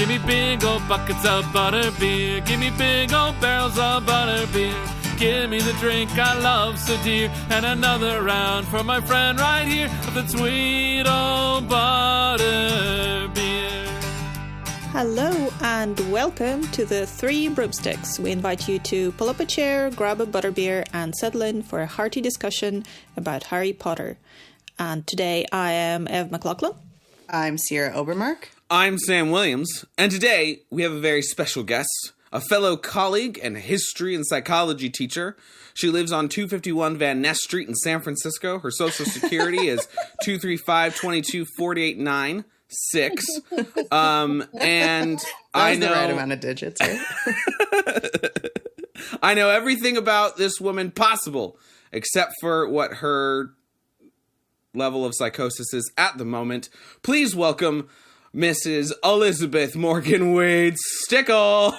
Give me big old buckets of butter beer. Give me big old barrels of butter beer. Give me the drink I love so dear. And another round for my friend right here of the sweet old butter beer. Hello and welcome to the Three Broomsticks. We invite you to pull up a chair, grab a butterbeer and settle in for a hearty discussion about Harry Potter. And today I am Ev McLaughlin. I'm Sierra Obermark. I'm Sam Williams. And today we have a very special guest, a fellow colleague and history and psychology teacher. She lives on 251 Van Ness Street in San Francisco. Her social security is 235-22-489-6. And I know the right amount of digits, right? I know everything about this woman possible, except for what her level of psychosis is at the moment. Please welcome Mrs. Elizabeth Morgan Wade Stueckle.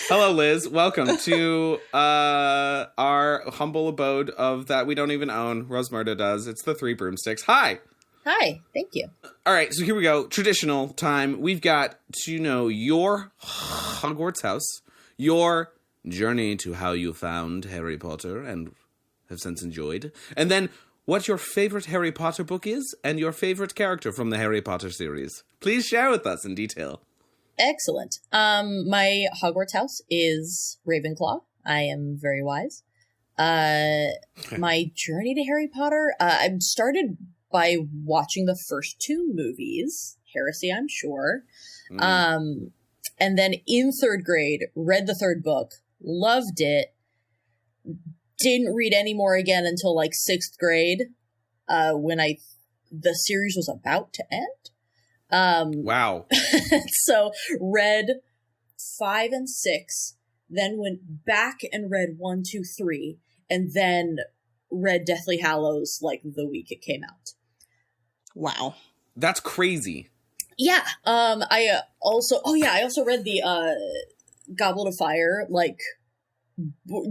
Hello, Liz. Welcome to our humble abode of that we don't even own. Rosemurda does. It's the Three Broomsticks. Hi. Hi. Thank you. All right. So here we go. Traditional time. We've got to know your Hogwarts house, your journey to how you found Harry Potter and have since enjoyed, and then what your favorite Harry Potter book is and your favorite character from the Harry Potter series. Please share with us in detail. Excellent. My Hogwarts house is Ravenclaw. I am very wise. My journey to Harry Potter, I started by watching the first two movies, Heresy, I'm sure. And then in third grade, read the third book, loved it, didn't read any more again until like sixth grade, when the series was about to end. Wow. So read 5 and 6, then went back and read 1, 2, 3, and then read Deathly Hallows like the week it came out. Wow. That's crazy. Yeah. I also read the Goblet of Fire like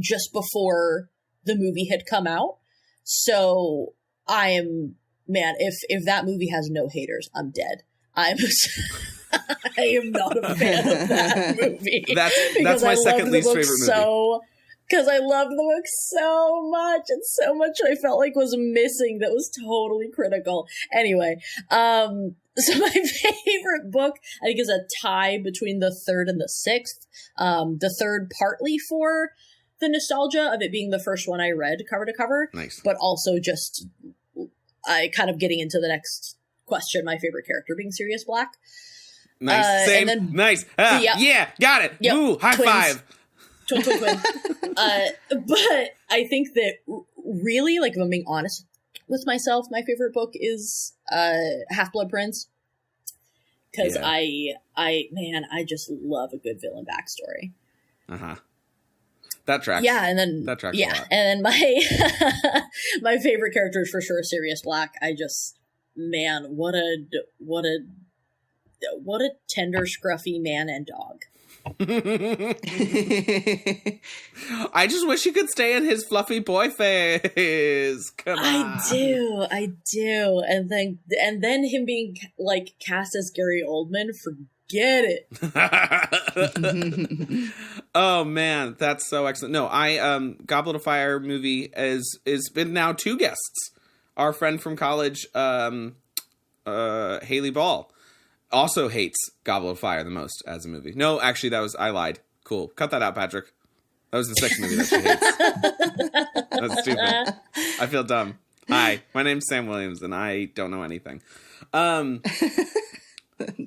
just before the movie had come out. So I am, man, if that movie has no haters, I'm dead. I am not a fan of that movie. That's my second least favorite movie. Because I loved the book so much, and so much I felt like was missing that was totally critical. Anyway, so my favorite book, I think, is a tie between the third and the sixth. The third partly for the nostalgia of it being the first one I read cover to cover. Nice. But also just kind of getting into the next question, my favorite character being Sirius Black. Nice. Same. Then, nice. yep. Yeah, got it. Yep. Ooh, high Twins. five. Twin. But I think that really, like, if I'm being honest with myself, my favorite book is Half-Blood Prince. Because I just love a good villain backstory. Uh-huh. That tracks. Yeah, and then that tracks a lot. And then my my favorite character is for sure Sirius Black. I just, man, what a tender, scruffy man and dog. I just wish he could stay in his fluffy boy phase. Come on. I do. And then him being like cast as Gary Oldman, forget it. Oh man, that's so excellent. No, Goblet of Fire movie is been now 2 guests. Our friend from college, Haley Ball, also hates Goblet of Fire the most as a movie. No, actually, I lied. Cool. Cut that out, Patrick. That was the 6th movie that she hates. That's stupid. I feel dumb. Hi, my name's Sam Williams, and I don't know anything.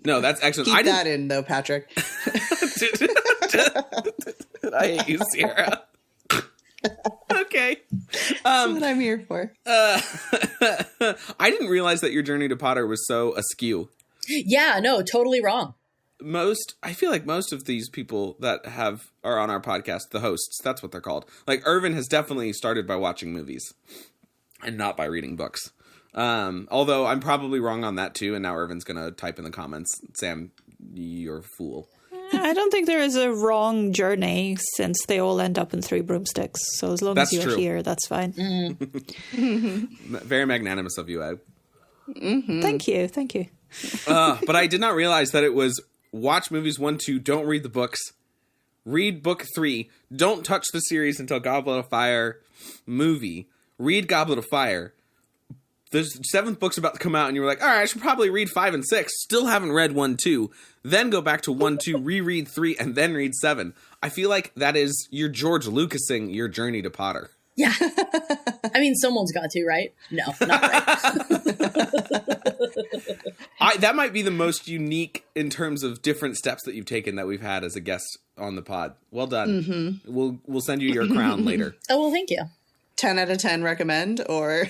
No, that's excellent. Keep that in, though, Patrick. I hate you, Sierra. Okay. That's what I'm here for. I didn't realize that your journey to Potter was so askew. Yeah, no, totally wrong. I feel like most of these people that are on our podcast, the hosts, that's what they're called. Like, Irvin has definitely started by watching movies and not by reading books. Although I'm probably wrong on that too, and now Irvin's going to type in the comments, Sam, you're a fool. I don't think there is a wrong journey since they all end up in Three Broomsticks. So as long as you're here, that's fine. Very magnanimous of you, Ed. Mm-hmm. Thank you. But I did not realize that it was watch movies 1, 2, don't read the books. Read book 3. Don't touch the series until Goblet of Fire movie. Read Goblet of Fire. There's 7th book's about to come out, and you were like, all right, I should probably read 5 and 6. Still haven't read 1, 2. Then go back to 1, 2, reread 3, and then read 7. I feel like that is you're George Lucasing your journey to Potter. Yeah. I mean, someone's got to, right? No, not right. That might be the most unique in terms of different steps that you've taken that we've had as a guest on the pod. Well done. Mm-hmm. We'll send you your crown later. Oh, well, thank you. 10 out of 10 recommend, or...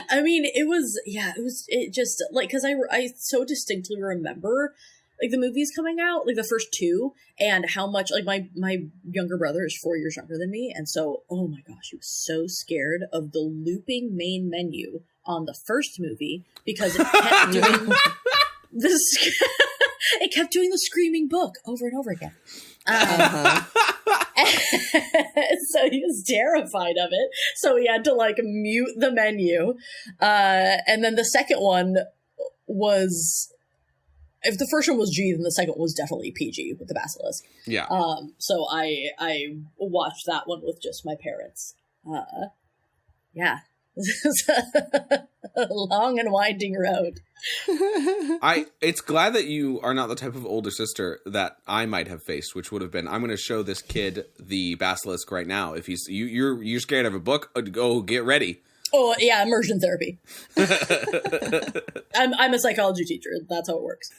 I mean, it just, like, because I so distinctly remember, like, the movies coming out, like, the first 2, and how much, like, my younger brother is 4 years younger than me, and so, oh my gosh, he was so scared of the looping main menu on the first movie, because it kept doing it kept doing the screaming book over and over again. So he was terrified of it. So he had to like mute the menu. And then the second one was, if the first one was G, then the second one was definitely PG with the basilisk. Yeah. So I watched that one with just my parents. Yeah. A long and winding road. It's glad that you are not the type of older sister that I might have faced, which would have been, I'm going to show this kid the basilisk right now. If you're scared of a book, go get ready. Oh yeah, immersion therapy. I'm a psychology teacher. That's how it works.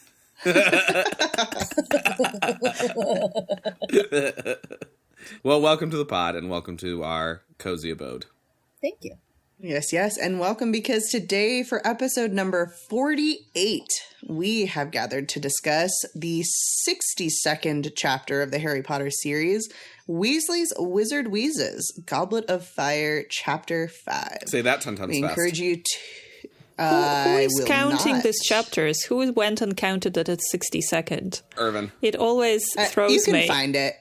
Well, welcome to the pod and welcome to our cozy abode. Thank you. Yes, and welcome, because today for episode number 48, we have gathered to discuss the 62nd chapter of the Harry Potter series, Weasley's Wizard Wheezes, Goblet of Fire, Chapter 5. Say that 10 times We fast. encourage you to... Who is counting not. these chapters? Who went and counted that it's 62nd? Irvin. It always throws you can me. find it.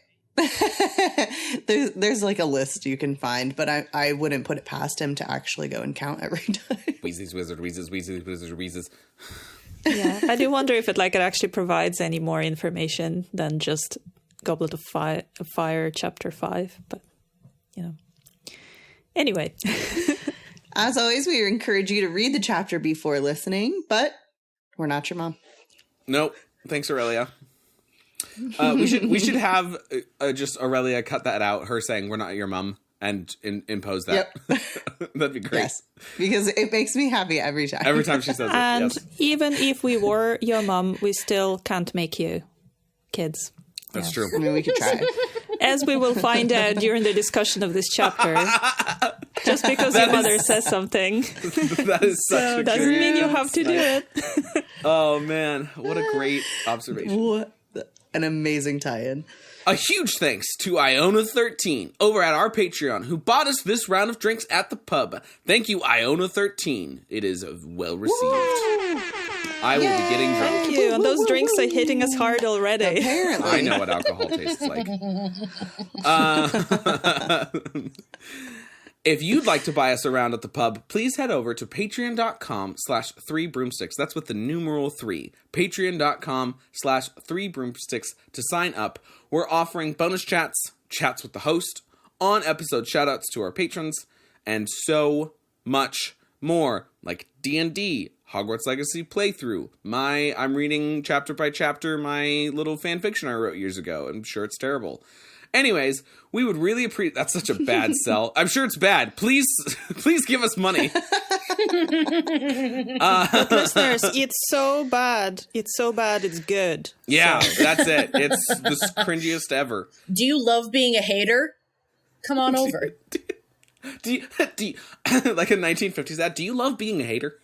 there's like a list you can find, but I wouldn't put it past him to actually go and count every time. Weasley's Wizard Wheezes, Weasley's Wizard Wheezes. Yeah, I do wonder if it actually provides any more information than just Goblet of Fire Chapter 5, but Anyway. As always, we encourage you to read the chapter before listening, but we're not your mom. Nope. Thanks, Aurelia. We should have just Aurelia cut that out, her saying we're not your mom, and impose that. Yep. That'd be great. Yes, because it makes me happy every time. Every time she says it, And yes. even if we were your mom, we still can't make you kids. That's true. I mean, we could try. As we will find out during the discussion of this chapter, just because your mother says something, That is such a doesn't mean you have to do it. Oh, man. What a great observation. What an amazing tie-in. A huge thanks to Iona13 over at our Patreon, who bought us this round of drinks at the pub. Thank you, Iona13. It is well received. I will be getting drunk. Thank you. And those drinks are hitting us hard already. Apparently. I know what alcohol tastes like. If you'd like to buy us around at the pub, please head over to patreon.com/3broomsticks. That's with the numeral 3. Patreon.com/3broomsticks to sign up. We're offering bonus chats with the host, on-episode shoutouts to our patrons, and so much more, like D&D, Hogwarts Legacy playthrough, I'm reading chapter by chapter my little fan fiction I wrote years ago. I'm sure it's terrible. Anyways, we would really appreciate... That's such a bad sell. I'm sure it's bad. Please give us money. Listeners, it's so bad. It's so bad, it's good. Yeah, that's it. It's the cringiest ever. Do you love being a hater? Come on over. Do you, like a 1950s ad, do you love being a hater?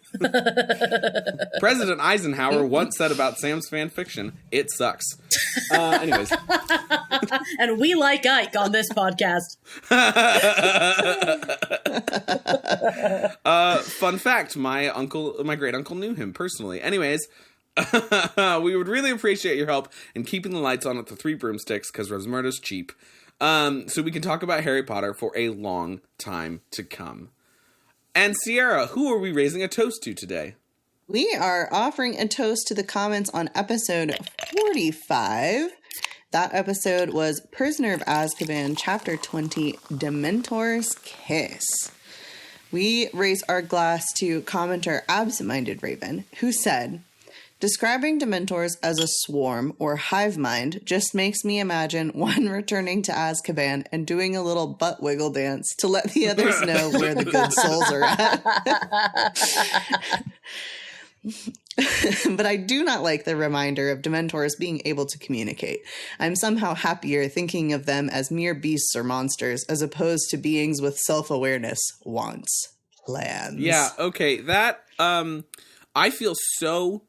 President Eisenhower once said about Sam's fan fiction, it sucks. Anyways. And we like Ike on this podcast. Fun fact, my great uncle knew him personally. Anyways, we would really appreciate your help in keeping the lights on at the 3 Broomsticks, because Rosmerta's cheap. So we can talk about Harry Potter for a long time to come. And Sierra, who are we raising a toast to today? We are offering a toast to the comments on episode 45. That episode was Prisoner of Azkaban, Chapter 20, Dementor's Kiss. We raise our glass to commenter Absent-Minded Raven, who said, describing Dementors as a swarm or hive mind just makes me imagine one returning to Azkaban and doing a little butt wiggle dance to let the others know where the good souls are at. But I do not like the reminder of Dementors being able to communicate. I'm somehow happier thinking of them as mere beasts or monsters as opposed to beings with self-awareness, wants, plans. Yeah, okay. That, I feel so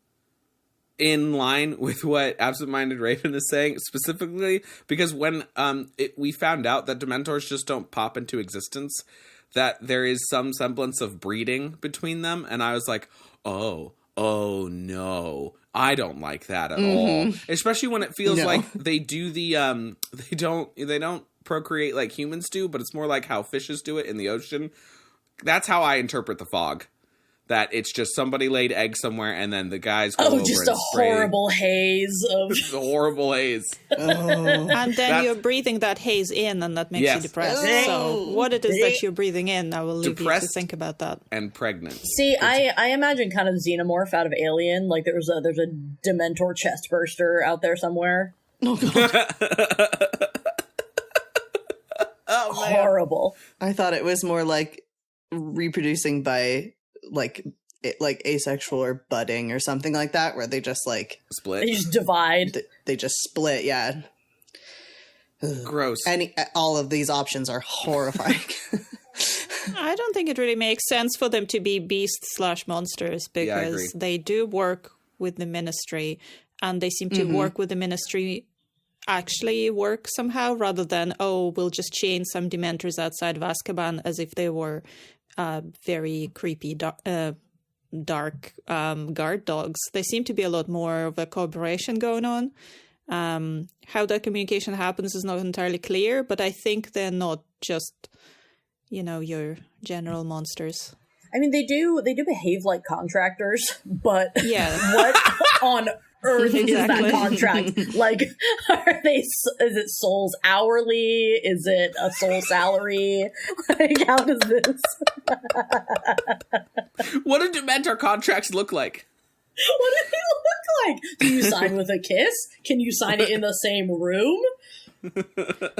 in line with what Absent-Minded Raven is saying, specifically because when we found out that Dementors just don't pop into existence, that there is some semblance of breeding between them, and I was like, oh no, I don't like that at all. Especially when it feels like they do the they don't procreate like humans do, but it's more like how fishes do it in the ocean. That's how I interpret the fog. That it's just somebody laid eggs somewhere and then the guys go over just and a horrible haze of the horrible haze. And then you're breathing that haze in, and that makes you depressed. So what it is that you're breathing in, I will leave you to think about that. And pregnant. See, I imagine kind of Xenomorph out of Alien. Like there's a Dementor chest burster out there somewhere. Oh, God. Oh, man. Horrible. I thought it was more like reproducing by like asexual or budding or something like that, where they just like split. They just divide. They just split. Yeah. Gross. All of these options are horrifying. I don't think it really makes sense for them to be beasts/monsters because they do work with the Ministry, and they seem to work with the Ministry actually work somehow, rather than, we'll just chain some Dementors outside of Azkaban as if they were very creepy dark guard dogs. They seem to be a lot more of a cooperation going on. How that communication happens is not entirely clear, but I think they're not just, your general monsters. I mean, they do behave like contractors, but yeah. What on earth is that contract? Like, is it souls hourly? Is it a soul salary? Like, how does this? What do Dementor contracts look like? What do they look like? Do you sign with a kiss? Can you sign it in the same room?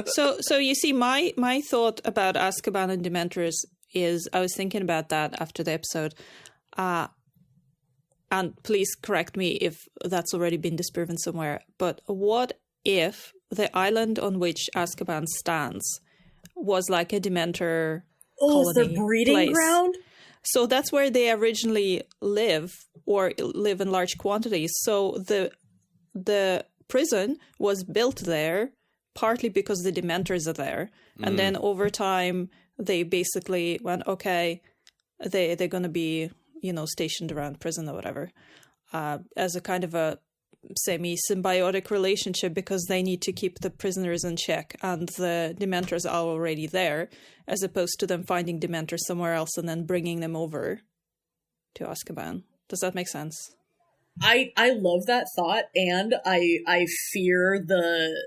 So you see, my thought about Azkaban and Dementors is, I was thinking about that after the episode. And please correct me if that's already been disproven somewhere. But what if the island on which Azkaban stands was like a Dementor colony it's the breeding ground? So that's where they originally live, or live in large quantities. So the prison was built there partly because the Dementors are there. And then over time, they basically went, okay, they're going to be, stationed around prison or whatever, as a kind of a semi-symbiotic relationship, because they need to keep the prisoners in check, and the Dementors are already there, as opposed to them finding Dementors somewhere else and then bringing them over to Azkaban. Does that make sense? I love that thought, and I fear the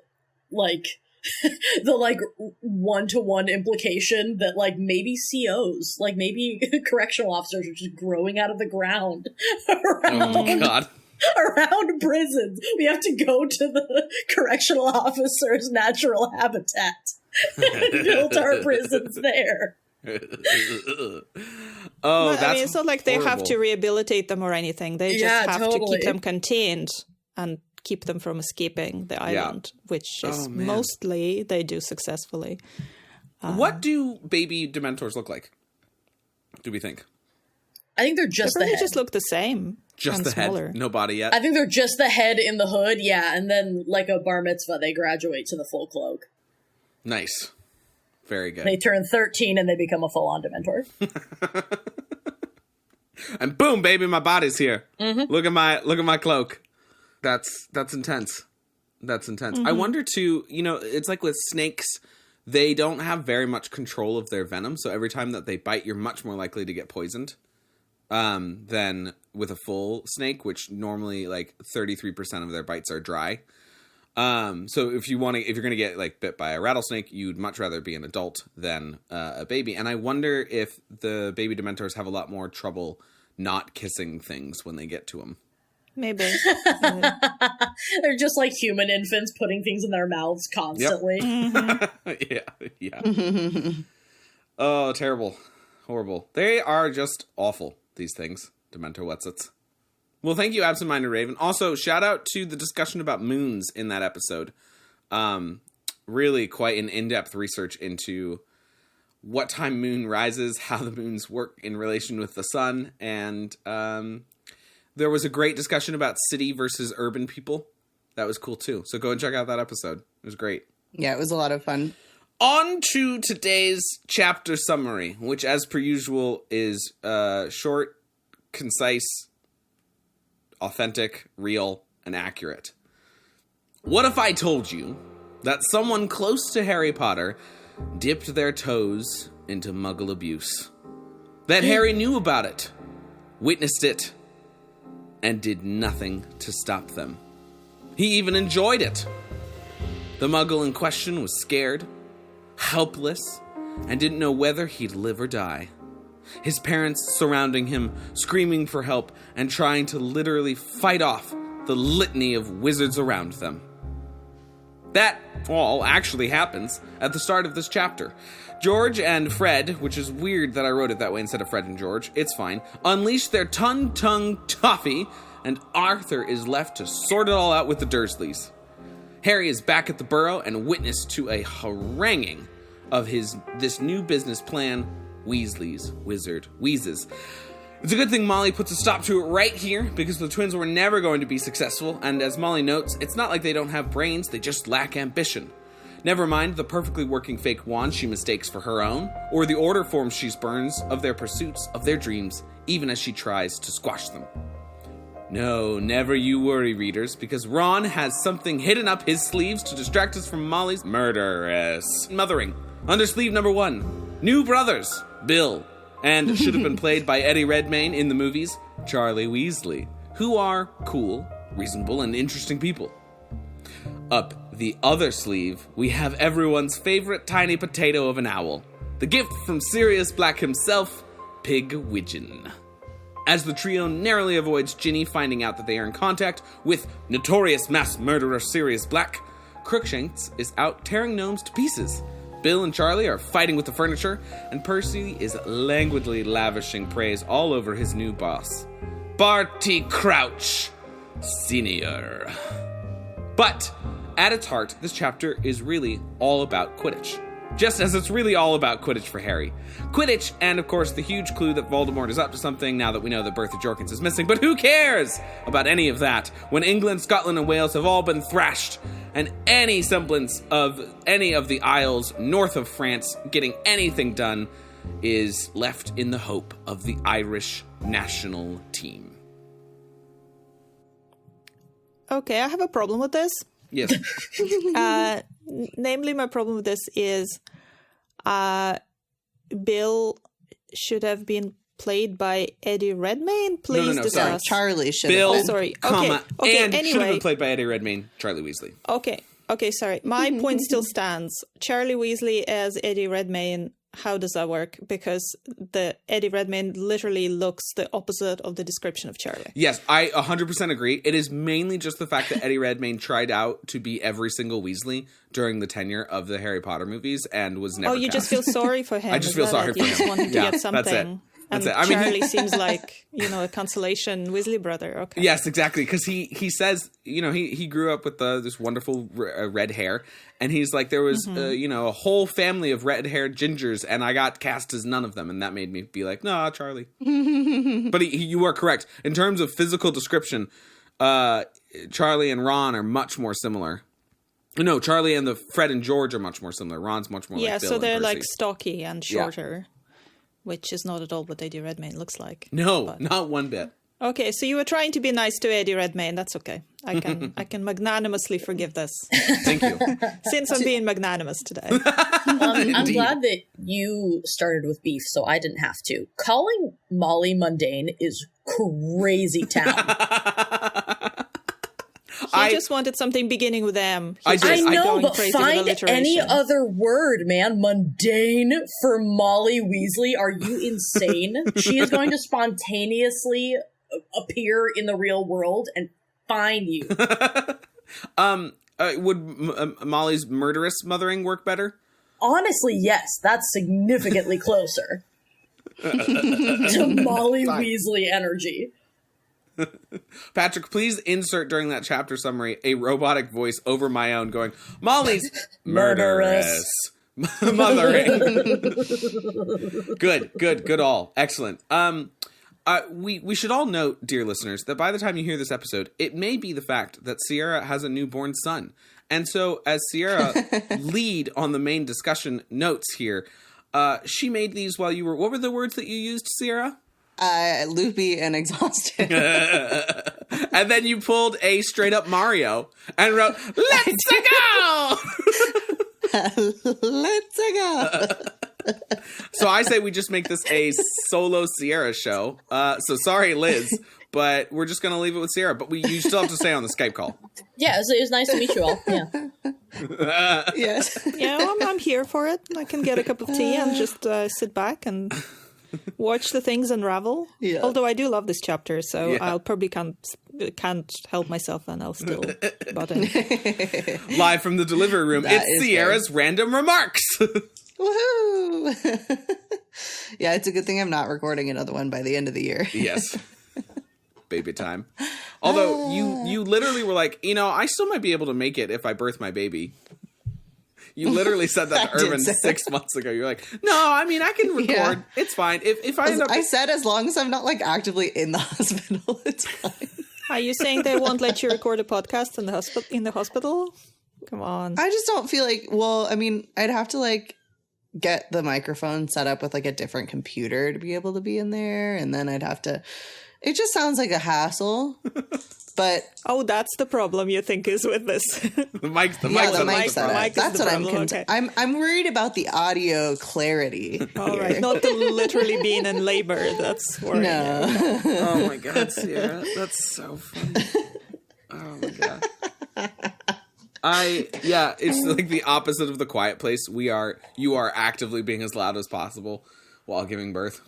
one-to-one implication that maybe COs, maybe correctional officers are just growing out of the ground around prisons. We have to go to the correctional officer's natural habitat and build our prisons there. It's not like they have to rehabilitate them or anything. They just have to keep them contained and keep them from escaping the island, which is mostly they do successfully. What do baby Dementors look like, do we think? I think they're just they the head. just look the same. Just the smaller. head, no body yet? I think they're just the head in the hood, and then like a bar mitzvah, they graduate to the full cloak. Nice. Very good. They turn 13 and they become a full-on Dementor. And boom, baby, my body's here. Mm-hmm. Look at my cloak. That's intense. That's intense. Mm-hmm. I wonder too, it's like with snakes, they don't have very much control of their venom. So every time that they bite, you're much more likely to get poisoned than with a full snake, which normally like 33% of their bites are dry. So if you're going to get like bit by a rattlesnake, you'd much rather be an adult than a baby. And I wonder if the baby Dementors have a lot more trouble not kissing things when they get to them. Maybe. They're just like human infants putting things in their mouths constantly. Yep. Yeah. Oh, terrible. Horrible. They are just awful, these things. Dementor Whatsits. Well, thank you, Absent Minded Raven. Also, shout out to the discussion about moons in that episode. Really quite an in-depth research into what time moon rises, how the moons work in relation with the sun, and there was a great discussion about city versus urban people. That was cool, too. So go and check out that episode. It was great. Yeah, it was a lot of fun. On to today's chapter summary, which, as per usual, is short, concise, authentic, real, and accurate. What if I told you that someone close to Harry Potter dipped their toes into Muggle abuse? That Harry knew about it, witnessed it, and did nothing to stop them. He even enjoyed it. The Muggle in question was scared, helpless, and didn't know whether he'd live or die. His parents surrounding him, screaming for help, and trying to literally fight off the litany of wizards around them. That all actually happens at the start of this chapter. George and Fred, which is weird that I wrote it that way instead of Fred and George, it's fine, unleash their tongue toffee, and Arthur is left to sort it all out with the Dursleys. Harry is back at the Burrow and witness to a haranguing of this new business plan, Weasleys Wizard Wheezes. It's a good thing Molly puts a stop to it right here, because the twins were never going to be successful, and as Molly notes, it's not like they don't have brains, they just lack ambition. Never mind the perfectly working fake wand she mistakes for her own, or the order forms she spurns of their pursuits, of their dreams, even as she tries to squash them. No, never you worry, readers, because Ron has something hidden up his sleeves to distract us from Molly's murderous mothering. Under sleeve number 1, new brothers, Bill, and should have been played by Eddie Redmayne in the movies, Charlie Weasley, who are cool, reasonable, and interesting people. Up the other sleeve, we have everyone's favorite tiny potato of an owl, the gift from Sirius Black himself, Pigwidgeon. As the trio narrowly avoids Ginny finding out that they are in contact with notorious mass murderer Sirius Black, Crookshanks is out tearing gnomes to pieces. Bill and Charlie are fighting with the furniture, and Percy is languidly lavishing praise all over his new boss, Barty Crouch, Senior. But at its heart, this chapter is really all about Quidditch. Just as it's really all about Quidditch for Harry. Quidditch, and of course the huge clue that Voldemort is up to something now that we know that Bertha Jorkins is missing. But who cares about any of that when England, Scotland, and Wales have all been thrashed, and any semblance of any of the Isles north of France getting anything done is left in the hope of the Irish national team. Okay, I have a problem with this. Yes. Namely, my problem with this is Bill should have been played by Eddie Redmayne. Please No, discuss. sorry. Charlie should Bill, have been. sorry. comma, Okay, and should have anyway. been played by Eddie Redmayne, Charlie Weasley. Okay, sorry. My point still stands. Charlie Weasley as Eddie Redmayne. How does that work? Because the Eddie Redmayne literally looks the opposite of the description of Charlie. Yes, I 100% agree. It is mainly just the fact that Eddie Redmayne tried out to be every single Weasley during the tenure of the Harry Potter movies and was never You just cast. feel sorry for him. I just is feel that sorry it? for You him. just wanted to Yeah, get something. that's it. That's and it. I mean, Charlie seems like, a consolation Weasley brother. Okay. Yes, exactly. Because he says, he grew up with this wonderful red hair. And he's like, there was, a whole family of red-haired gingers, and I got cast as none of them. And that made me be like, nah, Charlie. But you are correct. In terms of physical description, Charlie and Ron are much more similar. No, Charlie and the Fred and George are much more similar. Ron's much more like Bill so they're and like Percy. stocky and shorter, which is not at all what Eddie Redmayne looks like. No, but- not one bit. Okay, so you were trying to be nice to Eddie Redmayne. That's okay. I can magnanimously forgive this. Thank you. Since I'm being magnanimous today. I'm glad that you started with beef, so I didn't have to. Calling Molly mundane is crazy town. He just wanted something beginning with M. I know, but crazy with find alliteration. any other word, man. Mundane for Molly Weasley. Are you insane? She is going to spontaneously appear in the real world and find you. Would Molly's murderous mothering work better? Honestly, yes. That's significantly closer to Molly Weasley energy. Patrick, please insert during that chapter summary a robotic voice over my own going, Molly's murderous mothering. Good all. Excellent. We should all note, dear listeners, that by the time you hear this episode, it may be the fact that Sierra has a newborn son. And so as Sierra lead on the main discussion notes here, she made these while you were, what were the words that you used, Sierra? Loopy and exhausted. And then you pulled a straight up Mario and wrote, "Let's go!" Let's go. So I say we just make this a solo Sierra show. So sorry, Liz, but we're just going to leave it with Sierra. But you still have to stay on the Skype call. Yeah, it was nice to meet you all. Yeah. Yes. Yeah, I'm here for it. I can get a cup of tea and just sit back and watch the things unravel. Yeah. Although I do love this chapter, so yeah. I'll probably can't help myself, and I'll still butt in. Live from the delivery room, it's Sierra's random remarks. Woohoo! Yeah, it's a good thing I'm not recording another one by the end of the year. Yes. Baby time. Although you literally were like, I still might be able to make it if I birth my baby. You literally said that to Irvin 6 months ago. You're like, no, I mean, I can record. Yeah. It's fine. If I end up... I said as long as I'm not actively in the hospital, it's fine. Are you saying they won't let you record a podcast in the hospital? Come on. I just don't feel like, I'd have to get the microphone set up with a different computer to be able to be in there. And then I'd have to, it just sounds like a hassle. But that's the problem you think is with this. the mic setup. That's what okay. I'm worried about the audio clarity. All right, not the literally being in labor. That's worrying. No. Oh my God, Sierra, that's so funny. Oh my God. It's like the opposite of The Quiet Place. You are actively being as loud as possible while giving birth.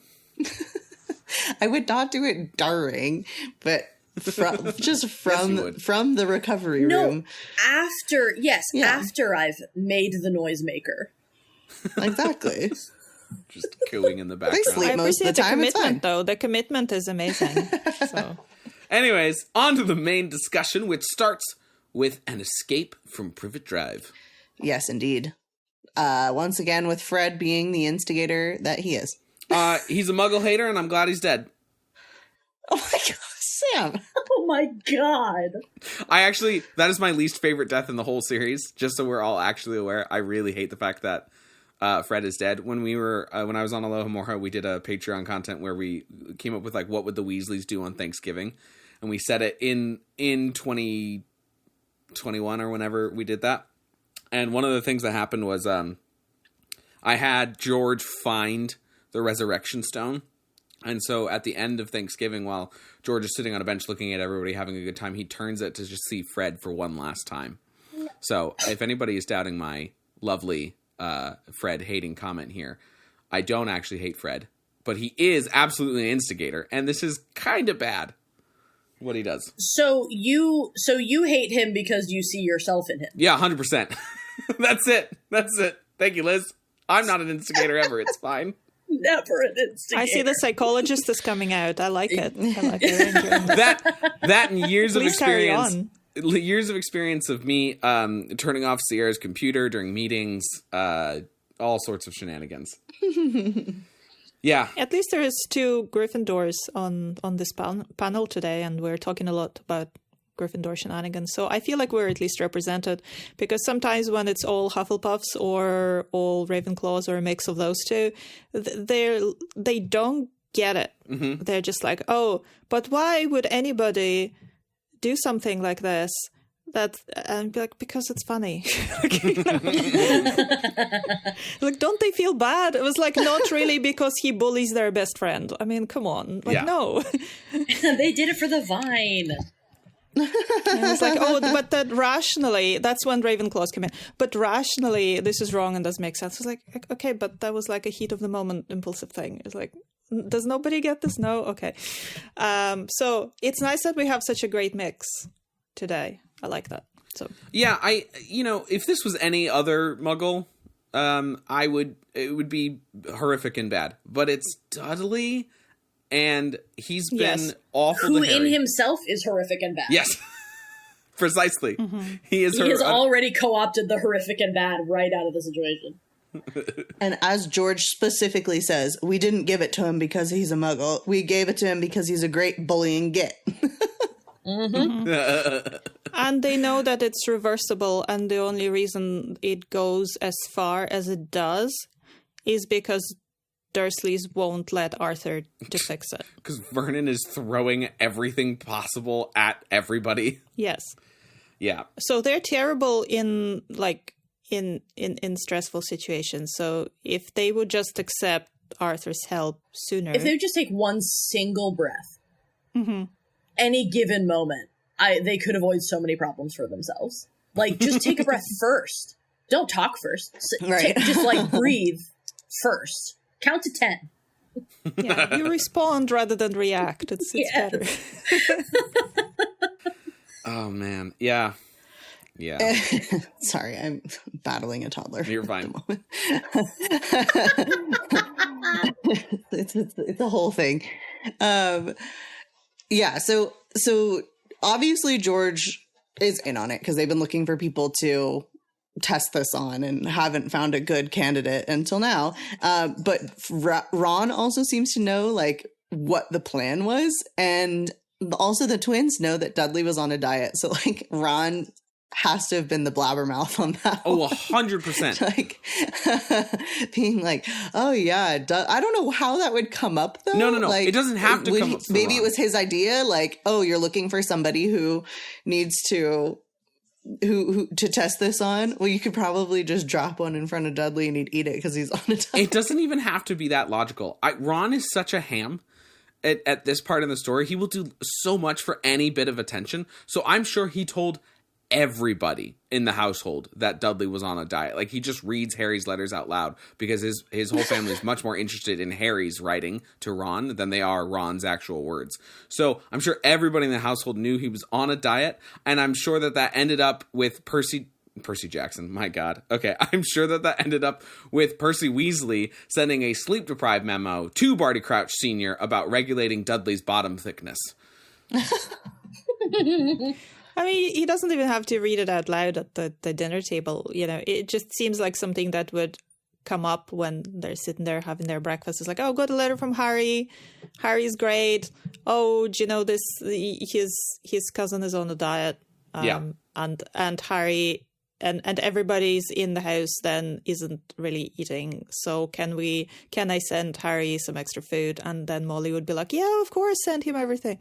I would not do it during, but from the recovery room. After I've made the noisemaker. Exactly. Just cooing in the background. They sleep most of the time. Commitment, it's fine. Though the commitment is amazing. So, anyways, on to the main discussion, which starts with an escape from Privet Drive. Yes, indeed. Once again, with Fred being the instigator that he is. He's a Muggle hater, and I'm glad he's dead. Oh my God, Sam. Oh my God. That is my least favorite death in the whole series, just so we're all actually aware. I really hate the fact that Fred is dead. When I was on Alohomora, we did a Patreon content where we came up with what would the Weasleys do on Thanksgiving? And we said it in 2021 or whenever we did that. And one of the things that happened was I had George find the Resurrection Stone. And so at the end of Thanksgiving, while George is sitting on a bench looking at everybody having a good time, he turns it to just see Fred for one last time. So if anybody is doubting my lovely Fred hating comment here, I don't actually hate Fred, but he is absolutely an instigator. And this is kind of bad, what he does. So you hate him because you see yourself in him. Yeah, 100%. That's it. Thank you, Liz. I'm not an instigator ever. It's fine. Never an instigator. I see the psychologist is coming out. I like it. That and years of experience. Years of experience of me turning off Sierra's computer during meetings, all sorts of shenanigans. Yeah. At least there is 2 Gryffindors on this panel today, and we're talking a lot about Gryffindor shenanigans. So I feel like we're at least represented, because sometimes when it's all Hufflepuffs or all Ravenclaws or a mix of those two, they don't get it. Mm-hmm. They're just like, oh, but why would anybody do something like this? And be like, because it's funny. Like, don't they feel bad? It was like, not really, because he bullies their best friend. I mean, come on. Like, no. They did it for the vine. And it's like, oh, but that rationally, that's when Ravenclaws come in. But rationally, this is wrong and doesn't make sense. It's like, okay, but that was like a heat of the moment impulsive thing. It's like, does nobody get this? No? Okay. So it's nice that we have such a great mix today. I like that. So yeah, if this was any other Muggle, it would be horrific and bad. But it's Dudley, and he's been awful. Who to Harry. in himself is horrific and bad. Yes, precisely. Mm-hmm. He has already co-opted the horrific and bad right out of the situation. And as George specifically says, we didn't give it to him because he's a Muggle. We gave it to him because he's a great bullying git. Mm-hmm. And they know that it's reversible, and the only reason it goes as far as it does is because Dursleys won't let Arthur to fix it. Because Vernon is throwing everything possible at everybody. Yes. Yeah. So they're terrible in stressful situations. So if they would just accept Arthur's help sooner. If they would just take one single breath, mm-hmm. any given moment, they could avoid so many problems for themselves. Like, just take a breath first. Don't talk first. Right. Just like breathe first. Count to 10. Yeah, you respond rather than react. It's better. Oh man, yeah. Sorry, I'm battling a toddler. You're fine. It's a whole thing. Yeah. So obviously George is in on it because they've been looking for people to test this on and haven't found a good candidate until now. But Ron also seems to know like what the plan was, and also the twins know that Dudley was on a diet. So like Ron has to have been the blabbermouth on that. Oh, 100%. Like being like, oh yeah, I don't know how that would come up though. No. Like, it doesn't have to come up. Maybe it was his idea. Like, oh, you're looking for somebody who needs to test this on. Well, you could probably just drop one in front of Dudley and he'd eat it because he's on a diet. It doesn't even have to be that logical. Ron is such a ham at this part in the story. He will do so much for any bit of attention. So I'm sure he told everybody in the household that Dudley was on a diet. Like, he just reads Harry's letters out loud because his whole family is much more interested in Harry's writing to Ron than they are Ron's actual words. So I'm sure everybody in the household knew he was on a diet, and I'm sure that ended up with Percy Jackson, my God. Okay, I'm sure that ended up with Percy Weasley sending a sleep-deprived memo to Barty Crouch Sr. about regulating Dudley's bottom thickness. I mean, he doesn't even have to read it out loud at the dinner table. You know, it just seems like something that would come up when they're sitting there having their breakfast. It's like, oh, got a letter from Harry. Harry's great. Oh, do you know this? His cousin is on a diet. And Harry and everybody's in the house then isn't really eating. So can I send Harry some extra food? And then Molly would be like, yeah, of course, send him everything.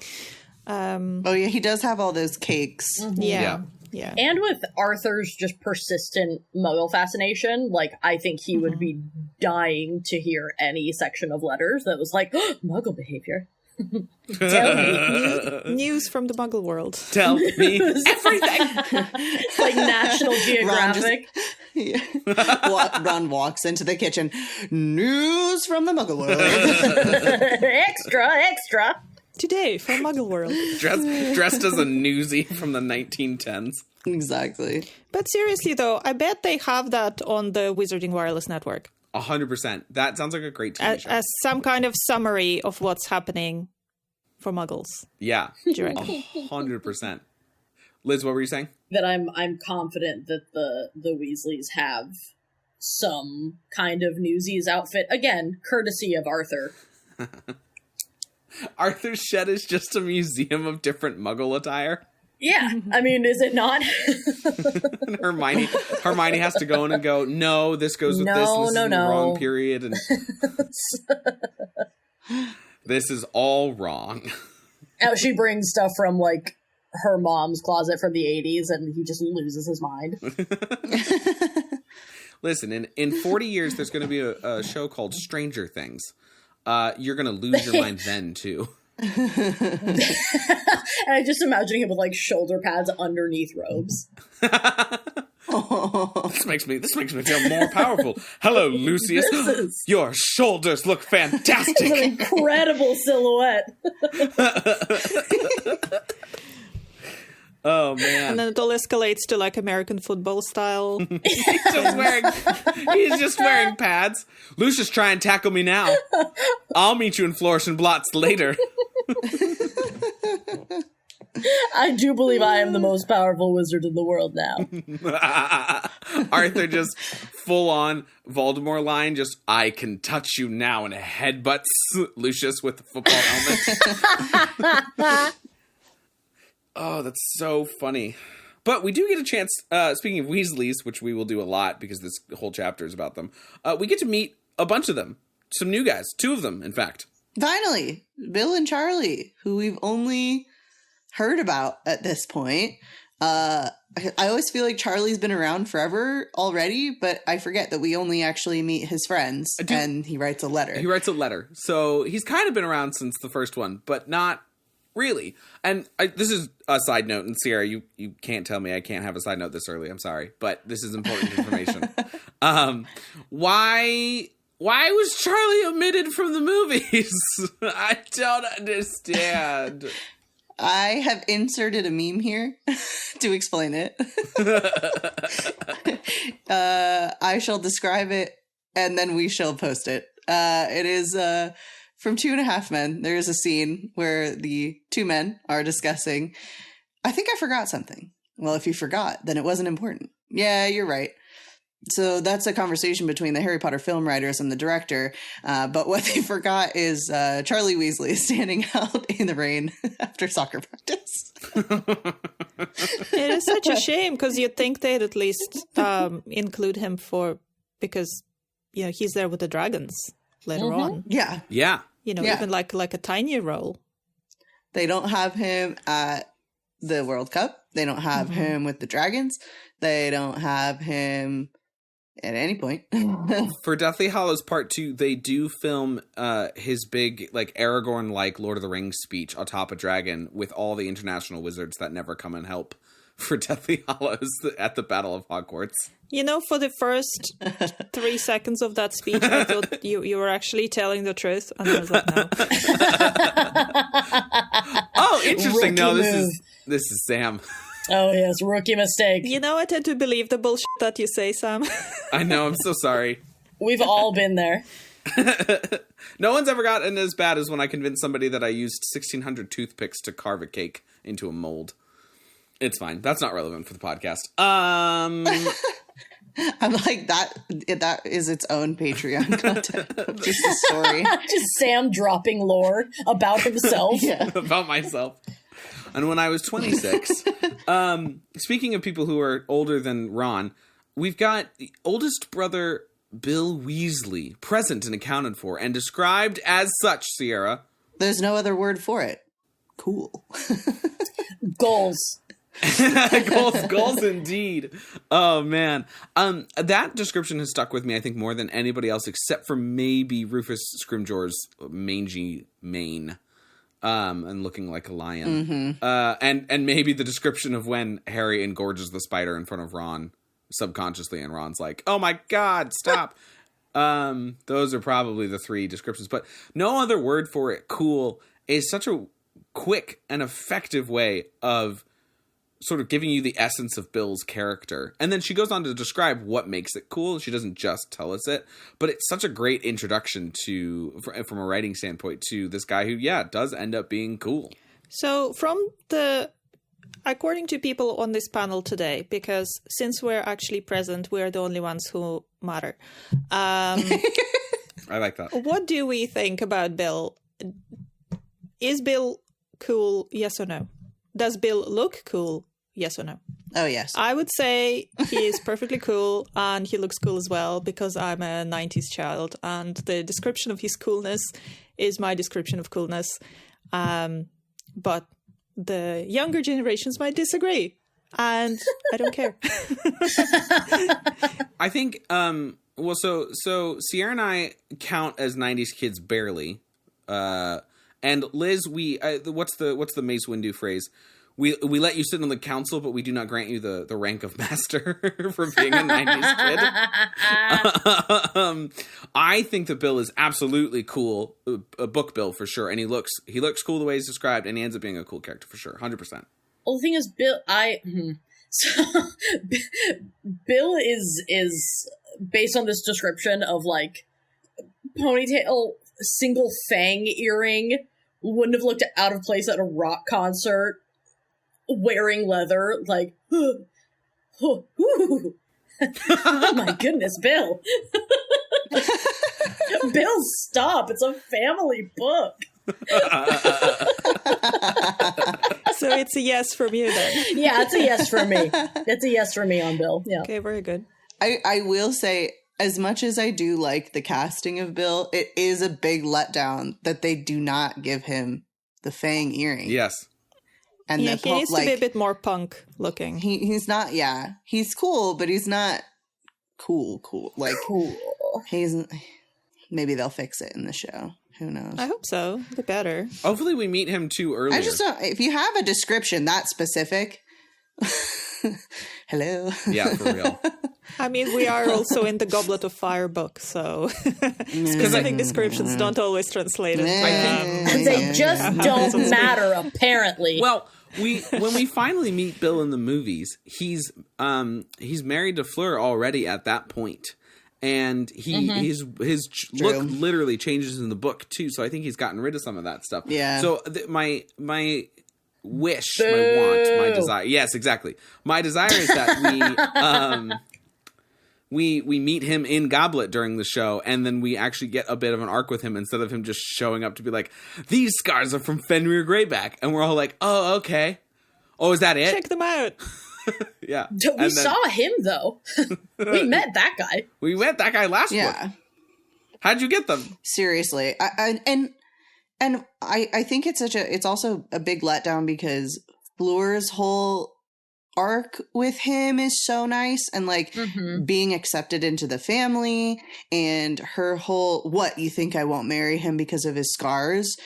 Oh yeah, he does have all those cakes. Mm-hmm. Yeah. And with Arthur's just persistent Muggle fascination, like, I think he would be dying to hear any section of letters that was like, oh, Muggle behavior. Tell me. News from the Muggle world. Tell me everything. Like National Geographic. Ron walks into the kitchen. News from the Muggle world. Extra. Today from Muggle World. Dressed as a newsie from the 1910s. Exactly. But seriously, though, I bet they have that on the Wizarding Wireless Network. 100%. That sounds like a great TV show. As some kind of summary of what's happening for Muggles. Yeah. 100%. Liz, what were you saying? That I'm confident that the Weasleys have some kind of Newsies outfit. Again, courtesy of Arthur. Arthur's shed is just a museum of different Muggle attire. Yeah, I mean, is it not? And Hermione has to go in and go, no, this goes with this, and this is in the wrong period. And This is all wrong. Now she brings stuff from, like, her mom's closet from the 80s, and he just loses his mind. Listen, in 40 years, there's going to be a show called Stranger Things. You're going to lose your mind then, too. And I just imagining him with, like, shoulder pads underneath robes. This makes me feel more powerful. Hello, Lucius. Your shoulders look fantastic. It's an incredible silhouette. Oh, man. And then it all escalates to like American football style. He's just wearing pads. Lucius, try and tackle me now. I'll meet you in Flourish and Blots later. I do believe I am the most powerful wizard in the world now. Arthur just full on Voldemort line, just I can touch you now, and headbutts Lucius with the football helmet. Oh, that's so funny. But we do get a chance, speaking of Weasleys, which we will do a lot because this whole chapter is about them, we get to meet a bunch of them. Some new guys. 2 of them, in fact. Finally, Bill and Charlie, who we've only heard about at this point. I always feel like Charlie's been around forever already, but I forget that we only actually meet his friends, and he writes a letter. He writes a letter. So he's kind of been around since the first one, but not really. And this is a side note, and Sierra, you can't tell me I can't have a side note this early. I'm sorry, but this is important information. Why was Charlie omitted from the movies? I don't understand. I have inserted a meme here to explain it. I shall describe it, and then we shall post it. It is from 2.5 Men. There is a scene where the 2 men are discussing, I think I forgot something. Well, if you forgot, then it wasn't important. Yeah, you're right. So that's a conversation between the Harry Potter film writers and the director. But what they forgot is Charlie Weasley standing out in the rain after soccer practice. It is such a shame because you'd think they'd at least include him because he's there with the dragons later on. Yeah. Yeah. Even like a tiny role. They don't have him at the World Cup. They don't have him with the dragons. They don't have him at any point. For Deathly Hallows Part 2, they do film his big, like, Aragorn-like Lord of the Rings speech atop a dragon with all the international wizards that never come and help for Deathly Hallows at the Battle of Hogwarts. For the first 3 seconds of that speech, I thought you were actually telling the truth. And I was like, no. Oh, interesting. No, Rookie this is Sam. Oh, yes, rookie mistake. I tend to believe the bullshit that you say, Sam. I know, I'm so sorry. We've all been there. No one's ever gotten as bad as when I convinced somebody that I used 1,600 toothpicks to carve a cake into a mold. It's fine. That's not relevant for the podcast. I'm like, that is its own Patreon content. Just a story. Just Sam dropping lore about himself. Yeah. About myself. And when I was 26, speaking of people who are older than Ron, we've got the oldest brother, Bill Weasley, present and accounted for and described as such, Sierra. There's no other word for it. Cool. Goals. Goals indeed. Oh, man. That description has stuck with me, I think, more than anybody else, except for maybe Rufus Scrimgeour's mangy mane. And looking like a lion. And maybe the description of when Harry engorges the spider in front of Ron subconsciously, and Ron's like, oh my God, stop. Those are probably the 3 descriptions, but no other word for it. Cool is such a quick and effective way of sort of giving you the essence of Bill's character. And then she goes on to describe what makes it cool. She doesn't just tell us it, but it's such a great introduction from a writing standpoint to this guy who, does end up being cool. So according to people on this panel today, because since we're actually present, we're the only ones who matter. I like that. What do we think about Bill? Is Bill cool? Yes or no? Does Bill look cool? Yes or no? Oh, yes. I would say he is perfectly cool, and he looks cool as well, because I'm a 90s child, and the description of his coolness is my description of coolness. But the younger generations might disagree, and I don't care. I think, so Sierra and I count as 90s kids barely. And Liz, what's the Mace Windu phrase? We let you sit on the council, but we do not grant you the rank of master for being a 90s kid. I think that Bill is absolutely cool, a book Bill for sure, and he looks cool the way he's described, and he ends up being a cool character for sure, 100%. Well, the thing is, Bill, so Bill is based on this description of like ponytail, single fang earring, wouldn't have looked out of place at a rock concert. Wearing leather, like, oh my goodness, Bill. Bill, stop. It's a family book. So it's a yes from you then. Yeah, it's a yes for me. It's a yes for me on Bill. Yeah. Okay, very good. I will say, as much as I do like the casting of Bill, it is a big letdown that they do not give him the fang earring. Yes. And yeah, he needs to be a bit more punk looking. He's not, yeah. He's cool, but he's not cool. Like, Cool. Maybe they'll fix it in the show. Who knows? I hope so. The better. Hopefully we meet him too early. I just don't, if you have a description that specific, hello. Yeah, for real. I mean, we are also in the Goblet of Fire book, so specific descriptions don't always translate it. They just don't matter, apparently. Well, when we finally meet Bill in the movies, he's married to Fleur already at that point, and his look literally changes in the book too. So I think he's gotten rid of some of that stuff. Yeah. So my wish, my want, my desire. Yes, exactly. My desire is that we meet him in Goblet during the show, and then we actually get a bit of an arc with him instead of him just showing up to be like, these scars are from Fenrir Greyback. And we're all like, oh, okay. Oh, is that it? Check them out. Yeah. We saw him, though. We met that guy. We met that guy last book. How'd you get them? Seriously. I think it's also a big letdown because Fleur's whole arc with him is so nice, and like being accepted into the family, and her whole, what, you think I won't marry him because of his scars,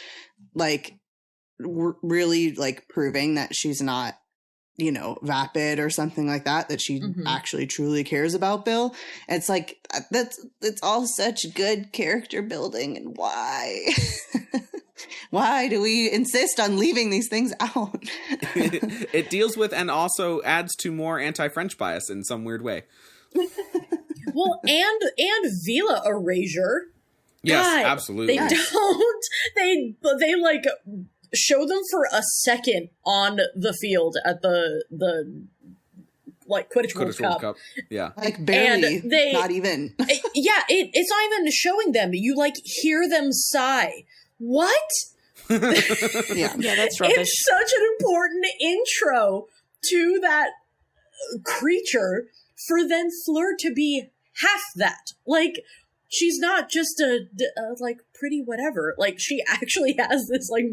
like really like proving that she's not, vapid or something like that she actually truly cares about Bill. It's like it's all such good character building, and why do we insist on leaving these things out? It deals with and also adds to more anti-French bias in some weird way. Well, and Veela erasure. Yes, God, absolutely. They like show them for a second on the field at the like Quidditch World Cup. Yeah. Like barely, not even. It's not even showing them. You like hear them sigh. What? Yeah, that's rubbish. It's such an important intro to that creature for then Fleur to be half that. Like, she's not just a like pretty whatever. Like, she actually has this like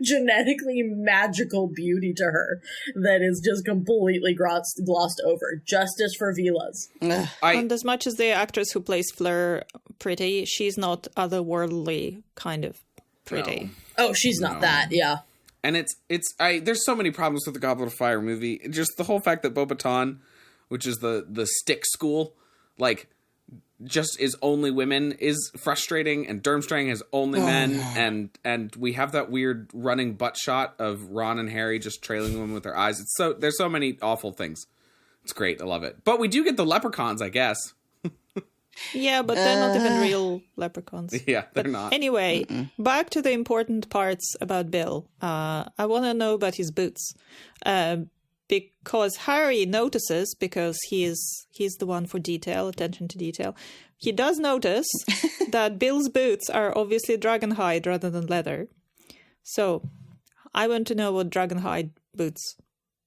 genetically magical beauty to her that is just completely glossed over. Justice for Veelas. And as much as the actress who plays Fleur pretty, she's not otherworldly kind of pretty. No. Oh, she's not that. Yeah. And there's so many problems with the Goblet of Fire movie. Just the whole fact that Bo-Katan, which is the stick school, like, just is only women is frustrating, and Durmstrang has only men, and we have that weird running butt shot of Ron and Harry just trailing them with their eyes. There's so many awful things. It's great. I love it. But we do get the leprechauns, I guess. Yeah, but they're not even real leprechauns. Yeah, they're not. Anyway, back to the important parts about Bill. I want to know about his boots. Because Harry notices, because he's the one for detail, attention to detail. He does notice that Bill's boots are obviously dragonhide rather than leather. So I want to know what dragonhide boots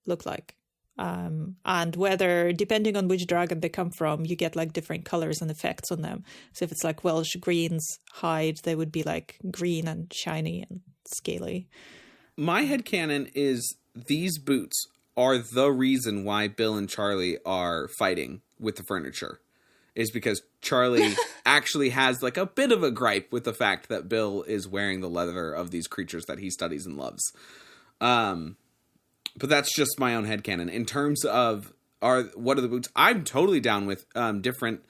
look like. And whether, depending on which dragon they come from, you get like different colors and effects on them. So if it's like Welsh Green's hide, they would be like green and shiny and scaly. My headcanon is these boots are the reason why Bill and Charlie are fighting with the furniture. Is because Charlie actually has like a bit of a gripe with the fact that Bill is wearing the leather of these creatures that he studies and loves. But that's just my own headcanon. In terms of what are the boots, I'm totally down with different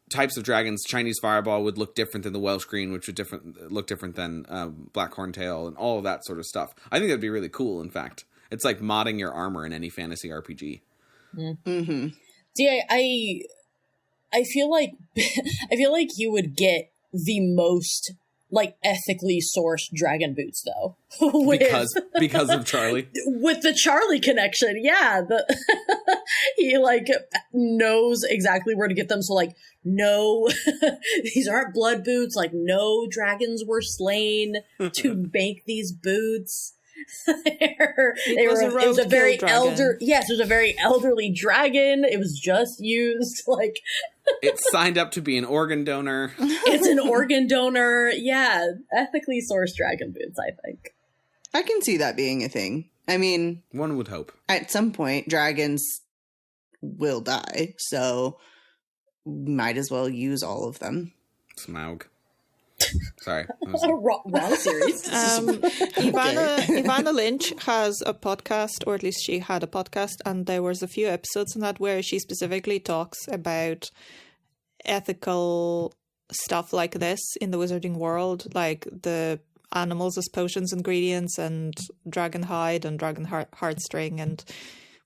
types of dragons. Chinese Fireball would look different than the Welsh Green, which would look different than Black Horntail and all of that sort of stuff. I think that'd be really cool, in fact. It's like modding your armor in any fantasy RPG. Mm-hmm. See, I feel like you would get the most like ethically sourced dragon boots though. because of Charlie. With the Charlie connection. Yeah. He like knows exactly where to get them. So like, no, these aren't blood boots. Like no dragons were slain to make these boots. It was a very elderly dragon. It was just used like it signed up to be an organ donor. It's an organ donor. Yeah, ethically sourced dragon boots, I think. I can see that being a thing. I mean, one would hope. At some point dragons will die, so might as well use all of them. Smaug. Sorry. Wrong series. Ivana Lynch has a podcast, or at least she had a podcast, and there was a few episodes in that where she specifically talks about ethical stuff like this in the wizarding world, like the animals as potions ingredients and dragon hide and dragon heartstring, and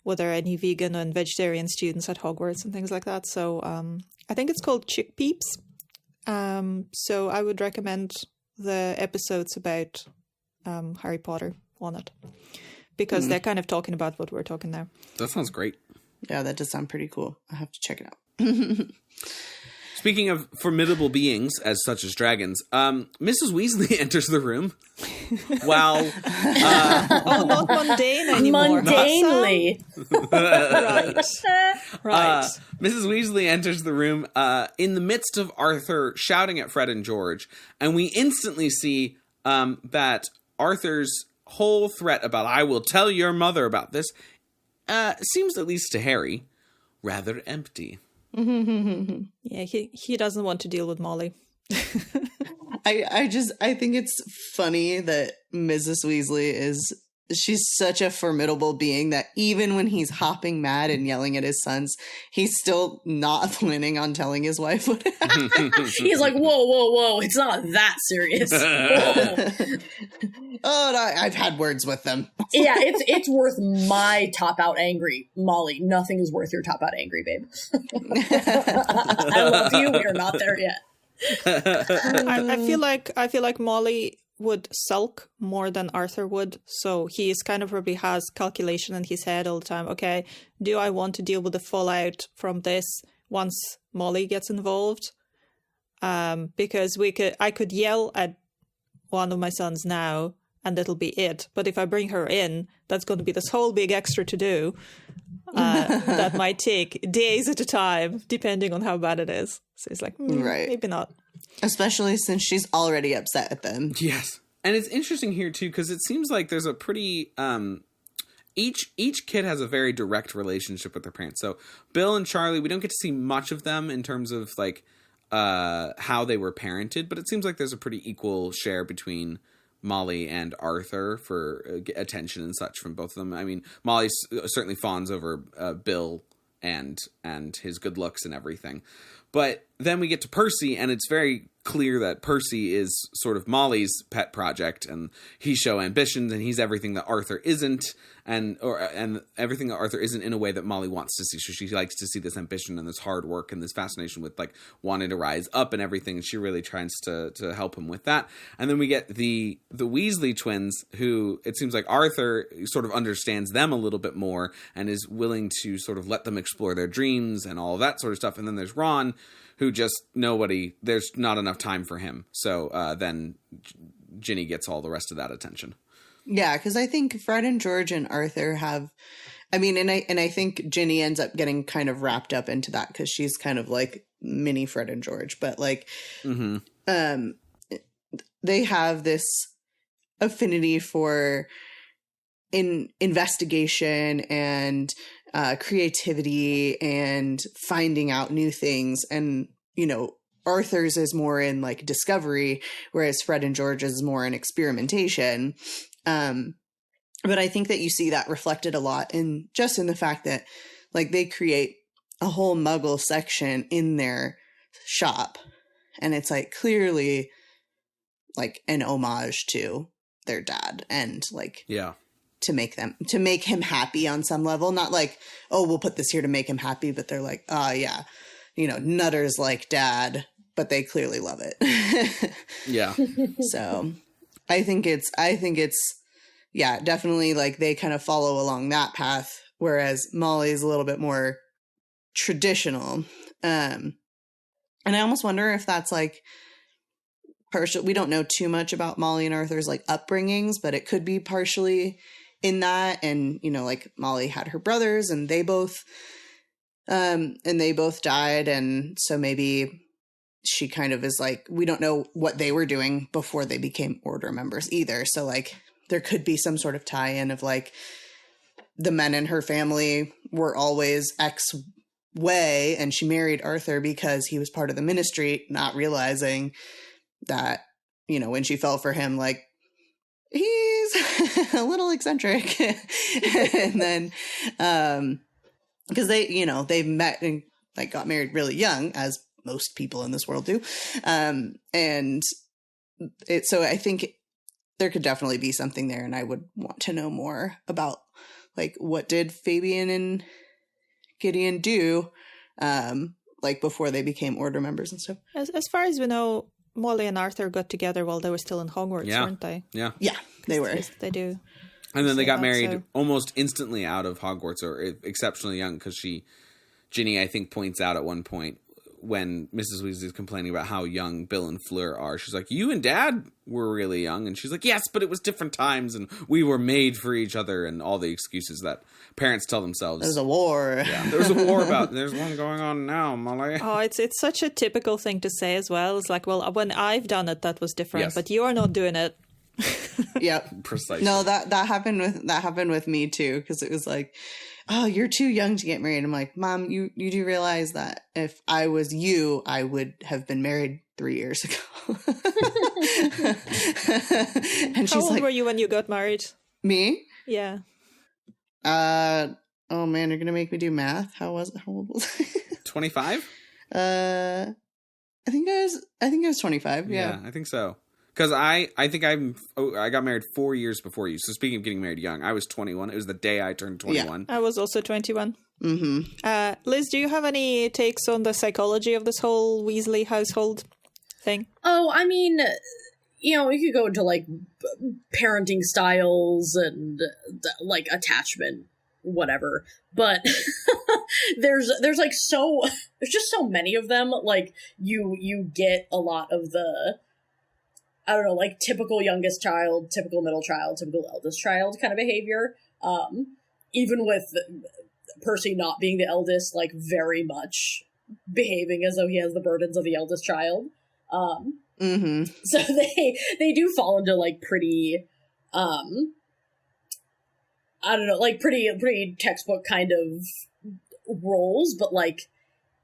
whether any vegan and vegetarian students at Hogwarts and things like that. So I think it's called Chick Peeps. So I would recommend the episodes about Harry Potter on it, because they're kind of talking about what we're talking now. That sounds great. Yeah, that does sound pretty cool. I have to check it out. Speaking of formidable beings, as such as dragons, Mrs. Weasley enters the room. While not mundane anymore. Mundanely. Right. Mrs. Weasley enters the room in the midst of Arthur shouting at Fred and George, and we instantly see that Arthur's whole threat about "I will tell your mother about this" seems, at least to Harry, rather empty. Yeah, he doesn't want to deal with Molly. I think it's funny that Mrs. Weasley she's such a formidable being that even when he's hopping mad and yelling at his sons, he's still not planning on telling his wife what happened. He's like, whoa, it's not that serious. Oh, no, I've had words with them. Yeah, it's worth my top out angry. Molly, nothing is worth your top out angry, babe. I love you. We are not there yet. I feel like Molly would sulk more than Arthur would, so he's kind of probably has calculation in his head all the time. Okay, do I want to deal with the fallout from this once Molly gets involved? Because I could yell at one of my sons now and that'll be it, but if I bring her in, that's going to be this whole big extra to do that might take days at a time depending on how bad it is. So it's like, right, maybe not. Especially since she's already upset at them. Yes. And it's interesting here, too, because it seems like there's a pretty... Each kid has a very direct relationship with their parents. So Bill and Charlie, we don't get to see much of them in terms of, like, how they were parented. But it seems like there's a pretty equal share between Molly and Arthur for attention and such from both of them. I mean, Molly certainly fawns over Bill and his good looks and everything. But then we get to Percy, and it's very clear that Percy is sort of Molly's pet project, and he's show ambitions, and he's everything that Arthur isn't, and everything that Arthur isn't in a way that Molly wants to see. So she likes to see this ambition and this hard work and this fascination with like wanting to rise up and everything, and she really tries to help him with that. And then we get the Weasley twins, who it seems like Arthur sort of understands them a little bit more and is willing to sort of let them explore their dreams and all of that sort of stuff. And then there's Ron, who just there's not enough time for him. So then Ginny gets all the rest of that attention. Yeah, because I think Fred and George and Arthur have I mean, and I think Ginny ends up getting kind of wrapped up into that because she's kind of like mini Fred and George, but like, they have this affinity for investigation and creativity and finding out new things. And, you know, Arthur's is more in like discovery, whereas Fred and George is more in experimentation. But I think that you see that reflected a lot in the fact that like they create a whole Muggle section in their shop, and it's like clearly like an homage to their dad, and like to make him happy on some level. Not like, oh, we'll put this here to make him happy, but they're like, oh yeah, you know, Nutters like dad, but they clearly love it. Yeah. So I think it's yeah, definitely like they kind of follow along that path, whereas Molly's a little bit more traditional. And I almost wonder if that's like partial. We don't know too much about Molly and Arthur's like upbringings, but it could be partially in that. And, you know, like Molly had her brothers and they both died. And so maybe she kind of is like, we don't know what they were doing before they became order members either. So like there could be some sort of tie-in of like the men in her family were always X way, and she married Arthur because he was part of the ministry, not realizing that, you know, when she fell for him, like, he's a little eccentric. And then because they met and like got married really young, as most people in this world do. So I think there could definitely be something there, and I would want to know more about like what did Fabian and Gideon do like before they became order members and stuff. As far as we know, Molly and Arthur got together while they were still in Hogwarts, weren't they? Yeah, they were. They do. And then they got married almost instantly out of Hogwarts, or exceptionally young, because Ginny, I think, points out at one point when Mrs. Weasley is complaining about how young Bill and Fleur are. She's like, you and Dad were really young. And she's like, yes, but it was different times and we were made for each other, and all the excuses that parents tell themselves. There's a war. Yeah, there's a war there's one going on now, Molly. Oh, it's such a typical thing to say as well. It's like, well, when I've done it, that was different, but you are not doing it. Yep. Precisely. No, that happened with me too, because it was like, oh, you're too young to get married. I'm like, Mom, you do realize that if I was you, I would have been married 3 years ago. And she's How old like, were you when you got married? Me? Yeah. Oh man, you're gonna make me do math. How old was I? 25? I think I was 25. Yeah, I think so. Because I think I got married 4 years before you. So speaking of getting married young, I was 21. It was the day I turned 21. Yeah. I was also 21. Mm-hmm. Liz, do you have any takes on the psychology of this whole Weasley household thing? Oh, I mean, you know, you could go into like parenting styles and like attachment, whatever. But there's just so many of them. Like you get a lot of the, I don't know, like typical youngest child, typical middle child, typical eldest child kind of behavior. Even with Percy not being the eldest, like very much behaving as though he has the burdens of the eldest child. So they do fall into like pretty, I don't know, like pretty textbook kind of roles, but like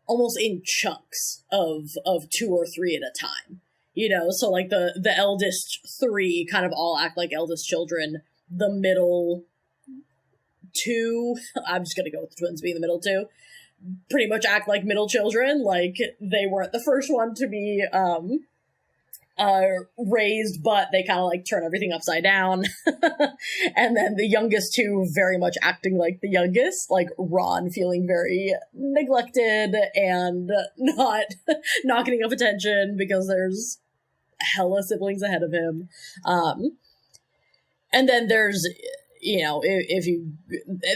almost in chunks of 2 or 3 at a time. You know, so like the eldest 3 kind of all act like eldest children. The middle 2, I'm just going to go with the twins being the middle 2, pretty much act like middle children. Like they weren't the first one to be raised, but they kind of like turn everything upside down. And then the youngest 2 very much acting like the youngest, like Ron feeling very neglected and not getting enough attention because there's hella siblings ahead of him. And then there's, you know,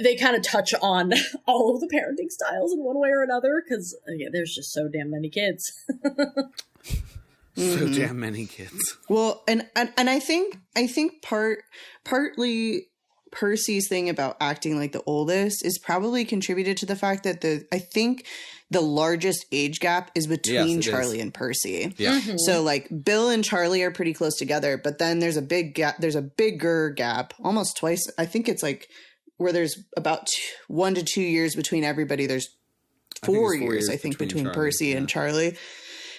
they kind of touch on all of the parenting styles in one way or another, because there's just so damn many kids. So damn many kids. Well, and I think partly Percy's thing about acting like the oldest is probably contributed to the fact that I think the largest age gap is between Charlie and Percy. Yeah. So like Bill and Charlie are pretty close together, but then there's a big gap. There's a bigger gap, almost twice. I think it's like where there's about 1 to 2 years between everybody. There's 4 years, I think, between Percy and Charlie.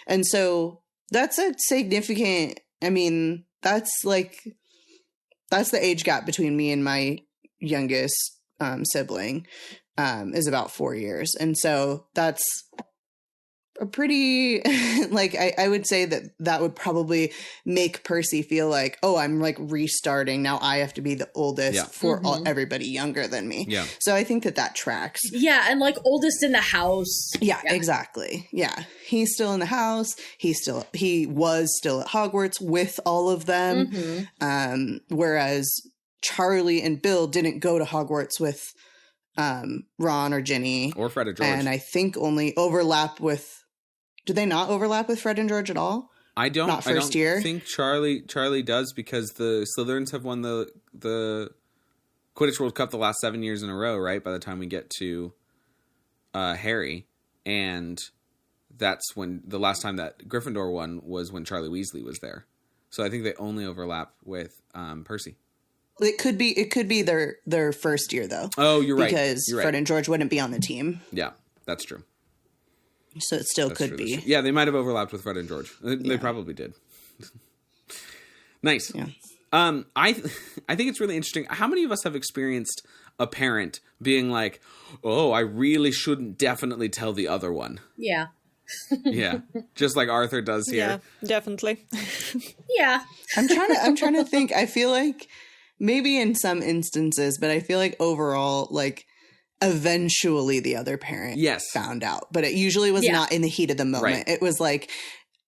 And so that's a significant, I mean, that's the age gap between me and my youngest sibling is about 4 years. And so that's a pretty, like, I would say that would probably make Percy feel like, oh, I'm like restarting. Now I have to be the oldest for everybody younger than me. Yeah. So I think that tracks. Yeah. And like oldest in the house. Yeah, exactly. Yeah. He's still in the house. He was still at Hogwarts with all of them. Whereas Charlie and Bill didn't go to Hogwarts with Ron or Ginny. Or Fred or George. And I think only overlap with, do they not overlap with Fred and George at all? I don't year? think Charlie does, because the Slytherins have won the Quidditch World Cup the last 7 years in a row, right? By the time we get to Harry. And that's when the last time that Gryffindor won was when Charlie Weasley was there. So I think they only overlap with Percy. It could be their first year though. Oh, you're right. Because Fred and George wouldn't be on the team. Yeah, that's true. So it still could be. Yeah, they might have overlapped with Fred and George. They probably did. Nice. Yeah. I think it's really interesting. How many of us have experienced a parent being like, "Oh, I really shouldn't definitely tell the other one." Yeah. Yeah, just like Arthur does here. Yeah, definitely. Yeah. I'm trying to think. I feel like maybe in some instances, but I feel like overall, like, eventually the other parent found out. But it usually was not in the heat of the moment. Right. It was like,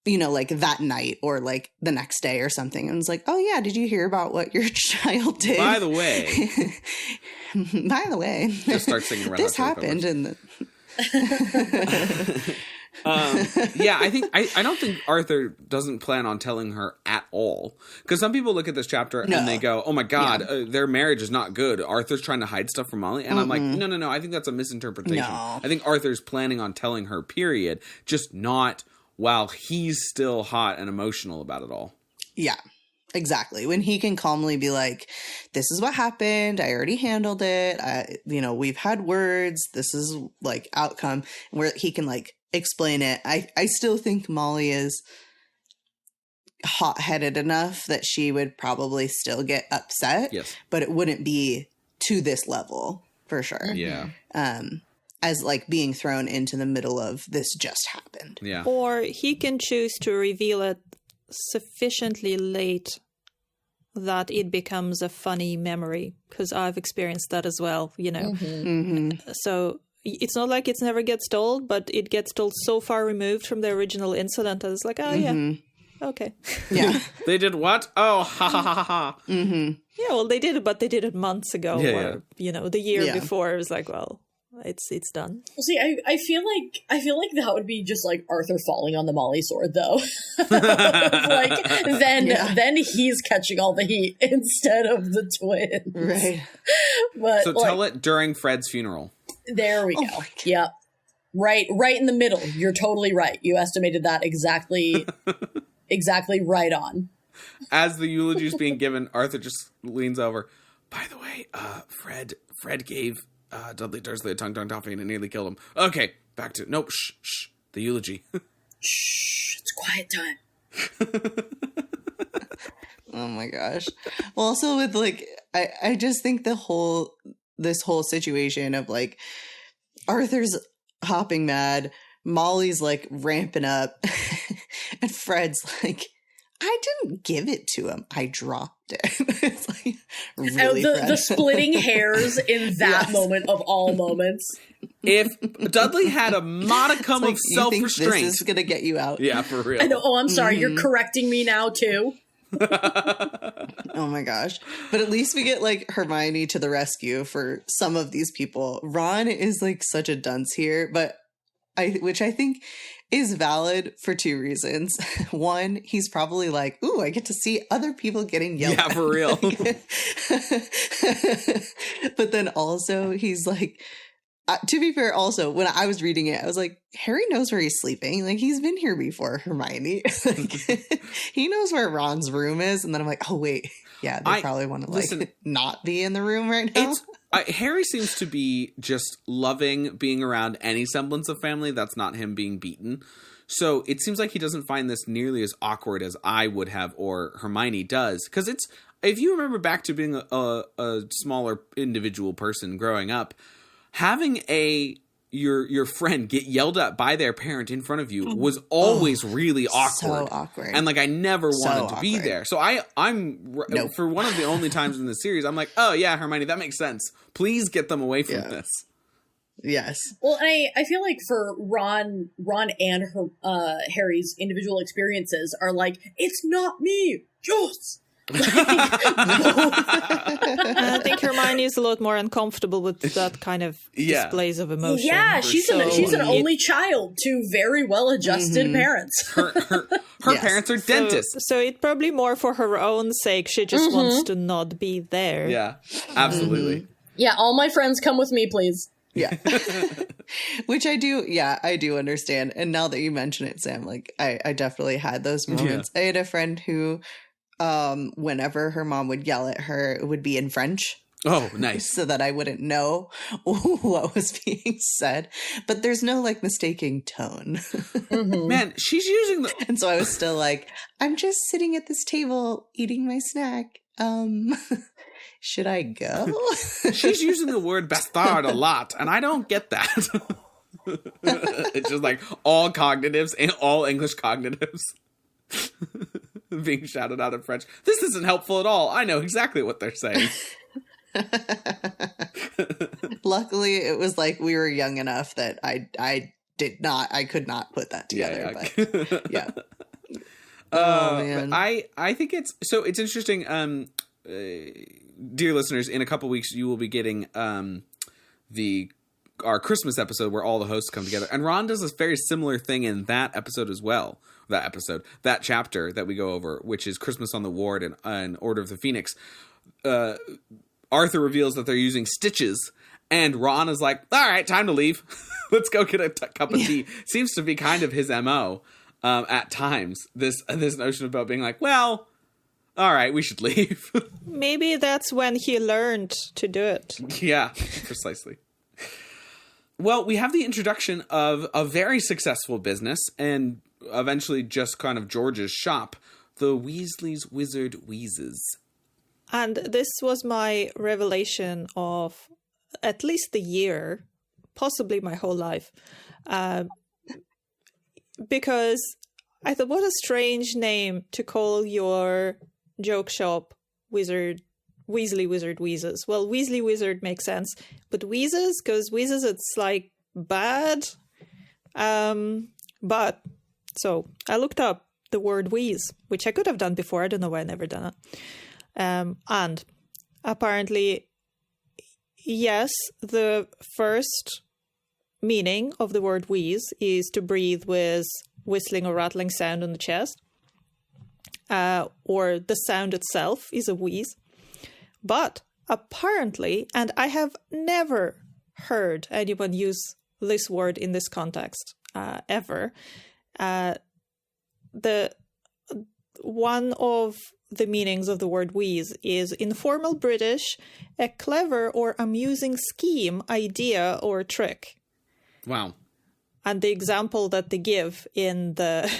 you know, like that night or like the next day or something. And it was like, oh yeah, did you hear about what your child did? By the way. Just start singing Red this Hot Chili happened in the... Yeah, I don't think Arthur doesn't plan on telling her at all, because some people look at this chapter and they go, oh my god, their marriage is not good, Arthur's trying to hide stuff from Molly, and I'm like, no, I think that's a misinterpretation. I think Arthur's planning on telling her, period, just not while he's still hot and emotional about it all. Yeah, exactly. When he can calmly be like, this is what happened, I already handled it, we've had words, this is like outcome, where he can like explain it. I still think Molly is hot-headed enough that she would probably still get upset. Yes. But it wouldn't be to this level, for sure. Yeah. As like being thrown into the middle of this just happened. Yeah. Or he can choose to reveal it sufficiently late that it becomes a funny memory, because I've experienced that as well, you know. So it's not like it's never gets told, but it gets told so far removed from the original incident that it's like, oh yeah, okay. Yeah. They did what? Oh, ha ha ha ha. Yeah, well, they did it, but they did it months ago, or the year before. It was like, well, it's done. Well, see, I feel like that would be just like Arthur falling on the Molly sword, though. Like then he's catching all the heat instead of the twins, right? But so tell it during Fred's funeral. There we go. Yep. Right in the middle. You're totally right. You estimated that exactly right on. As the eulogy is being given, Arthur just leans over. By the way, Fred gave Dudley Dursley a tongue toffee and it nearly killed him. Okay, back to shh. The eulogy. Shh, it's quiet time. Oh my gosh. Well, also with like, I just think this whole situation of like Arthur's hopping mad, Molly's like ramping up, and Fred's like, I didn't give it to him, I dropped it. It's like really the splitting hairs in that moment of all moments. If Dudley had a modicum of self-restraint, this is gonna get you out. Yeah, for real. I know. Oh, I'm sorry. You're correcting me now too. Oh my gosh. But at least we get like Hermione to the rescue for some of these people. Ron is like such a dunce here, but which I think is valid for two reasons. One, he's probably like, ooh, I get to see other people getting yelled at. Yeah, for real. But then also he's like, to be fair, also, when I was reading it, I was like, Harry knows where he's sleeping. Like, he's been here before, Hermione. Like, he knows where Ron's room is. And then I'm like, oh, wait. Yeah, they probably want to, like, not be in the room right now. Harry seems to be just loving being around any semblance of family that's not him being beaten. So it seems like he doesn't find this nearly as awkward as I would have or Hermione does. Because it's, if you remember back to being a smaller individual person growing up, having your friend get yelled at by their parent in front of you was always really awkward. So awkward. And like I never wanted to be there. So I'm for one of the only times in the series, I'm like, oh yeah, Hermione, that makes sense. Please get them away from this. Yes. Well, I feel like for Ron and Harry's individual experiences are like, it's not me, Jules. I think Hermione is a lot more uncomfortable with that kind of displays of emotion. Yeah, she's an only child to very well-adjusted parents. Her parents are dentists. So it's probably more for her own sake. She just wants to not be there. Yeah, absolutely. Yeah, all my friends come with me, please. Yeah. Which I do understand. And now that you mention it, Sam, like I definitely had those moments. I had a friend who whenever her mom would yell at her, it would be in French. Oh, nice. So that I wouldn't know what was being said. But there's no like mistaking tone. Man, she's using the... And so I was still like, I'm just sitting at this table eating my snack. Should I go? She's using the word bastard a lot, and I don't get that. It's just like all cognitives and all English cognitives being shouted out in French. This isn't helpful at all. I know exactly what they're saying. Luckily, it was like we were young enough that I could not put that together. But yeah. Oh man. I think it's interesting. Dear listeners, in a couple weeks you will be getting our Christmas episode where all the hosts come together, and Ron does this very similar thing in that episode as well. That chapter that we go over, which is Christmas on the Ward and Order of the Phoenix. Arthur reveals that they're using stitches, and Ron is like, all right, time to leave. Let's go get a cup of tea. Seems to be kind of his MO at times, this notion about being like, well, all right, we should leave. Maybe that's when he learned to do it. Yeah, precisely. Well, we have the introduction of a very successful business and eventually just kind of George's shop, the Weasleys Wizard Wheezes. And this was my revelation of at least the year, possibly my whole life. Because I thought, what a strange name to call your joke shop Weasley Wizard Wheezes. Well, Weasley Wizard makes sense, but Wheezes, because Wheezes, it's like bad. But so I looked up the word wheeze, which I could have done before. I don't know why I never done it. And apparently, yes, the first meaning of the word wheeze is to breathe with whistling or rattling sound on the chest. Or the sound itself is a wheeze. But apparently, and I have never heard anyone use this word in this context ever, the one of the meanings of the word wheeze is informal British, a clever or amusing scheme, idea, or trick. Wow. And the example that they give in the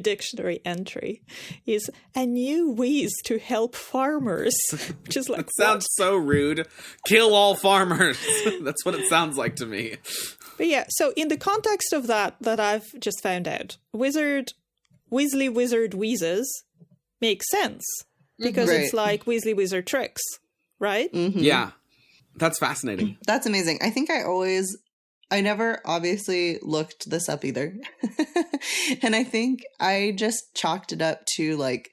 dictionary entry is a new wheeze to help farmers, which is like, that sounds so rude. Kill all farmers. That's what it sounds like to me. But yeah, so in the context of that I've just found out, Weasley Wizard Wheezes makes sense because it's like Weasley Wizard tricks, right? Mm-hmm. Yeah, that's fascinating. That's amazing. I think I never obviously looked this up either. And I think I just chalked it up to like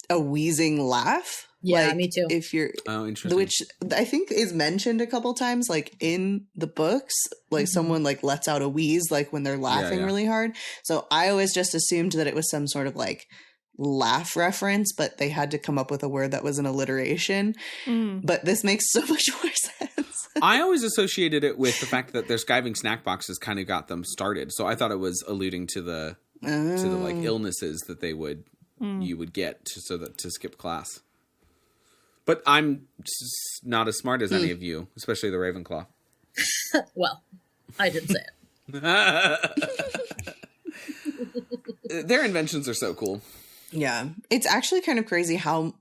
a wheezing laugh. Yeah, Like, me too. If you're, interesting. which I think is mentioned a couple times, like in the books, like someone like lets out a wheeze, like when they're laughing really hard. So I always just assumed that it was some sort of like laugh reference, but they had to come up with a word that was an alliteration. But this makes so much more sense. I always associated it with the fact that their skiving snack boxes kind of got them started. So I thought it was alluding to the like illnesses that they would you would get to skip class. But I'm not as smart as any of you, especially the Ravenclaw. Well, I did say it. Their inventions are so cool. Yeah. It's actually kind of crazy how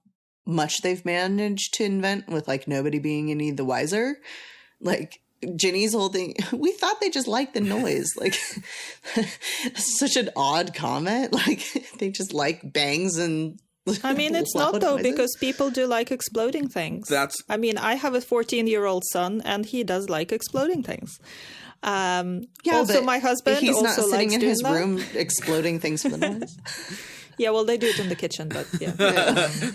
much they've managed to invent with like nobody being any the wiser. Like Ginny's whole thing, we thought they just liked the noise. Like such an odd comment. Like they just like bangs and I mean, it's not though, because people do like exploding things. I mean, I have a 14-year-old son and he does like exploding things. Also, my husband he's also not sitting likes in doing his that. room exploding things for the noise. Yeah, well, they do it in the kitchen, but yeah.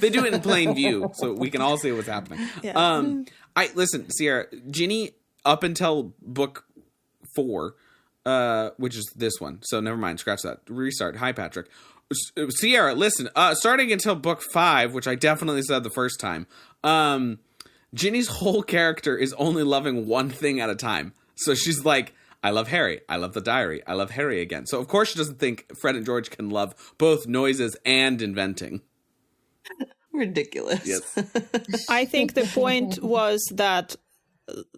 They do it in plain view, so we can all see what's happening. Yeah. Listen, Sierra, Ginny, up until book 4, which is this one, so never mind, scratch that. Restart. Hi, Patrick. Sierra, listen, starting until book 5, which I definitely said the first time, Ginny's whole character is only loving one thing at a time. So she's like, I love Harry. I love the diary. I love Harry again. So of course she doesn't think Fred and George can love both noises and inventing. Ridiculous. Yes. I think the point was that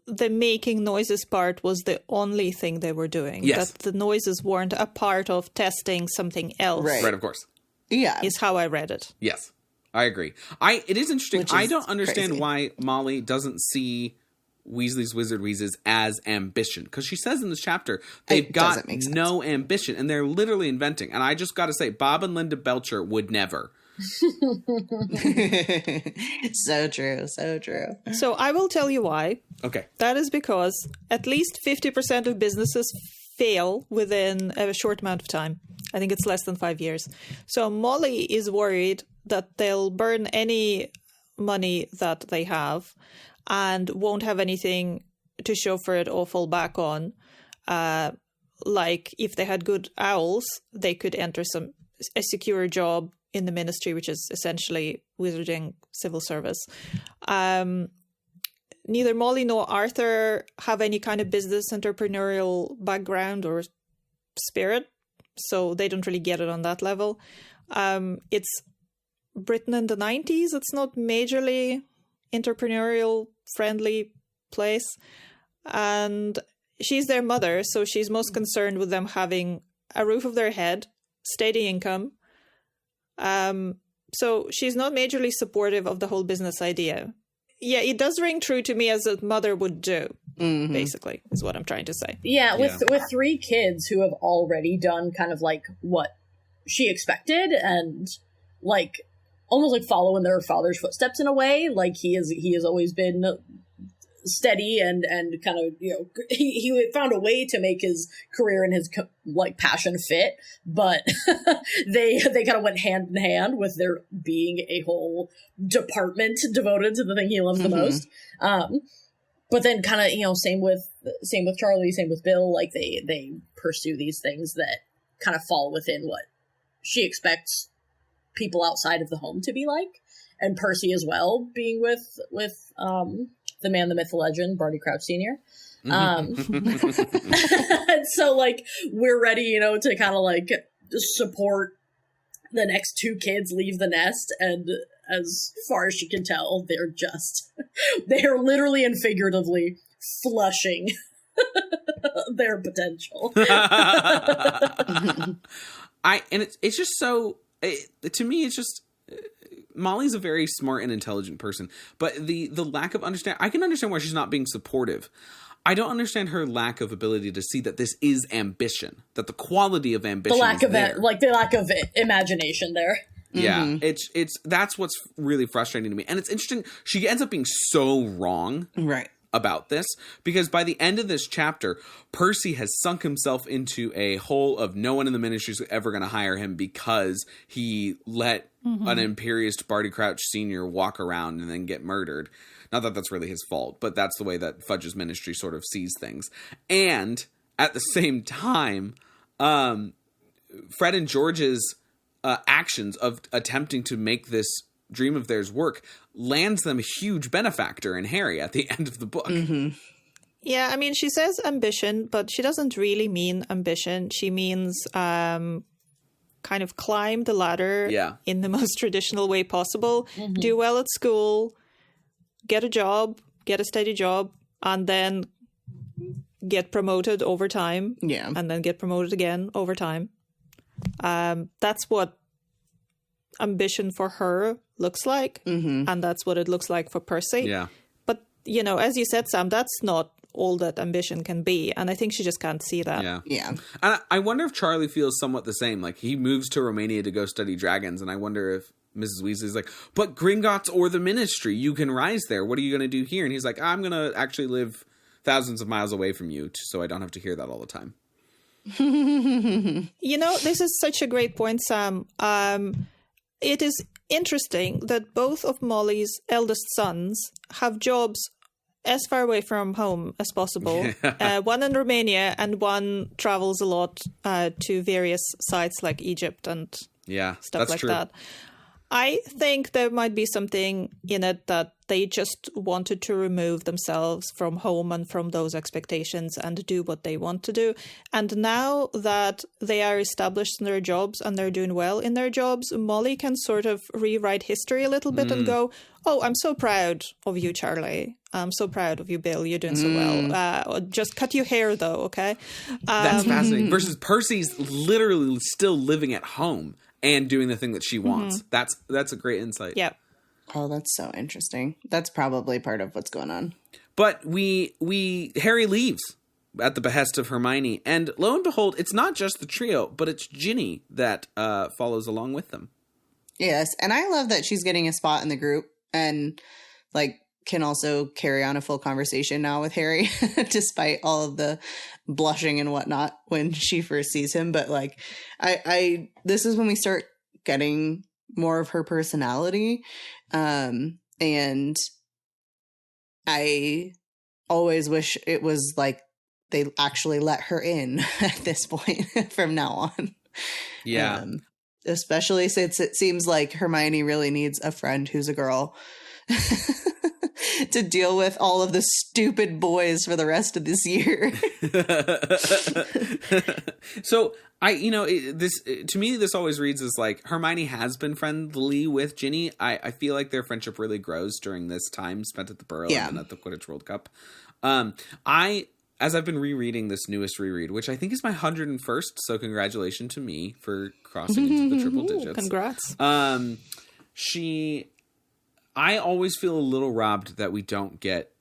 the making noises part was the only thing they were doing. Yes. That the noises weren't a part of testing something else. Right. Of course. Yeah. Is how I read it. Yes. I agree. It is interesting. Which is I don't understand crazy. why Molly doesn't see Weasley's Wizard Wheezes as ambition. Because she says in this chapter, they've got doesn't make sense. no ambition. And they're literally inventing. And I just got to say, Bob and Linda Belcher would never. So true. So true. So I will tell you why. Okay. That is because at least 50% of businesses fail within a short amount of time. I think it's less than 5 years. So Molly is worried that they'll burn any money that they have and won't have anything to show for it or fall back on. Like if they had good owls, they could enter a secure job in the ministry, which is essentially wizarding civil service. Neither Molly nor Arthur have any kind of business entrepreneurial background or spirit, so they don't really get it on that level. It's Britain in the 90s. It's not majorly entrepreneurial friendly place. And she's their mother, so she's most concerned with them having a roof over their head, steady income. So she's not majorly supportive of the whole business idea. Yeah, it does ring true to me as a mother would do, basically, is what I'm trying to say. Yeah, with 3 kids who have already done kind of like what she expected and like almost like following their father's footsteps in a way. Like he has always been steady and kind of, you know, he found a way to make his career and his like passion fit, but they kind of went hand in hand with there being a whole department devoted to the thing he loves the most. But then kind of, you know, same with Charlie, same with Bill, like they pursue these things that kind of fall within what she expects people outside of the home to be like. And Percy as well, being with the man, the myth, the legend, Barty Crouch Sr. And so, like, we're ready, you know, to kind of, like, support the next 2 kids leave the nest. And as far as she can tell, they're literally and figuratively flushing their potential. It's just so, to me, it's just, Molly's a very smart and intelligent person, but the lack of understanding, I can understand why she's not being supportive. I don't understand her lack of ability to see that this is ambition, that the quality of ambition the lack is of there. the lack of imagination there. Yeah, it's that's what's really frustrating to me. And it's interesting, she ends up being so wrong. Right. about this, because by the end of this chapter, Percy has sunk himself into a hole of no one in the ministry is ever going to hire him because he let an imperious Barty Crouch Sr. walk around and then get murdered. Not that that's really his fault, but that's the way that Fudge's ministry sort of sees things. And at the same time, Fred and George's actions of attempting to make this dream of theirs work lands them a huge benefactor in Harry at the end of the book. Yeah, I mean, she says ambition, but she doesn't really mean ambition. She means kind of climb the ladder in the most traditional way possible. Do well at school, get a job, get a steady job, and then get promoted over time. Yeah. And then get promoted again over time. That's what ambition for her looks like, and that's what it looks like for Percy. Yeah. But, you know, as you said, Sam, that's not all that ambition can be, and I think she just can't see that. Yeah. And I wonder if Charlie feels somewhat the same. Like, he moves to Romania to go study dragons, and I wonder if Mrs. Weasley's like, but Gringotts or the ministry, you can rise there. What are you going to do here? And he's like, I'm going to actually live thousands of miles away from you so I don't have to hear that all the time. You know, this is such a great point, Sam. It is interesting that both of Molly's eldest sons have jobs as far away from home as possible. One in Romania and one travels a lot to various sites like Egypt and stuff like that. I think there might be something in it that they just wanted to remove themselves from home and from those expectations and do what they want to do. And now that they are established in their jobs and they're doing well in their jobs, Molly can sort of rewrite history a little bit and go, oh, I'm so proud of you, Charlie. I'm so proud of you, Bill. You're doing so well. Just cut your hair, though, okay? That's fascinating. Versus Percy's literally still living at home and doing the thing that she wants. That's a great insight. Yeah. Oh, that's so interesting. That's probably part of what's going on. But Harry leaves at the behest of Hermione, and lo and behold, it's not just the trio, but it's Ginny that follows along with them. Yes, and I love that she's getting a spot in the group and like can also carry on a full conversation now with Harry, despite all of the blushing and whatnot when she first sees him. But like, I this is when we start getting more of her personality. And I always wish it was like they actually let her in at this point from now on. Yeah. Especially since it seems like Hermione really needs a friend who's a girl to deal with all of the stupid boys for the rest of this year. So to me, this always reads as like Hermione has been friendly with Ginny. I feel like their friendship really grows during this time spent at the Burrow and at the Quidditch World Cup. As I've been rereading this newest reread, which I think is my 101st, so congratulations to me for crossing into the triple digits. Congrats. I always feel a little robbed that we don't get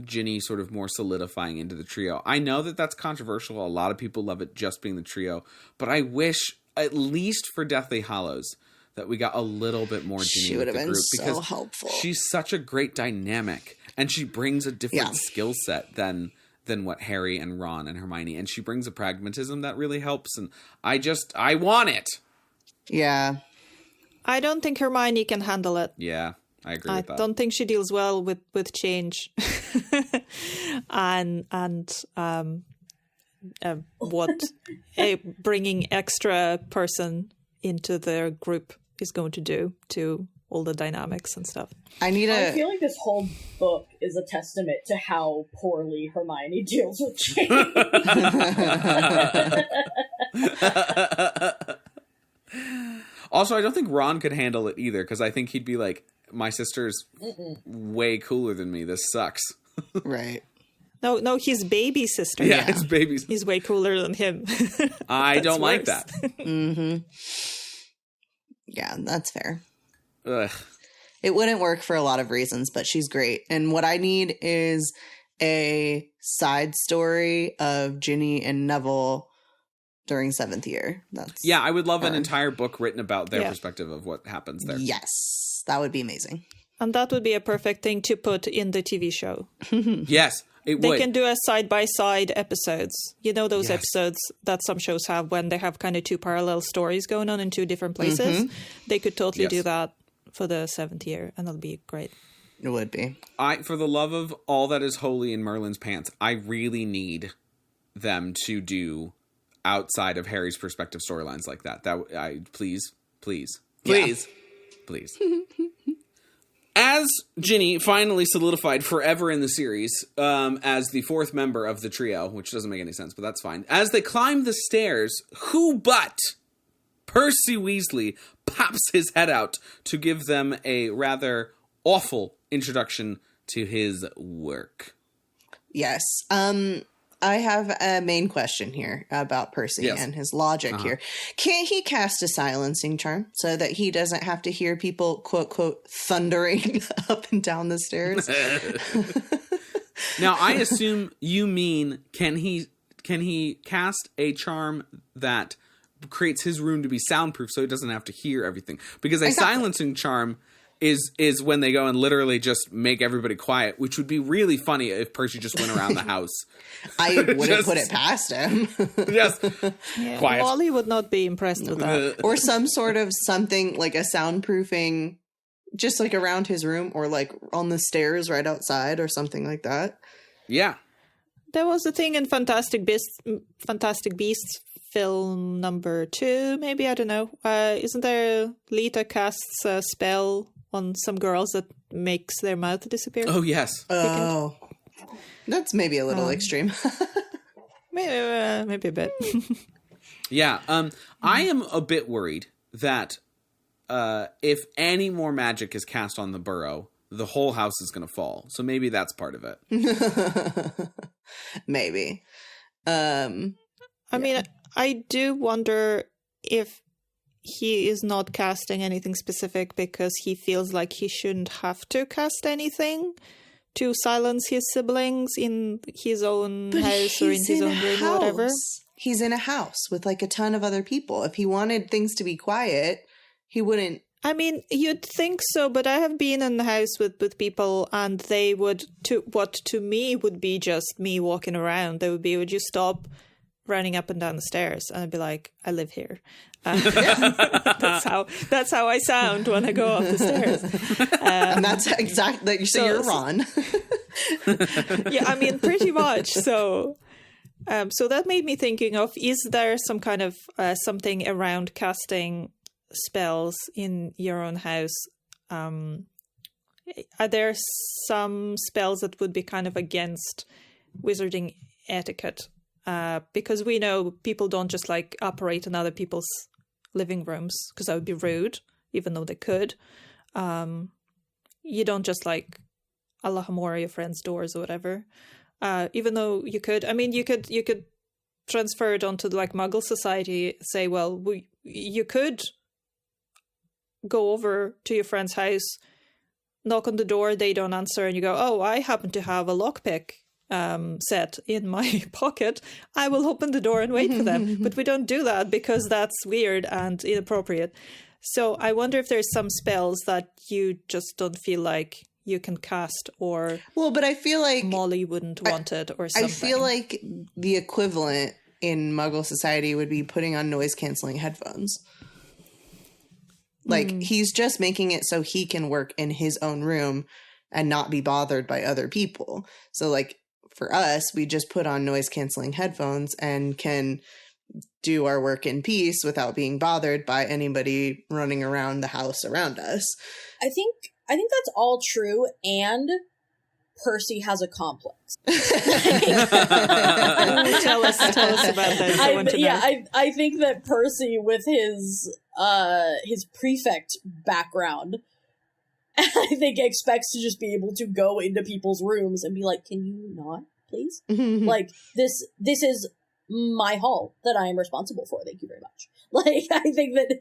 Ginny sort of more solidifying into the trio. I know that that's controversial. A lot of people love it just being the trio, but I wish, at least for Deathly Hallows, that we got a little bit more Ginny with the group. She would have been so helpful. She's such a great dynamic, and she brings a different skill set than what Harry and Ron and Hermione, and she brings a pragmatism that really helps, and I want it. Yeah. I don't think Hermione can handle it. Yeah. I agree with that. I don't think she deals well with change and what a bringing extra person into their group is going to do to all the dynamics and stuff. I feel like this whole book is a testament to how poorly Hermione deals with change. Also, I don't think Ron could handle it either, because I think he'd be like, my sister's way cooler than me. This sucks. Right. No, his baby sister. Yeah, his baby sister. He's way cooler than him. I don't like that. Yeah, that's fair. Ugh. It wouldn't work for a lot of reasons, but she's great. And what I need is a side story of Ginny and Neville during 7th year. I would love an entire book written about their perspective of what happens there. Yes, that would be amazing. And that would be a perfect thing to put in the TV show. Yes, it They would. can do a side-by-side episodes. You know those Yes. episodes that some shows have when they have kind of two parallel stories going on in two different places? They could totally Yes. do that for the 7th year, and that'll be great. It would be. For the love of all that is holy in Merlin's pants, I really need them to do outside of Harry's perspective storylines like that. Please. As Ginny finally solidified forever in the series as the 4th member of the trio, which doesn't make any sense, but that's fine. As they climb the stairs, who but Percy Weasley pops his head out to give them a rather awful introduction to his work. Yes. I have a main question here about Percy and his logic here. Can't he cast a silencing charm so that he doesn't have to hear people, quote, quote, thundering up and down the stairs? Now, I assume you mean, can he cast a charm that creates his room to be soundproof so he doesn't have to hear everything? Because a silencing charm is when they go and literally just make everybody quiet, which would be really funny if Percy just went around the house. I wouldn't put it past him. Just quiet. Molly would not be impressed with that. Or some sort of something like a soundproofing, just like around his room or like on the stairs right outside or something like that. Yeah. There was a thing in Fantastic Beasts film number 2, maybe, I don't know. Isn't there Lita casts a spell on some girls that makes their mouth disappear? Oh, yes. Oh, that's maybe a little extreme. Maybe a bit. Yeah. I am a bit worried that if any more magic is cast on the burrow, the whole house is going to fall. So maybe that's part of it. Maybe. I mean, I do wonder if he is not casting anything specific because he feels like he shouldn't have to cast anything to silence his siblings in his own house or in his own room or whatever. He's in a house with like a ton of other people. If he wanted things to be quiet, he wouldn't. I mean, you'd think so, but I have been in the house with people and they would, what to me would be just me walking around. They would be, would you stop running up and down the stairs? And I'd be like, I live here. That's how I sound when I go up the stairs. And that's exactly, you say you're Ron. Yeah, I mean, pretty much. So that made me thinking of, is there some kind of something around casting spells in your own house? Are there some spells that would be kind of against wizarding etiquette? Because we know people don't just like operate in other people's living rooms because that would be rude, even though they could. You don't just like Allahmore your friends' doors or whatever. Even though you could, I mean, you could transfer it onto like Muggle society. Say, well, you could go over to your friend's house, knock on the door, they don't answer, and you go, oh, I happen to have a lockpick set in my pocket. I will open the door and wait for them. But we don't do that because that's weird and inappropriate. So I wonder if there's some spells that you just don't feel like you can cast, or but I feel like Molly wouldn't want it or something. I feel like the equivalent in Muggle society would be putting on noise-canceling headphones. Like, he's just making it so he can work in his own room and not be bothered by other people. So, like, for us, we just put on noise-canceling headphones and can do our work in peace without being bothered by anybody running around the house around us. I think that's all true, and Percy has a complex. Tell us about that. I think that Percy, with his prefect background, I think expects to just be able to go into people's rooms and be like, "Can you not, please? Like this is my hall that I am responsible for. Thank you very much." Like, I think that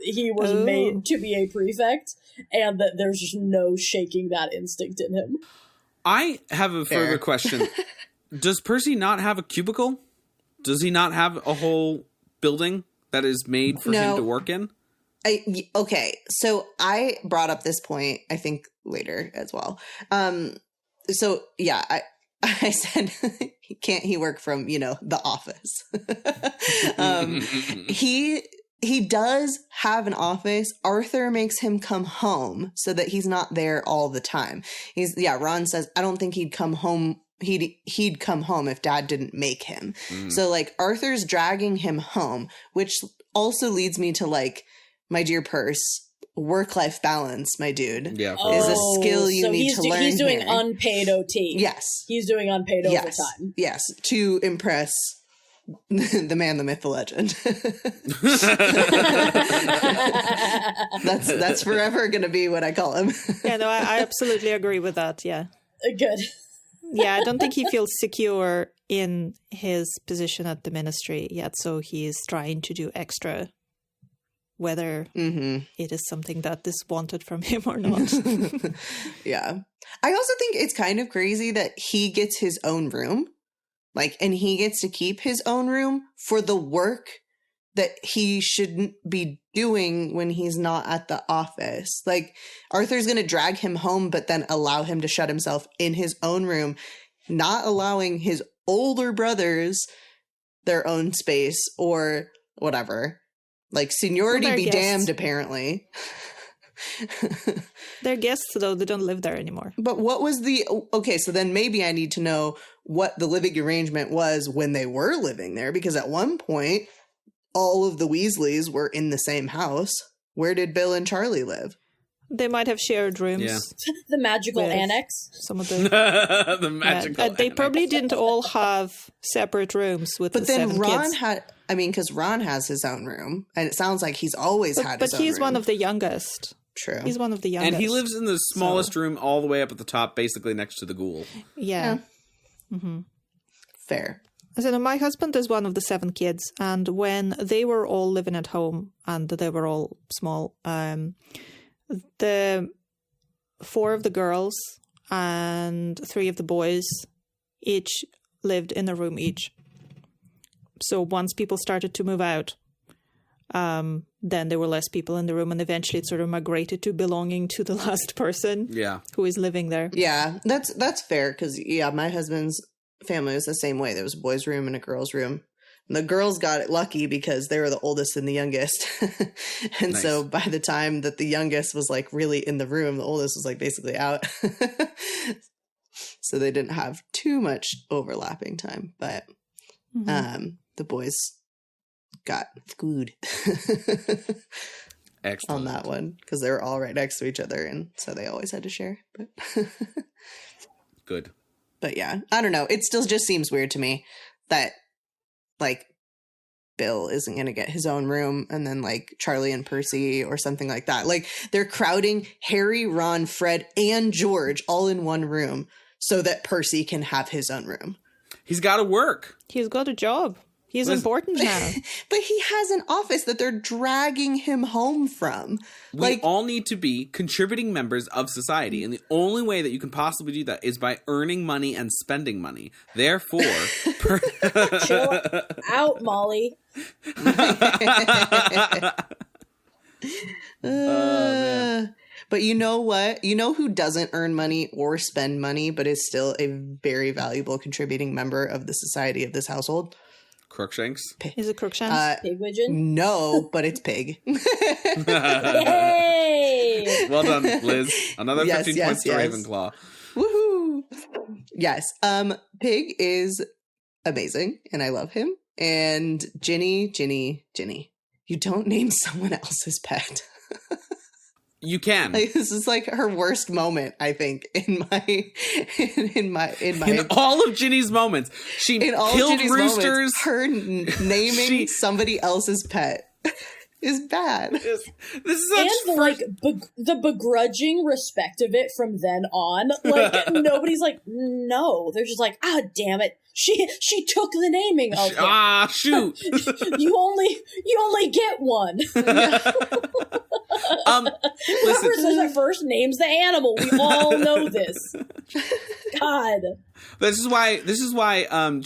he was made to be a prefect, and that there's just no shaking that instinct in him. I have a further question. Does Percy not have a cubicle? Does he not have a whole building that is made for him to work in? Okay, so I brought up this point, I think, later as well. So yeah, I said, can't he work from, the office? He does have an office. Arthur makes him come home so that he's not there all the time. Ron says, I don't think he'd come home. He'd come home if Dad didn't make him. So like Arthur's dragging him home, which also leads me to like, my dear Perce, work-life balance, my dude, is a skill you need to learn. He's doing here. unpaid OT. Yes. He's doing unpaid overtime. Yes, to impress the man, the myth, the legend. That's forever going to be what I call him. Yeah, no, I absolutely agree with that, yeah. Good. Yeah, I don't think he feels secure in his position at the ministry yet, so he's trying to do extra, whether it is something that is wanted from him or not. Yeah. I also think it's kind of crazy that he gets his own room, and he gets to keep his own room for the work that he shouldn't be doing when he's not at the office. Like, Arthur's going to drag him home, but then allow him to shut himself in his own room, not allowing his older brothers their own space or whatever. Like, seniority be damned, apparently. They're guests, though. They don't live there anymore. But what was okay, so then maybe I need to know what the living arrangement was when they were living there, because at one point, all of the Weasleys were in the same house. Where did Bill and Charlie live? They might have shared rooms. Yeah. The magical annex. Some of the the magical they annex. probably didn't all have separate rooms with the seven kids. But then Ron had, because Ron has his own room, and it sounds like he's always had his own room. But he's one of the youngest. True. He's one of the youngest. And he lives in the smallest room all the way up at the top, basically next to the ghoul. Yeah. Mm-hmm. Fair. So my husband is one of the 7 kids, and when they were all living at home and they were all small, the 4 of the girls and 3 of the boys each lived in a room each. So once people started to move out, then there were less people in the room, and eventually it sort of migrated to belonging to the last person who is living there. Yeah, that's fair, because, my husband's family was the same way. There was a boys' room and a girls' room. And the girls got it lucky because they were the oldest and the youngest. And nice. So by the time that the youngest was like really in the room, the oldest was like basically out. So they didn't have too much overlapping time. But the boys got screwed on that one because they were all right next to each other. And so they always had to share. But Good. But yeah, I don't know. It still just seems weird to me that, like, Bill isn't going to get his own room, and then, like, Charlie and Percy or something like that. Like, they're crowding Harry, Ron, Fred, and George all in one room so that Percy can have his own room. He's got to work. He's got a job. He's important now. But he has an office that they're dragging him home from. We all need to be contributing members of society, and the only way that you can possibly do that is by earning money and spending money. Therefore... Chill out, Molly. But you know what? You know who doesn't earn money or spend money, but is still a very valuable contributing member of the society of this household? Crookshanks? Is it Crookshanks? Pigwidgeon? No, but it's Pig. Yay! Well done, Liz. Another 15 points to Ravenclaw. Woohoo! Yes. Pig is amazing, and I love him. And Ginny. You don't name someone else's pet. You can. This is like her worst moment, I think, in all of Ginny's moments. She killed roosters. Her naming somebody else's pet is bad. This is such the begrudging respect of it from then on. Like, nobody's like, no. They're just like, damn it. She took the naming of it. Shoot. you only get one. Listen. Whoever says it first names the animal. We all know this. God. This is why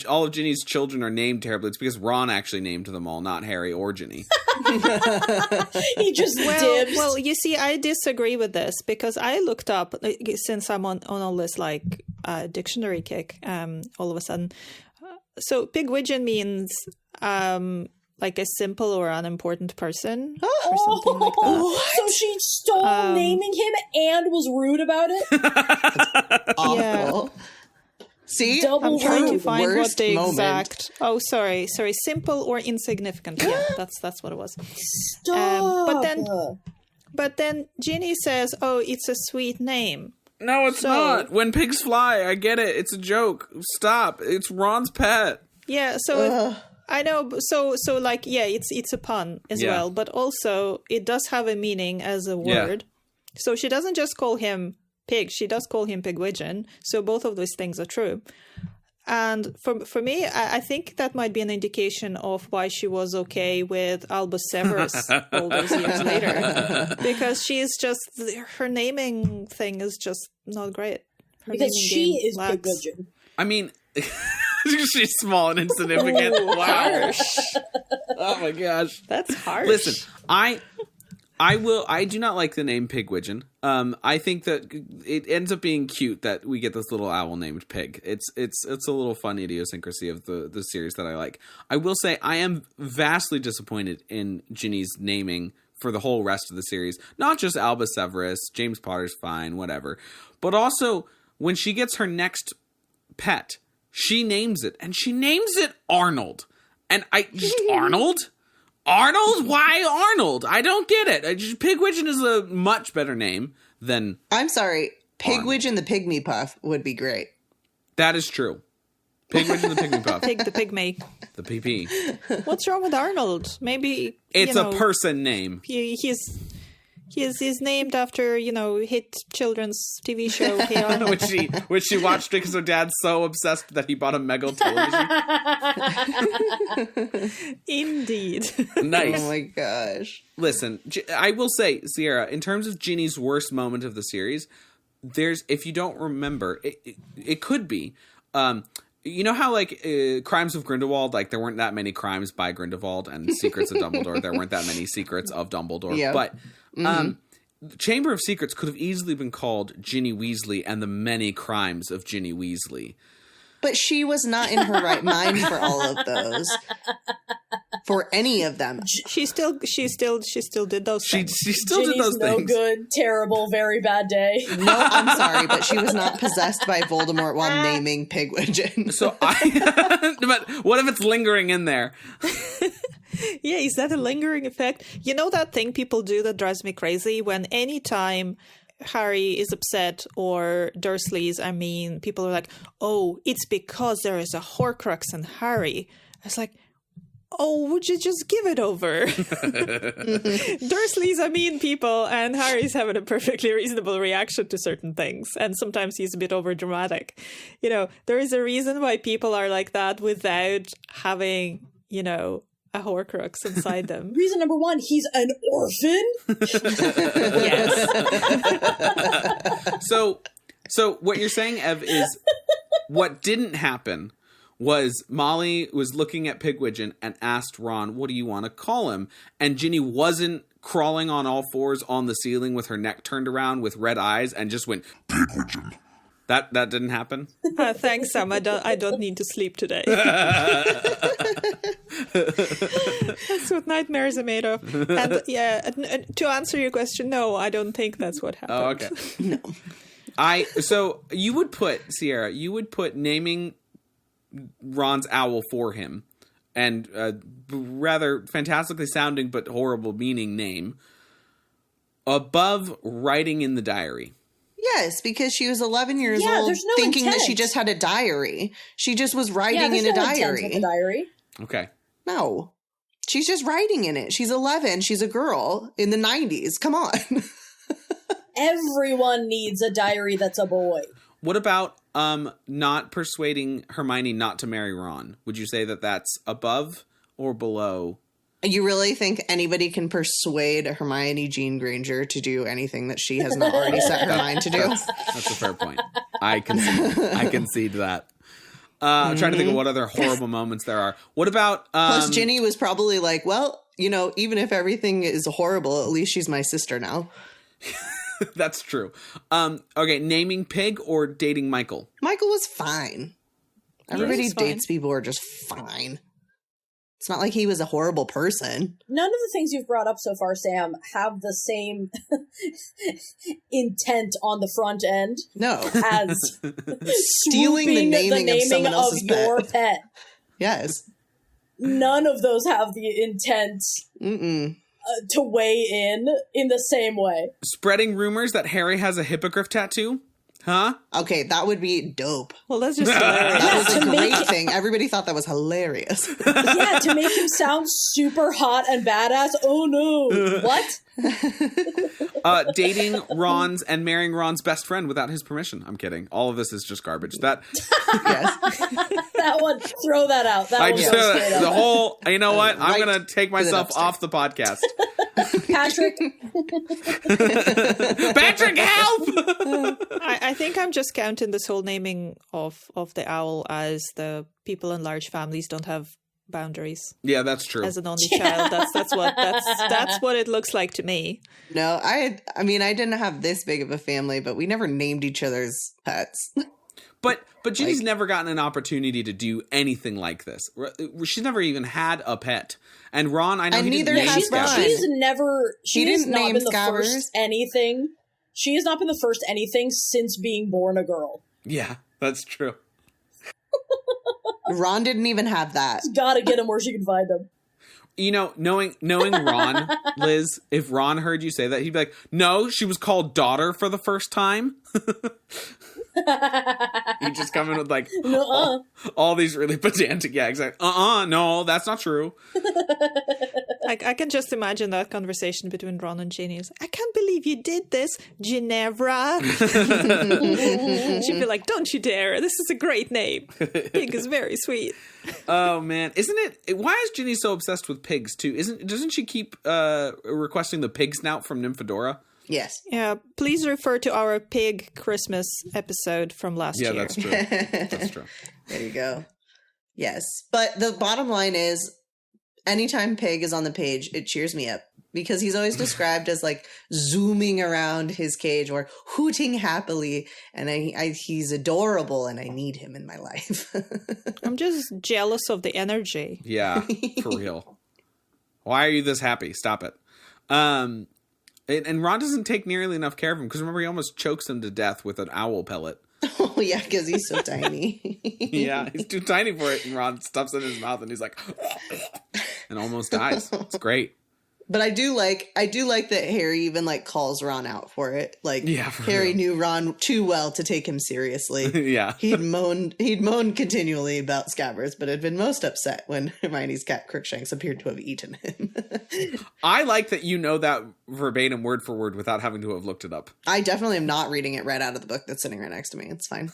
all of Ginny's children are named terribly. It's because Ron actually named them all, not Harry or Ginny. He just dibs. Well, you see, I disagree with this because I looked up, since I'm on all this like dictionary kick all of a sudden. So Pigwidgeon means like a simple or unimportant person or something like that. So she stole naming him and was rude about it? Awful. Yeah. See? Double I'm trying to rude. find what Worst the moment. exact. Oh, sorry, simple or insignificant. Yeah, that's what it was. Stop. But then Ginny says, "Oh, it's a sweet name." No, it's not. When pigs fly, I get it. It's a joke. Stop. It's Ron's pet. Yeah, so I know. So like, yeah, it's a pun as Yeah. well, but also it does have a meaning as a Yeah. word. So she doesn't just call him pig; she does call him Pigwidgeon. So both of those things are true. And for me, I think that might be an indication of why she was okay with Albus Severus all those years later, because she's just her naming thing is just not great. Her Because naming she game is lacks- Pigwidgeon. I mean, she's small and insignificant. Wow. Harsh. Oh my gosh. That's harsh. Listen, I do not like the name Pigwidgeon. I think that it ends up being cute that we get this little owl named Pig. It's a little fun idiosyncrasy of the series that I like. I will say I am vastly disappointed in Ginny's naming for the whole rest of the series. Not just Albus Severus, James Potter's fine, whatever. But also when she gets her next pet, she names it, and she names it Arnold. And Arnold? Arnold? Why Arnold? I don't get it. Pigwidgeon is a much better name than... I'm sorry. Pigwidgeon the Pygmy Puff would be great. That is true. Pigwidgeon the Pygmy Puff. Pig the pygmy. The PP. What's wrong with Arnold? Maybe It's a person name. He's named after hit children's TV show. Hey Arnold. which she watched because her dad's so obsessed that he bought a Muggle television. Indeed. Nice. Oh my gosh. Listen, I will say, Sierra, in terms of Ginny's worst moment of the series, if you don't remember, it could be, you know how like Crimes of Grindelwald, like there weren't that many crimes by Grindelwald, and Secrets of Dumbledore, there weren't that many secrets of Dumbledore. Yeah. But Chamber of Secrets could have easily been called Ginny Weasley and the Many Crimes of Ginny Weasley. But she was not in her right mind for all of those. For any of them. She still did those She things. still did those no things. good, terrible, very bad day. No, I'm sorry, but she was not possessed by Voldemort while naming Pigwidgeon. So but what if it's lingering in there? Yeah, is that a lingering effect? You know that thing people do that drives me crazy? When anytime Harry is upset or Dursleys, people are like, oh, it's because there is a Horcrux in Harry. I was like, oh, would you just give it over? Dursleys are mean people, and Harry's having a perfectly reasonable reaction to certain things. And sometimes he's a bit over dramatic. There is a reason why people are like that without having, a Horcrux inside them. Reason number one, he's an orphan. Yes. So what you're saying, Ev, is what didn't happen was Molly was looking at Pigwidgeon and asked Ron, what do you want to call him? And Ginny wasn't crawling on all fours on the ceiling with her neck turned around with red eyes and just went, Pigwidgeon. That didn't happen? Thanks, Sam. I don't need to sleep today. That's what nightmares are made of. And to answer your question, no, I don't think that's what happened. Oh, okay. No. So you would put, Sierra, naming Ron's owl for him, and rather fantastically sounding but horrible meaning name, above writing in the diary. Yes, because she was 11 years old, there's no thinking that intent. she just had a diary. She just was writing in a intent diary. with the diary. Okay. No. She's just writing in it. She's 11. She's a girl in the 90s. Come on. Everyone needs a diary that's a boy. What about not persuading Hermione not to marry Ron? Would you say that that's above or below You really think anybody can persuade Hermione Jean Granger to do anything that she has not already set her mind to do? That's a fair point. I concede that. I'm trying to think of what other horrible moments there are. What about... Plus, Ginny was probably like, well, you know, even if everything is horrible, at least she's my sister now. That's true. Okay, naming Pig or dating Michael? Michael was fine. Everybody dates people who are just fine. It's not like he was a horrible person. None of the things you've brought up so far, Sam, have the same intent on the front end. No. As stealing the naming of someone else's your pet. Yes. None of those have the intent to weigh in the same way. Spreading rumors that Harry has a hippogriff tattoo? Huh? Okay, that would be dope. Well, that's just hilarious. That was a great thing. Everybody thought that was hilarious. Yeah, to make him sound super hot and badass. Oh no. What? Dating Ron's and marrying Ron's best friend without his permission. I'm kidding. All of this is just garbage. That Yes. That one, throw that out. That one goes straight the up. whole, you know what? I'm Right going to take myself off the podcast. Patrick. Patrick, help! I think I'm just counting this whole naming of the owl as the people in large families don't have boundaries. Yeah, that's true. As an only child, that's what it looks like to me. No, I mean, I didn't have this big of a family, but we never named each other's pets. But Ginny's never gotten an opportunity to do anything like this. She's never even had a pet. And Ron, I know And he neither didn't name has Ron. Scabbers. She has not been the first anything. She has not been the first anything since being born a girl. Yeah, that's true. Ron didn't even have that. Gotta get him where she can find him. You know, knowing Ron, Liz, if Ron heard you say that, he'd be like, no, she was called daughter for the first time. He'd just come in with like all these really pedantic gags. Like, no, that's not true. I can just imagine that conversation between Ron and Ginny. I can't believe you did this, Ginevra. She'd be like, don't you dare. This is a great name. Pig is very sweet. Oh, man. Isn't it? Why is Ginny so obsessed with pigs, too? Doesn't she keep requesting the pig snout from Nymphadora? Yes. Yeah, please refer to our pig Christmas episode from last year. Yeah, that's true. That's true. There you go. Yes. But the bottom line is, anytime Pig is on the page, it cheers me up. Because he's always described as like zooming around his cage or hooting happily. And he's adorable and I need him in my life. I'm just jealous of the energy. Yeah, for real. Why are you this happy? Stop it. And Ron doesn't take nearly enough care of him because remember he almost chokes him to death with an owl pellet. Oh yeah, because he's so tiny. Yeah, he's too tiny for it, and Ron stuffs it in his mouth, and he's like, and almost dies. It's great. But I do like that Harry even like calls Ron out for it. Like Harry knew Ron too well to take him seriously. Yeah. He'd moaned continually about Scabbers, but had been most upset when Hermione's cat Crookshanks appeared to have eaten him. I like that you know that verbatim word for word without having to have looked it up. I definitely am not reading it right out of the book that's sitting right next to me. It's fine.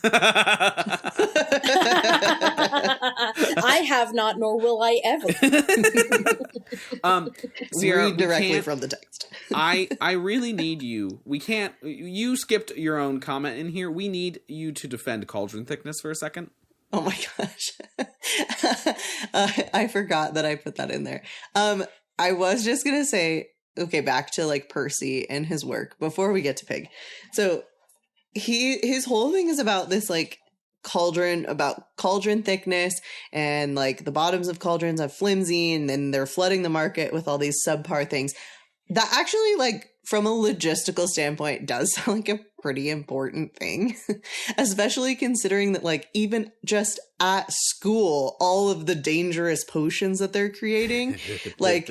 I have not, nor will I ever. Sierra, read directly from the text. I really need you. We can't. You skipped your own comment in here. We need you to defend cauldron thickness for a second. Oh my gosh. I forgot that I put that in there. I was just going to say, okay, back to like Percy and his work before we get to Pig. So his whole thing is about this like cauldron thickness, and like the bottoms of cauldrons are flimsy, and then they're flooding the market with all these subpar things. That actually, like, from a logistical standpoint, does sound like a pretty important thing, especially considering that, like, even just at school, all of the dangerous potions that they're creating, like,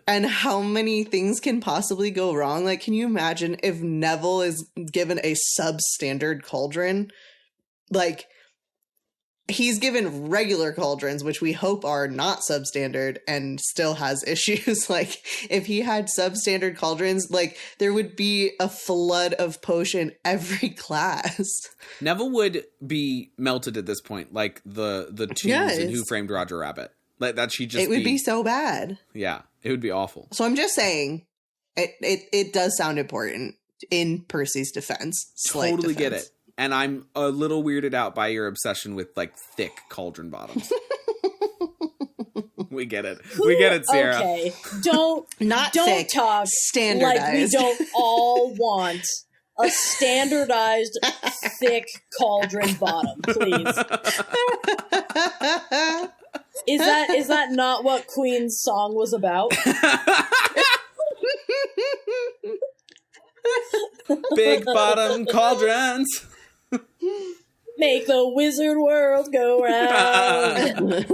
and how many things can possibly go wrong. Like, can you imagine if Neville is given a substandard cauldron? Like, he's given regular cauldrons, which we hope are not substandard, and still has issues. Like, if he had substandard cauldrons, like, there would be a flood of potion every class. Neville would be melted at this point, like the twos in Who Framed Roger Rabbit. Like that she'd just It would be so bad. Yeah, it would be awful. So I'm just saying, it does sound important in Percy's defense. Totally get it. And I'm a little weirded out by your obsession with like thick cauldron bottoms. We get it. We get it, Sierra. Okay, don't thick, talk standardized. like we don't all want a standardized thick cauldron bottom, please. Is that not what Queen's song was about? Big bottom cauldrons. Make the wizard world go round.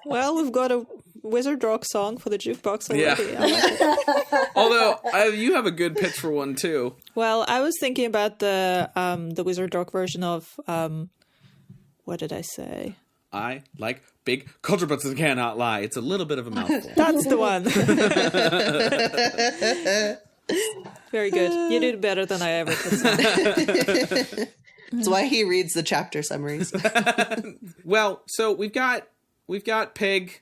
Well, we've got a Wizard Rock song for the jukebox already. Yeah. I like it. Although you have a good pitch for one too. Well, I was thinking about the Wizard Rock version of what did I say? I like big cauldron butts that cannot lie. It's a little bit of a mouthful. That's the one. Very good. You did better than I ever could say. That's why he reads the chapter summaries. Well, so we've got Pig,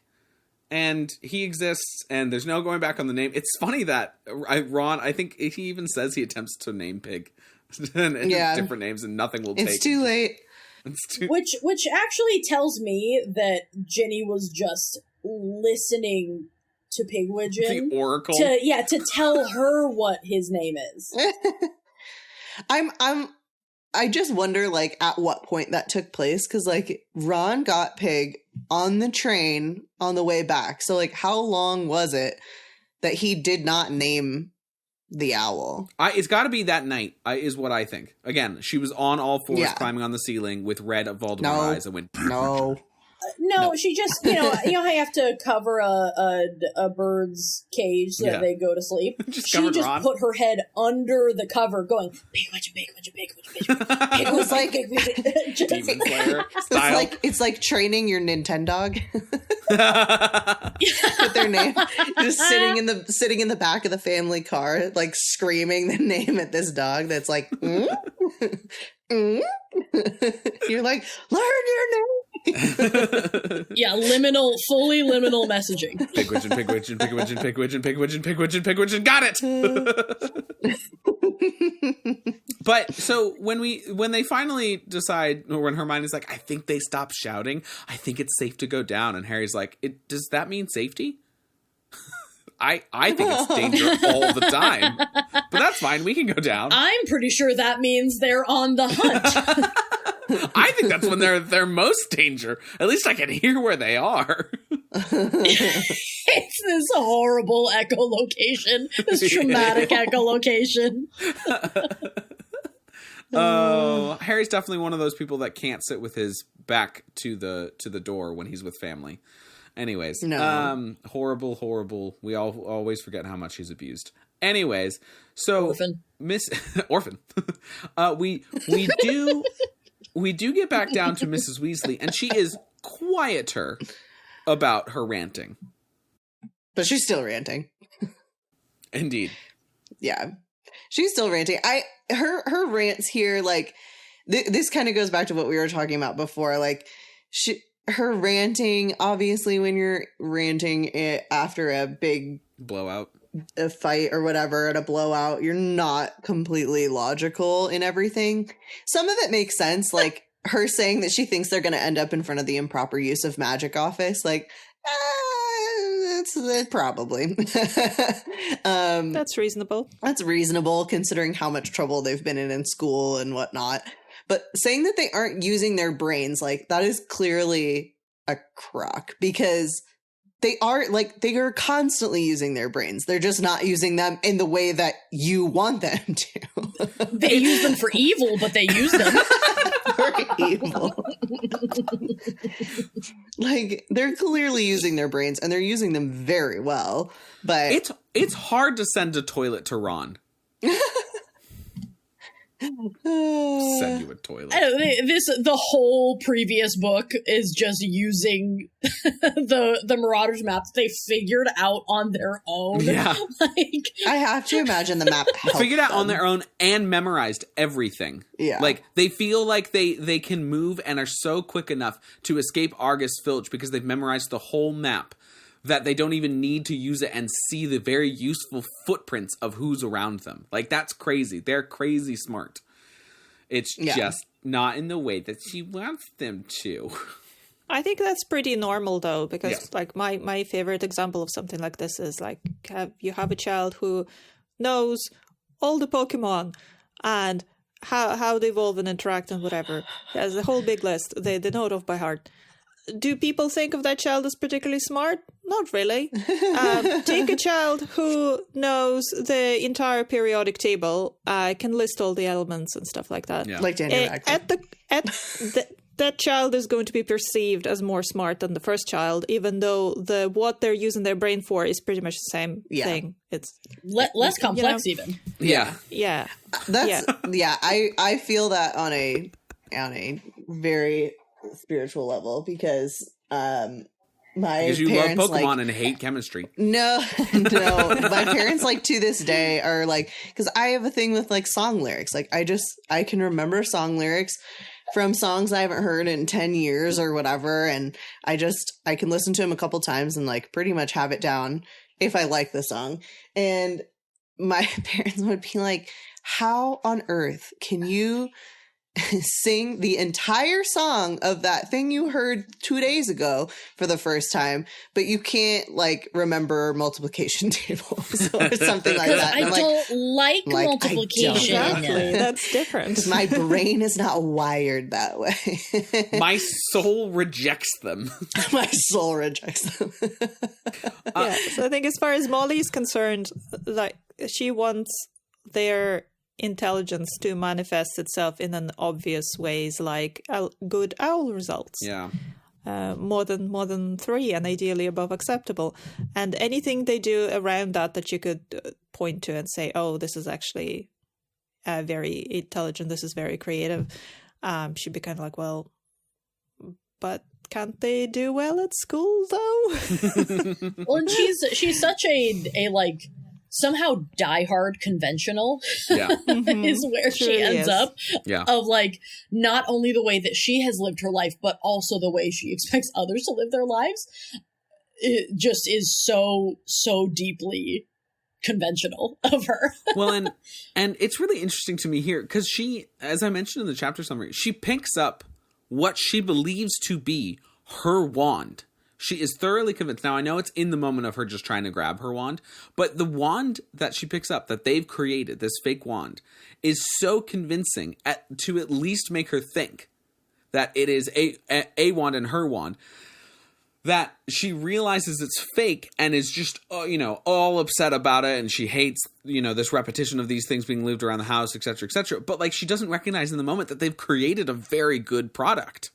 and he exists, and there's no going back on the name. It's funny that Ron, I think he even says he attempts to name Pig and different names, and nothing will take. It's too late. Which actually tells me that Ginny was just listening to Pigwidgeon. The Oracle. To tell her what his name is. I just wonder, like, at what point that took place, because, like, Ron got Pig on the train on the way back. So, like, how long was it that he did not name the owl? It's got to be that night, is what I think. Again, she was on all fours climbing on the ceiling with red Voldemort eyes and went... No, she just, you know how you have to cover a bird's cage so that they go to sleep? She just put her head under the cover going, Pigwidgeon. It was like Demon Slayer style. It's like training your Nintendog. With their name. Just sitting in the back of the family car, like screaming the name at this dog that's like, You're like, learn your name. Yeah, fully liminal messaging. Pigwidgeon, got it. But so when they finally decide, or when Hermione's like, I think they stopped shouting, I think it's safe to go down, and Harry's like, does that mean safety? I think it's danger all the time, but that's fine. We can go down. I'm pretty sure that means they're on the hunt. I think that's when they're most danger. At least I can hear where they are. It's this horrible echolocation, this traumatic echolocation. Oh, Harry's definitely one of those people that can't sit with his back to the door when he's with family. Anyways, no. Horrible. We always forget how much he's abused. Anyways, so Orphan. Orphan. We do get back down to Mrs. Weasley, and she is quieter about her ranting. But she's still ranting. Indeed. Yeah. She's still ranting. Her rants here, like, this kind of goes back to what we were talking about before. Like, her ranting, obviously, when you're ranting after a big blowout, a fight or whatever, at a blowout, you're not completely logical in everything. Some of it makes sense, like her saying that she thinks they're going to end up in front of the improper use of magic office. Like, that's probably. That's reasonable. That's reasonable considering how much trouble they've been in school and whatnot. But saying that they aren't using their brains, like, that is clearly a crock, because they are constantly using their brains. They're just not using them in the way that you want them to. They use them for evil, but they use them for evil. Like, they're clearly using their brains, and they're using them very well. But it's hard to send a toilet to Ron. Send you a toilet. I don't know, the whole previous book is just using the Marauders map that they figured out on their own. Yeah. Like, I have to imagine the map helped Figured out on them. their own and memorized everything. Yeah. Like, they feel like they can move and are so quick enough to escape Argus Filch because they've memorized the whole map that they don't even need to use it and see the very useful footprints of who's around them. Like, that's crazy. They're crazy smart. It's just not in the way that she wants them to. I think that's pretty normal, though, because like my favorite example of something like this is like you have a child who knows all the Pokemon and how they evolve and interact and whatever. He has a whole big list. They know it off by heart. Do people think of that child as particularly smart? Not really. Take a child who knows the entire periodic table, can list all the elements and stuff like that. Yeah. Like Daniel Radcliffe. That child is going to be perceived as more smart than the first child, even though what they're using their brain for is pretty much the same thing. It's less complex, even. Yeah. Yeah. I feel that on a very spiritual level because Because you love parents, Pokemon and hate chemistry. No. My parents, like, to this day are like, because I have a thing with like song lyrics. Like, I can remember song lyrics from songs I haven't heard in 10 years or whatever. And I can listen to them a couple times and like pretty much have it down if I like the song. And my parents would be like, how on earth can you sing the entire song of that thing you heard 2 days ago for the first time, but you can't like remember multiplication tables or something like that? I don't like multiplication. Exactly. That's different. My brain is not wired that way. My soul rejects them. My soul rejects them. Yeah. So I think as far as Molly is concerned, like she wants their intelligence to manifest itself in an obvious ways, like good owl results. Yeah. More than 3, and ideally above acceptable. And anything they do around that you could point to and say, oh, this is actually very intelligent, this is very creative, should be kind of like, well, but can't they do well at school though? Well, and she's such a like somehow diehard conventional. Yeah. Is where she really ends up. Yeah. Of like not only the way that she has lived her life, but also the way she expects others to live their lives. It just is so deeply conventional of her. Well, and it's really interesting to me here because she, as I mentioned in the chapter summary, she picks up what she believes to be her wand. She is thoroughly convinced. Now, I know it's in the moment of her just trying to grab her wand, but the wand that she picks up, that they've created, this fake wand, is so convincing to at least make her think that it is a wand and her wand, that she realizes it's fake and is just, all upset about it, and she hates, this repetition of these things being lived around the house, etc., etc. But, like, she doesn't recognize in the moment that they've created a very good product.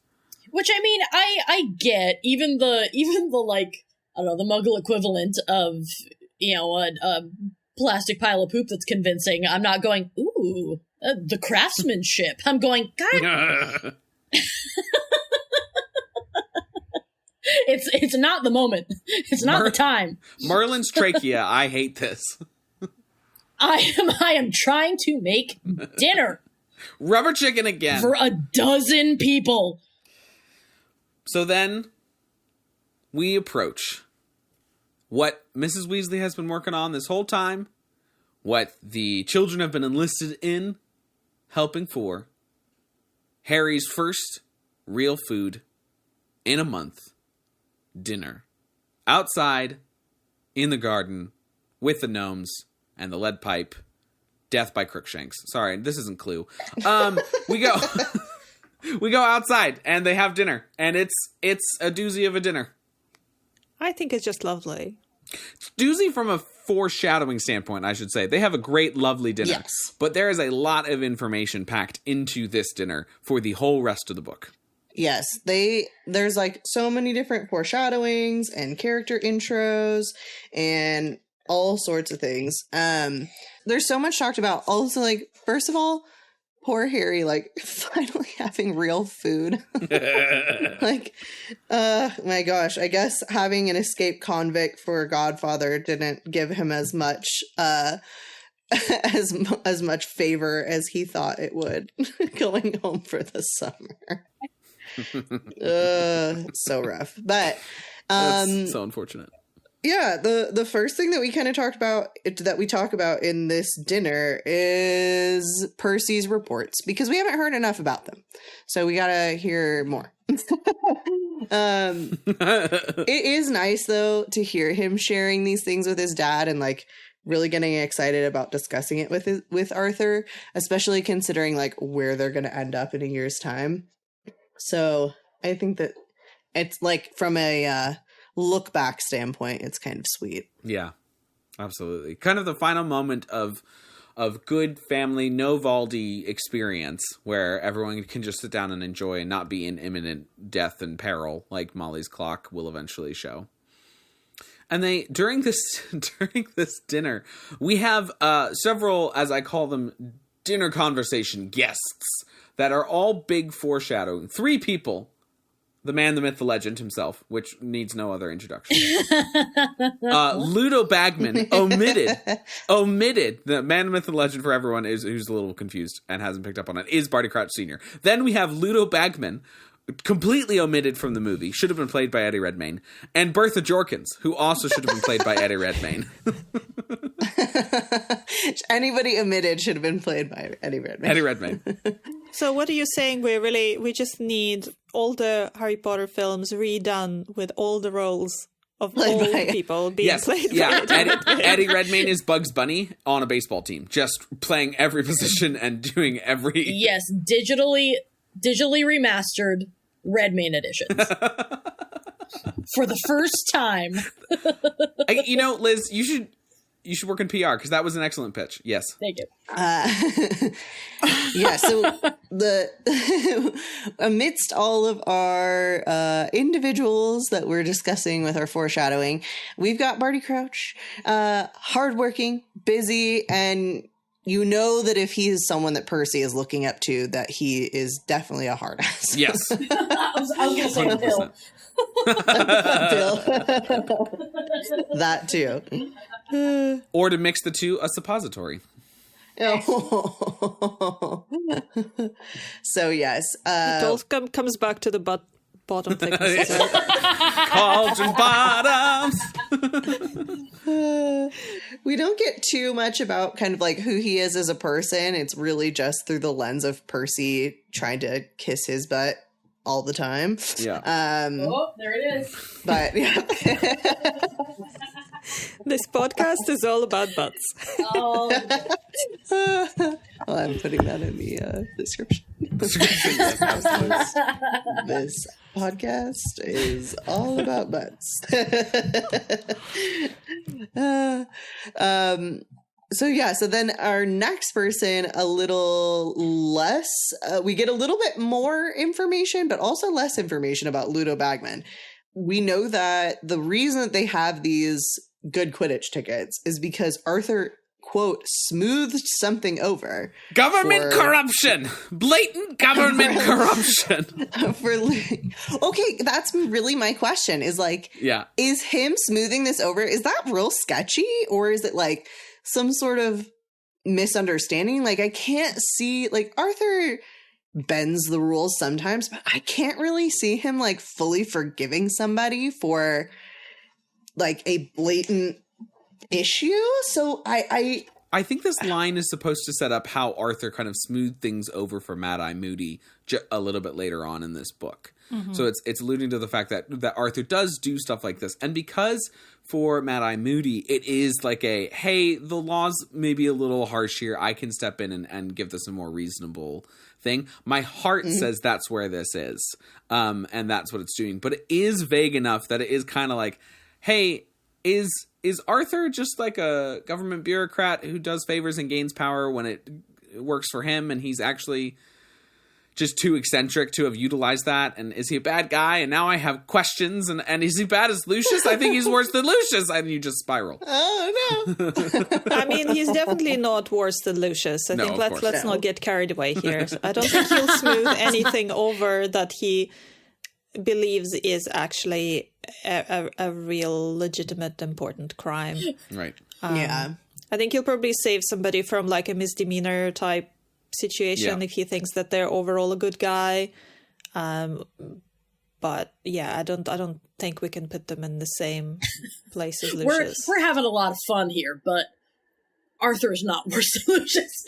Which, I mean, I get even the like, I don't know, the Muggle equivalent of, a plastic pile of poop that's convincing. I'm not going, ooh, the craftsmanship. I'm going, God. It's not the moment. It's not the time. Merlin's trachea. I hate this. I am trying to make dinner. Rubber chicken again. For a dozen people. So then we approach what Mrs. Weasley has been working on this whole time, what the children have been enlisted in, helping for, Harry's first real food in a month, dinner. Outside, in the garden, with the gnomes and the lead pipe, death by Crookshanks. Sorry, this isn't Clue. We go... We go outside, and they have dinner, and it's a doozy of a dinner. I think it's just lovely. It's doozy from a foreshadowing standpoint, I should say. They have a great, lovely dinner. Yes. But there is a lot of information packed into this dinner for the whole rest of the book. Yes, there's like so many different foreshadowings and character intros and all sorts of things. There's so much talked about. Also, like, first of all, poor Harry, like, finally having real food. Like, my gosh, I guess having an escaped convict for a godfather didn't give him as much, as much favor as he thought it would going home for the summer. So rough. But, that's so unfortunate. yeah, the first thing that we kind of talk about in this dinner is Percy's reports, because we haven't heard enough about them. So we gotta hear more. It is nice though to hear him sharing these things with his dad and like really getting excited about discussing it with Arthur, especially considering like where they're gonna end up in a year's time. So I think that it's like from a look back standpoint, it's kind of sweet. Yeah, absolutely. Kind of the final moment of good family, no Valdi experience where everyone can just sit down and enjoy and not be in imminent death and peril like Molly's clock will eventually show. And during this dinner, we have several, as I call them, dinner conversation guests that are all big foreshadowing. 3 people. The man, the myth, the legend himself, which needs no other introduction. Ludo Bagman omitted. The man, the myth, the legend for everyone who's a little confused and hasn't picked up on it is Barty Crouch Sr. Then we have Ludo Bagman, completely omitted from the movie, should have been played by Eddie Redmayne, and Bertha Jorkins, who also should have been played by Eddie Redmayne. Anybody omitted should have been played by Eddie Redmayne. Eddie Redmayne. So what are you saying? We just need all the Harry Potter films redone with all the roles of all the people being played by Eddie Redmayne is Bugs Bunny on a baseball team, just playing every position and doing every... Yes, digitally remastered Redmayne editions. For the first time. Liz, you should work in PR because that was an excellent pitch. Yes. Thank you. Yeah, so amidst all of our individuals that we're discussing with our foreshadowing, we've got Barty Crouch, hardworking, busy, and you know that if he is someone that Percy is looking up to, that he is definitely a hard ass. Yes. I was going to say Bill. Bill. That too. Or to mix the two, a suppository. Oh. So yes, it all comes back to the bottom thickness. Cauldron bottoms. We don't get too much about kind of like who he is as a person. It's really just through the lens of Percy trying to kiss his butt all the time. Yeah. Oh, there it is. But yeah. This podcast is all about butts. Oh. Well, I'm putting that in the description. Yes, absolutely. This podcast is all about butts. So then our next person, a little less, we get a little bit more information, but also less information about Ludo Bagman. We know that the reason that they have these good Quidditch tickets is because Arthur, quote, smoothed something over. Government corruption! Blatant government corruption! Okay, that's really my question is like, is him smoothing this over, is that real sketchy? Or is it like some sort of misunderstanding? Like, I can't see, like, Arthur bends the rules sometimes, but I can't really see him like fully forgiving somebody for like a blatant issue. So I think this line is supposed to set up how Arthur kind of smoothed things over for Mad-Eye Moody a little bit later on in this book. Mm-hmm. So it's alluding to the fact that Arthur does do stuff like this. And because for Mad-Eye Moody, it is like hey, the law's maybe a little harsh here. I can step in and give this a more reasonable thing. My heart says that's where this is. And that's what it's doing. But it is vague enough that it is kind of like, hey, is Arthur just like a government bureaucrat who does favors and gains power when it works for him, and he's actually, just too eccentric to have utilized that? And is he a bad guy? And now I have questions. And is he bad as Lucius? I think he's worse than Lucius. And you just spiral. Oh, no. I mean, he's definitely not worse than Lucius. I think let's not get carried away here. I don't think he'll smooth anything over that he believes is actually a real, legitimate, important crime. Right. Yeah. I think he'll probably save somebody from like a misdemeanor type situation if he thinks that they're overall a good guy. But yeah, I don't think we can put them in the same place as Lucius. We're having a lot of fun here, but Arthur is not worse than Lucius.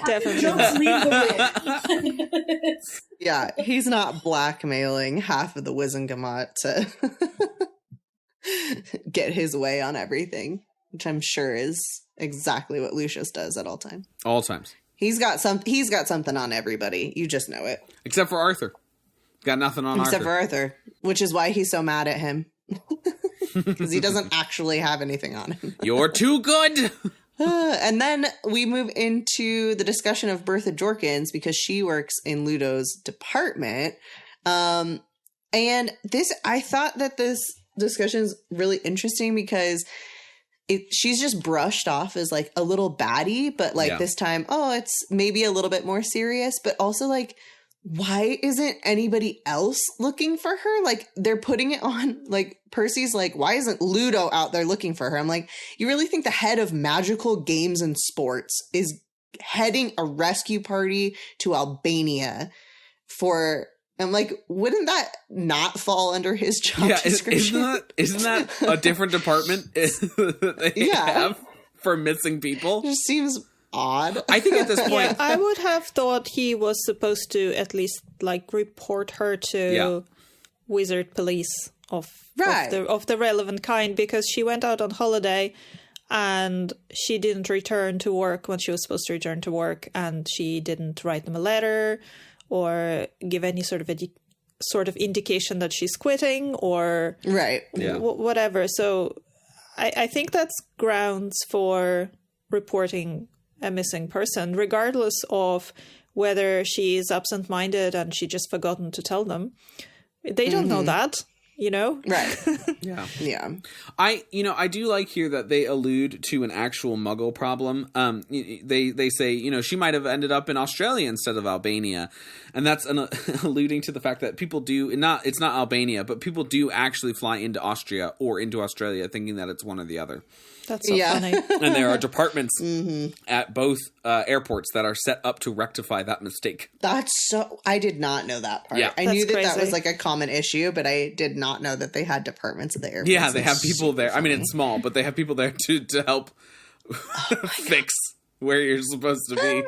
Definitely Just leave the win. Yeah, he's not blackmailing half of the Wizengamot to get his way on everything, which I'm sure is exactly what Lucius does at all times. All times. He's got something on everybody. You just know it. Except for Arthur. Got nothing on Except Arthur. for Arthur, which is why he's so mad at him. Because he doesn't actually have anything on him. You're too good. And then we move into the discussion of Bertha Jorkins because she works in Ludo's department. And I thought that this discussion is really interesting because she's just brushed off as like a little baddie, but like this time, it's maybe a little bit more serious, but also like, why isn't anybody else looking for her? Like they're putting it on, like Percy's like, why isn't Ludo out there looking for her? I'm like, you really think the head of magical games and sports is heading a rescue party to Albania for, I'm like, wouldn't that not fall under his job description? Isn't that a different department that they have for missing people? It just seems odd. I think at this point, yeah, I would have thought he was supposed to at least like report her to wizard police of the relevant kind, because she went out on holiday and she didn't return to work when she was supposed to return to work, and she didn't write them a letter or give any sort of indication that she's quitting or whatever. So I think that's grounds for reporting a missing person, regardless of whether she's absent-minded and she just forgotten to tell them. They don't know that, you know? Right. Yeah. I do like here that they allude to an actual Muggle problem. They say, she might have ended up in Australia instead of Albania. And that's alluding to the fact that people do, it's not Albania, but people do actually fly into Austria or into Australia thinking that it's one or the other. That's so funny. And there are departments at both airports that are set up to rectify that mistake. I did not know that part. Yeah. I knew that was like a common issue, but I did not know that they had departments at the airport. Yeah, they have people there. I mean, it's small, but they have people there to help fix where you're supposed to be.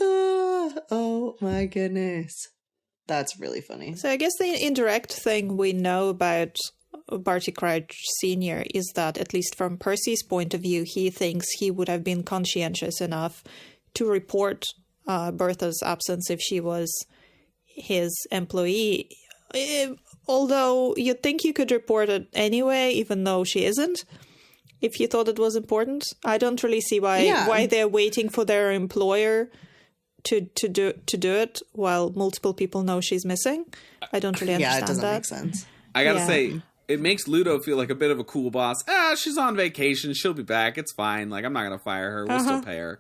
Oh my goodness. That's really funny. So I guess the indirect thing we know about Barty Crouch Sr. is that, at least from Percy's point of view, he thinks he would have been conscientious enough to report Bertha's absence if she was his employee. Although you'd think you could report it anyway, even though she isn't, if you thought it was important. I don't really see why they're waiting for their employer to do it while multiple people know she's missing. I don't really understand that. Yeah, it doesn't make sense. I gotta say, it makes Ludo feel like a bit of a cool boss. She's on vacation. She'll be back. It's fine. Like, I'm not gonna fire her. We'll still pay her.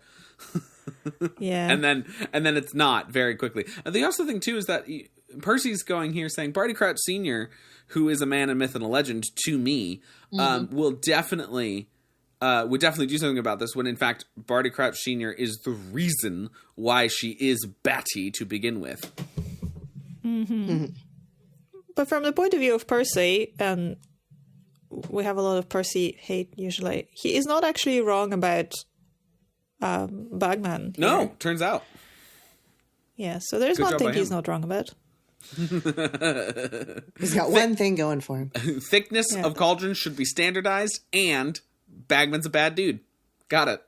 Yeah. And then it's not very quickly. And the other thing too is that Percy's going here saying Barty Crouch Sr., who is a man, a myth, and a legend to me, would definitely do something about this, when in fact Barty Crouch Sr. is the reason why she is batty to begin with. But from the point of view of Percy, and we have a lot of Percy hate usually, he is not actually wrong about Bagman. No, here. turns out. Yeah, so there's one thing he's not wrong about. He's got one thing going for him. Thickness of Cauldron should be standardized, and Bagman's a bad dude. Got it.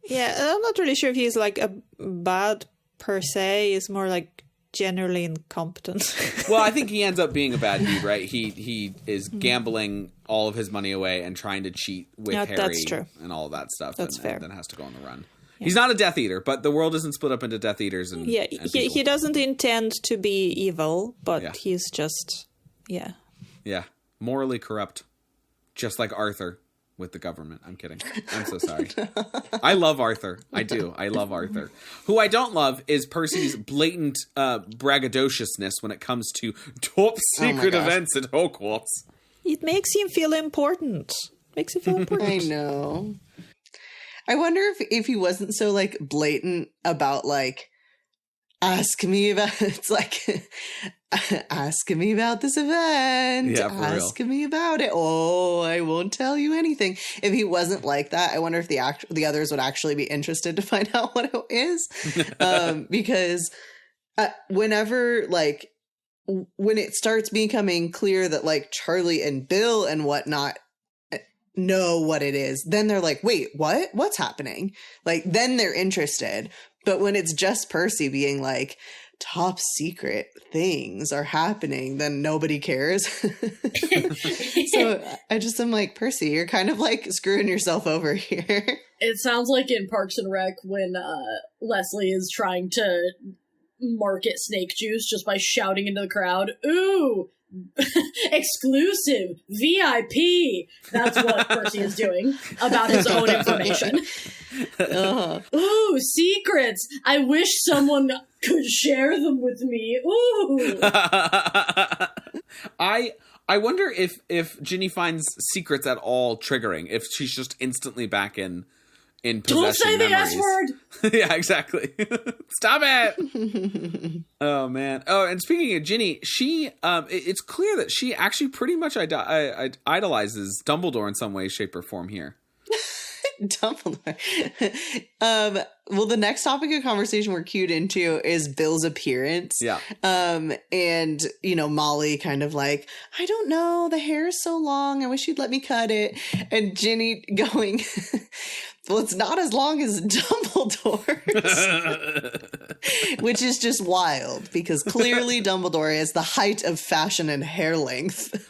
Yeah, I'm not really sure if he's like a bad per se. He's more like generally incompetent. Well, I think he ends up being a bad dude, right? He is gambling all of his money away and trying to cheat with Harry that's true. and all of that stuff. That's fair. And then has to go on the run. Yeah. He's not a Death Eater, but the world isn't split up into Death Eaters. And he doesn't intend to be evil, but he's just, Yeah, morally corrupt. Just like Arthur with the government. I'm kidding. I'm so sorry. I love Arthur. I do. I love Arthur. Who I don't love is Percy's blatant braggadociousness when it comes to top secret events at Hogwarts. It makes him feel important. I know. I wonder if he wasn't so like blatant about like, ask me about it's like ask me about this event. Ask me about it. Oh, I won't tell you anything. If he wasn't like that, I wonder if the others would actually be interested to find out what it is. Because whenever like when it starts becoming clear that like Charlie and Bill and whatnot know what it is, then they're like, wait, what's happening? Like then they're interested. But when it's just Percy being like, top secret things are happening, then nobody cares. So I just am like, Percy, you're kind of like screwing yourself over here. It sounds like in Parks and Rec when Leslie is trying to market snake juice just by shouting into the crowd, ooh, exclusive, VIP. That's what Percy is doing about his own information. Ooh, secrets. I wish someone could share them with me. Ooh. I wonder if Ginny finds secrets at all triggering, if she's just instantly back in possession. Don't say the S word. Yeah, exactly. Stop it. Oh man. Oh, and speaking of Ginny, she it's clear that she actually pretty much idolizes Dumbledore in some way, shape, or form here. Dumbledore. Well, the next topic of conversation we're cued into is Bill's appearance. Yeah. And, you know, Molly kind of like, I don't know, the hair is so long, I wish you'd let me cut it. And Ginny going, well, it's not as long as Dumbledore's. Which is just wild, because clearly Dumbledore is the height of fashion and hair length.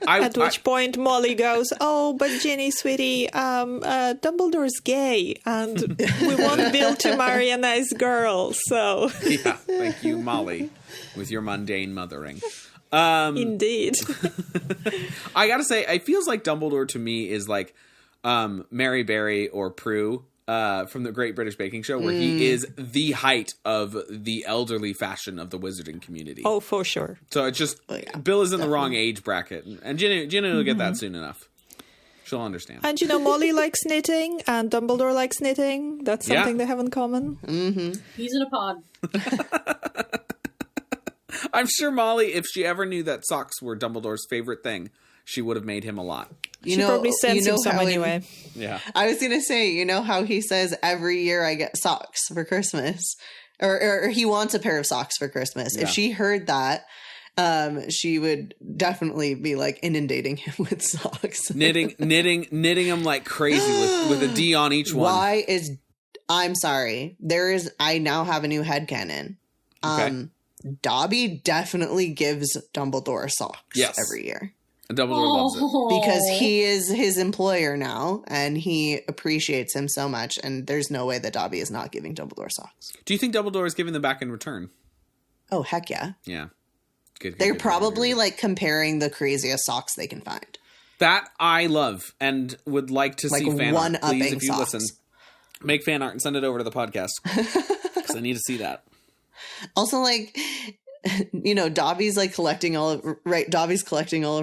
At which point Molly goes, oh, but Ginny, sweetie, Dumbledore's gay, and we want Bill to marry a nice girl, so... Yeah, thank you, Molly, with your mundane mothering. Indeed. I gotta say, it feels like Dumbledore to me is like Mary Berry or Prue from the Great British Baking Show, where he is the height of the elderly fashion of the wizarding community. Oh, for sure. So it's just, Bill is in the wrong age bracket, and Ginny will get that soon enough. She'll understand. And, you know, Molly likes knitting, and Dumbledore likes knitting. That's something they have in common. Mm-hmm. He's in a pod. I'm sure Molly, if she ever knew that socks were Dumbledore's favorite thing, she would have made him a lot. She probably sends him some anyway. Yeah. I was going to say, you know how he says every year I get socks for Christmas, or he wants a pair of socks for Christmas. Yeah. If she heard that, she would definitely be like inundating him with socks. knitting him like crazy with a D on each one. I'm sorry. I now have a new headcanon. Okay. Dobby definitely gives Dumbledore socks every year. And Dumbledore loves it. Because he is his employer now, and he appreciates him so much, and there's no way that Dobby is not giving Dumbledore socks. Do you think Dumbledore is giving them back in return? Oh, heck yeah. Yeah. Good, They're probably like comparing the craziest socks they can find. That I love and would like to see fan art. Please, if you socks. listen, make fan art and send it over to the podcast because I need to see that. Also, like, you know, Dobby's collecting all of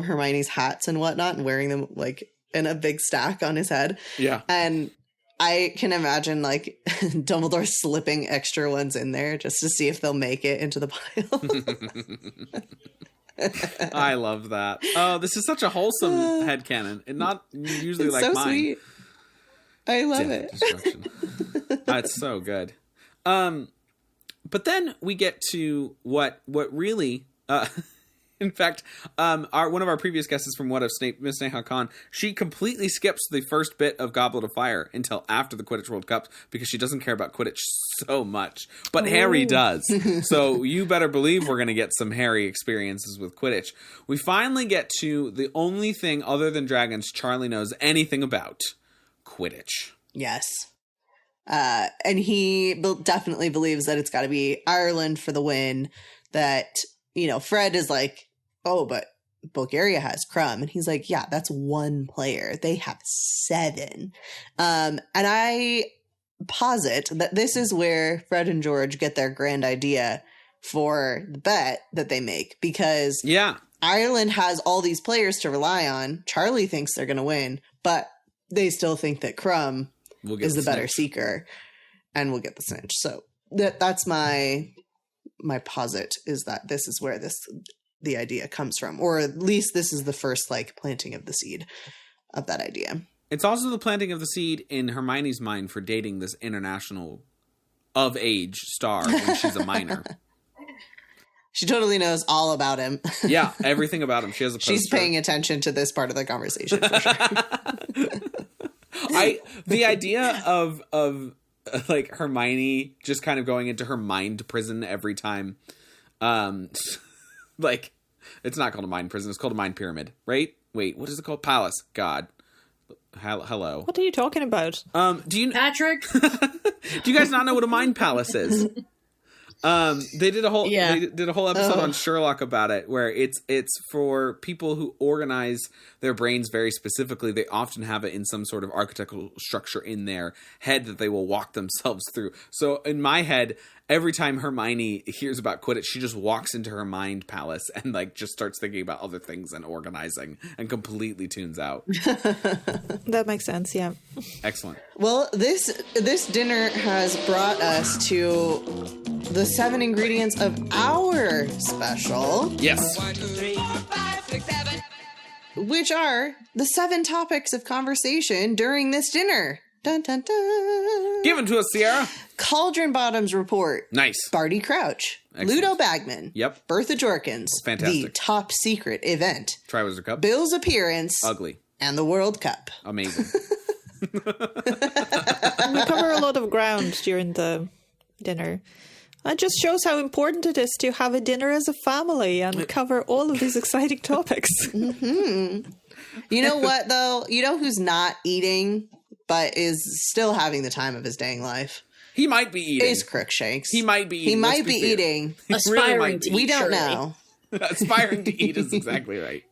Hermione's hats and whatnot and wearing them like in a big stack on his head. Yeah. And I can imagine like Dumbledore slipping extra ones in there just to see if they'll make it into the pile. I love that. Oh, this is such a wholesome headcanon and not usually like so mine. Sweet. I love it. It's so good. But then we get to what really In fact, one of our previous guests from What If, Miss Neha Khan, she completely skips the first bit of Goblet of Fire until after the Quidditch World Cup because she doesn't care about Quidditch so much. But Harry does. So you better believe we're going to get some Harry experiences with Quidditch. We finally get to the only thing other than dragons Charlie knows anything about. Quidditch. Yes. And he definitely believes that it's got to be Ireland for the win. That, Fred is like, oh, but Bulgaria has Crumb. And he's like, yeah, that's one player. They have 7. And I posit that this is where Fred and George get their grand idea for the bet that they make. Because Ireland has all these players to rely on. Charlie thinks they're going to win, but they still think that Crumb is the better seeker and will get the snitch. So that's my posit, is that this is where the idea comes from, or at least this is the first planting of the seed of that idea. It's also the planting of the seed in Hermione's mind for dating this international of age star when she's a minor. She totally knows all about him. Yeah, everything about him. She has a poster. She's paying attention to this part of the conversation for sure. The idea of Hermione just kind of going into her mind prison every time. It's not called a mind prison. It's called a mind pyramid, right? Wait, what is it called? Palace. God. Hello. What are you talking about? Do you Patrick? Do you guys not know what a mind palace is? They did a whole episode on Sherlock about it, where it's for people who organize their brains very specifically. They often have it in some sort of architectural structure in their head that they will walk themselves through. So in my head, every time Hermione hears about Quidditch, she just walks into her mind palace and just starts thinking about other things and organizing and completely tunes out. That makes sense. Yeah. Excellent. Well, this dinner has brought us to the 7 ingredients of our special. Yes. 1, 2, 3, 4, 5, 6, 7. Which are the 7 topics of conversation during this dinner. Dun, dun, dun. Give it to us, Sierra. Cauldron Bottom's report. Nice. Barty Crouch. Excellent. Ludo Bagman. Yep. Bertha Jorkins. Fantastic. The top secret event. Triwizard Cup. Bill's appearance. Ugly. And the World Cup. Amazing. We cover a lot of ground during the dinner. It just shows how important it is to have a dinner as a family and cover all of these exciting topics. Mm-hmm. You know what, though? You know who's not eating, but is still having the time of his dang life? He might be eating. Is Crookshanks. He might be eating. He might be eating. Aspiring to eat. We don't surely. know. Aspiring to eat is exactly right.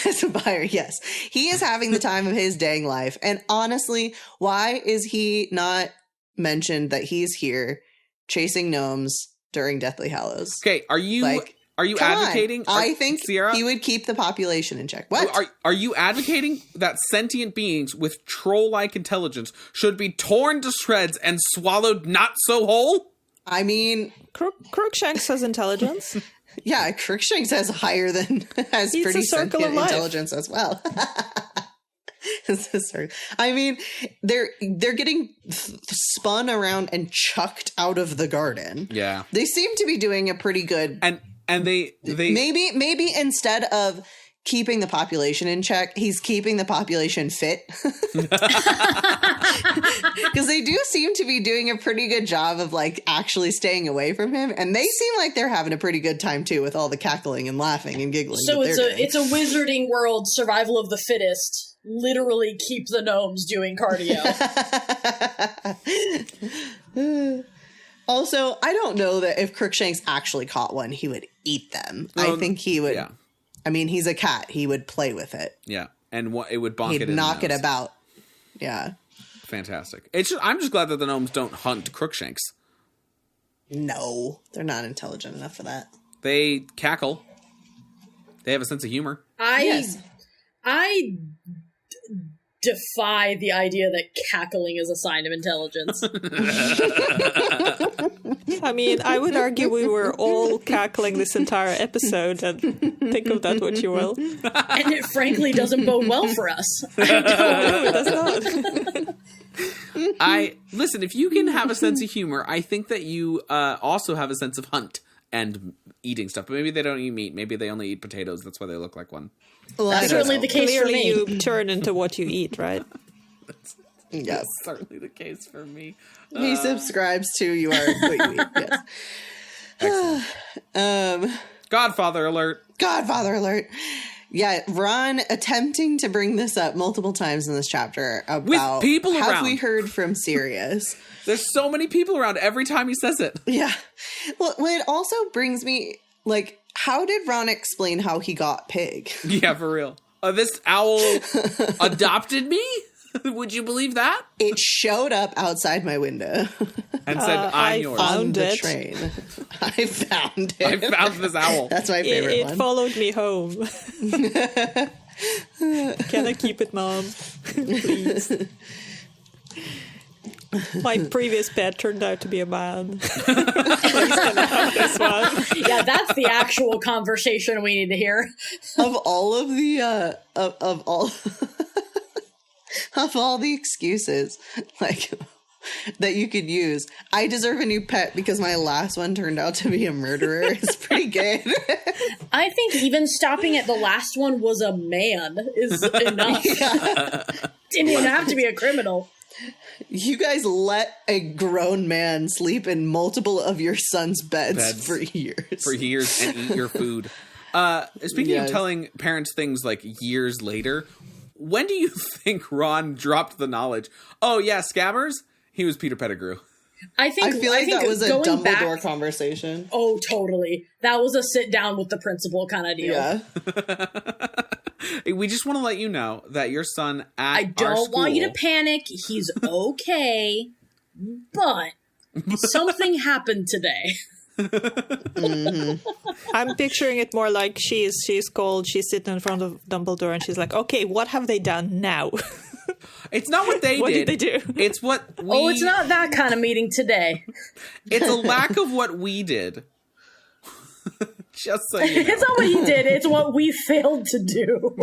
Aspire, yes. He is having the time of his dang life. And honestly, why is he not mentioned that he's here chasing gnomes during Deathly Hallows? Okay, are you advocating? I think Sierra, he would keep the population in check. What? Are you advocating that sentient beings with troll-like intelligence should be torn to shreds and swallowed not so whole? I mean, Crookshanks has intelligence. Yeah, Crookshanks has He's pretty a circle sentient of life. intelligence as well. I mean, they're getting spun around and chucked out of the garden. Yeah, they seem to be doing a pretty good. And they maybe instead of keeping the population in check, he's keeping the population fit. Because they do seem to be doing a pretty good job of actually staying away from him, and they seem like they're having a pretty good time too with all the cackling and laughing and giggling. So it's a wizarding world, survival of the fittest. Literally keep the gnomes doing cardio. Also, I don't know that if Crookshanks actually caught one, he would eat them. I think he would. Yeah. I mean, he's a cat. He would play with it. Yeah, and it would bonk He'd it in knock the it nose. about. Yeah. Fantastic. I'm just glad that the gnomes don't hunt Crookshanks. No, they're not intelligent enough for that. They cackle. They have a sense of humor. I defy the idea that cackling is a sign of intelligence. I mean, I would argue we were all cackling this entire episode, and think of that what you will. And it frankly doesn't bode well for us. No, it does not. Listen, if you can have a sense of humor, I think that you also have a sense of hunt and eating stuff. But maybe they don't eat meat. Maybe they only eat potatoes. That's why they look like one. Well, That's certainly the case for Clearly, me. you turn into what you eat, right? Yes. That's certainly the case for me. He subscribes to you are what you eat. Yes. Godfather alert. Godfather alert. Yeah, Ron attempting to bring this up multiple times in this chapter about people have around. we heard from Sirius? There's so many people around every time he says it. Yeah. Well, it also brings me, like, how did Ron explain how he got Pig? Yeah, for real. This owl adopted me? Would you believe that? It showed up outside my window And said, I'm I yours. found on the it. train. I found it. I found this owl. That's my favorite It one. followed me home. Can I keep it, Mom? Please. My previous pet turned out to be a man. Please can I have this one? Yeah, that's the actual conversation we need to hear. Of all of the of all of all the excuses like that you could use, I deserve a new pet because my last one turned out to be a murderer. It's pretty good. I think even stopping at the last one was a man is enough. Didn't even have to be a criminal. You guys let a grown man sleep in multiple of your son's beds for years. For years and eat your food. Speaking of telling parents things like years later, when do you think Ron dropped the knowledge? Oh, yeah, Scabbers? He was Peter Pettigrew. I feel like that was a going Dumbledore back- conversation. Oh, totally. That was a sit down with the principal kind of deal. Yeah. We just want to let you know that your son at I our don't want you to school- panic. He's okay. But something happened today. I'm picturing it more like she's called, she's sitting in front of Dumbledore and she's like, okay, what have they done now? It's not what they What did. did they do? It's what we... Oh, it's not that kind of meeting today. It's a lack of what we did. Just so you know. It's not what he did. It's what we failed to do.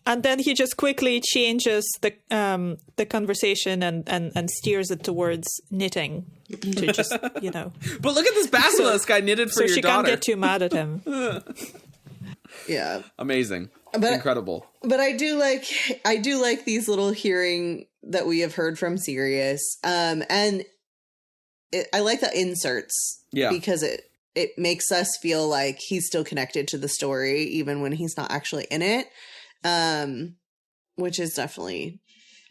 And then he just quickly changes the conversation and steers it towards knitting to just, But look at this basilisk I knitted for so your she daughter. can't get too mad at him. Yeah. Amazing. But- Incredible. But I do like these little hearing that we have heard from Sirius. And I like the inserts. Yeah. Because it makes us feel like he's still connected to the story, even when he's not actually in it. Which is definitely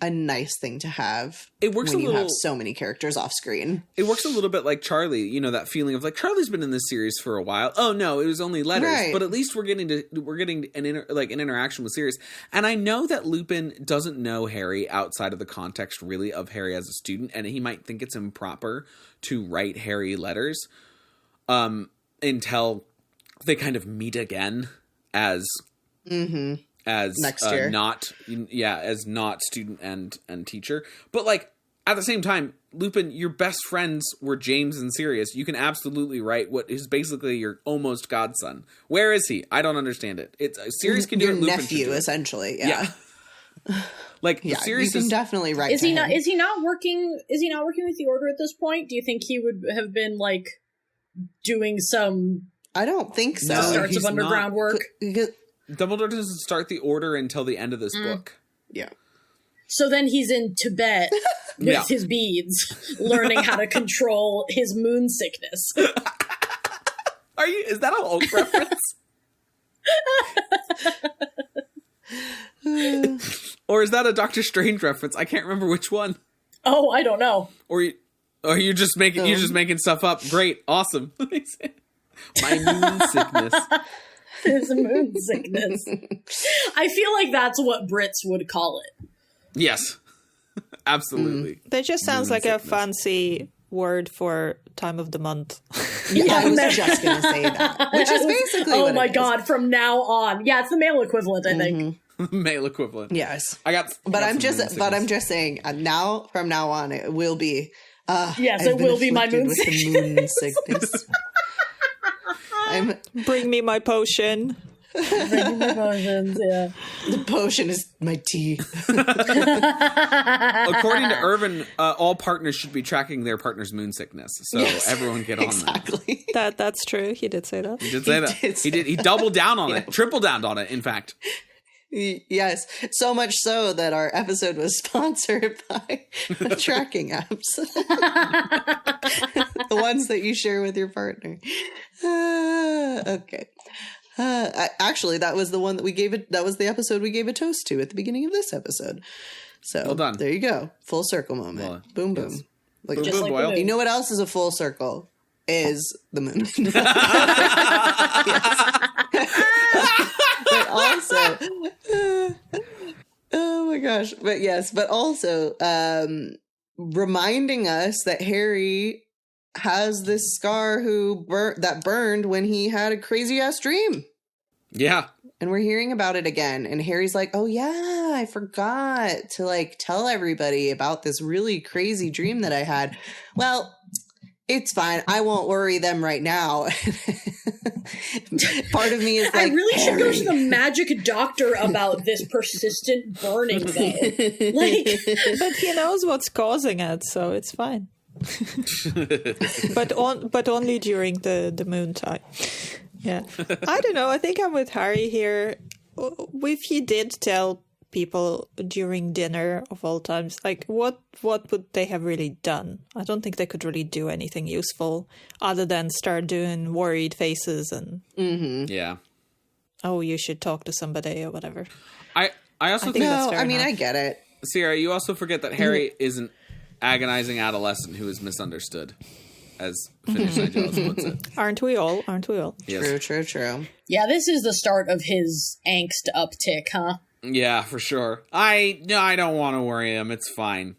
a nice thing to have. It works when a you little- have so many characters off screen. It works a little bit like Charlie, that feeling of like Charlie's been in this series for a while. Oh no, it was only letters, Right. but at least we're getting an interaction with Sirius. And I know that Lupin doesn't know Harry outside of the context really of Harry as a student, and he might think it's improper to write Harry letters until they kind of meet again as Next year. as not student and teacher. But like at the same time, Lupin, your best friends were James and Sirius. You can absolutely write what is basically your almost godson. Where is he? I don't understand it. It's Sirius can do Your it. Lupin should nephew, do it. essentially. Yeah. Like Yeah, Sirius you can is definitely write Is to he not? him. Is he not working? Is he not working with the Order at this point? Do you think he would have been like doing some I don't think so. No, starts he's of underground not. work? Dumbledore doesn't start the Order until the end of this book. Yeah. So then he's in Tibet with Yeah. his beads, learning how to control his moon sickness. Are you? Is that a Hulk reference? Or is that a Doctor Strange reference? I can't remember which one. Oh, I don't know. Or you're just making stuff up. Great, awesome. My moon sickness. His moon sickness. I feel like that's what Brits would call it. Yes, absolutely. That just sounds Moon like a sickness. fancy word for time of the month. Yeah, I was just going to say that. Which is basically Oh what my it is. god, from now on. Yeah, it's the male equivalent, I think. Male equivalent. Yes. I got. But I'm some moon sickness. just saying, from now on, it will be. Yes, I've it been will be my afflicted moon with the moon sickness. I'm Bring me my potion. Drinking my potions, yeah. The potion is my tea. According to Irvin, all partners should be tracking their partner's moon sickness. So everyone get on Exactly. That's true. He did say that. He did say that. He doubled down on it. Triple down on it, in fact. Yes, so much so that our episode was sponsored by tracking apps. The ones that you share with your partner. Okay. Actually, that was the one that we gave it. That was the episode we gave a toast to at the beginning of this episode. So Well done. there you go. Full circle moment. Well, boom, boom. yes. Like, Boom, Just boom, like boil. the you know what else is a full circle? Is the moon. But also, oh my gosh. But yes, but also reminding us that Harry has this scar that burned when he had a crazy ass dream. Yeah. And we're hearing about it again. And Harry's like, oh yeah, I forgot to like tell everybody about this really crazy dream that I had. Well, it's fine. I won't worry them right now. Part of me is like, I really should go Harry. to the magic doctor about this persistent burning thing. Like, But he knows what's causing it, so it's fine. but only during the moon time. Yeah. I don't know. I think I'm with Harry here. If he did tell people during dinner of all times, like what would they have really done? I don't think they could really do anything useful other than start doing worried faces and Yeah. oh, you should talk to somebody or whatever. I also think think, that's No, fair I mean, enough. I get it. Sierra, you also forget that Harry is an agonizing adolescent who is misunderstood, as Finnish Nigel's puts it. Aren't we all? Yes. True. yeah, this is the start of his angst uptick, huh? Yeah, for sure. I don't want to worry him. It's fine.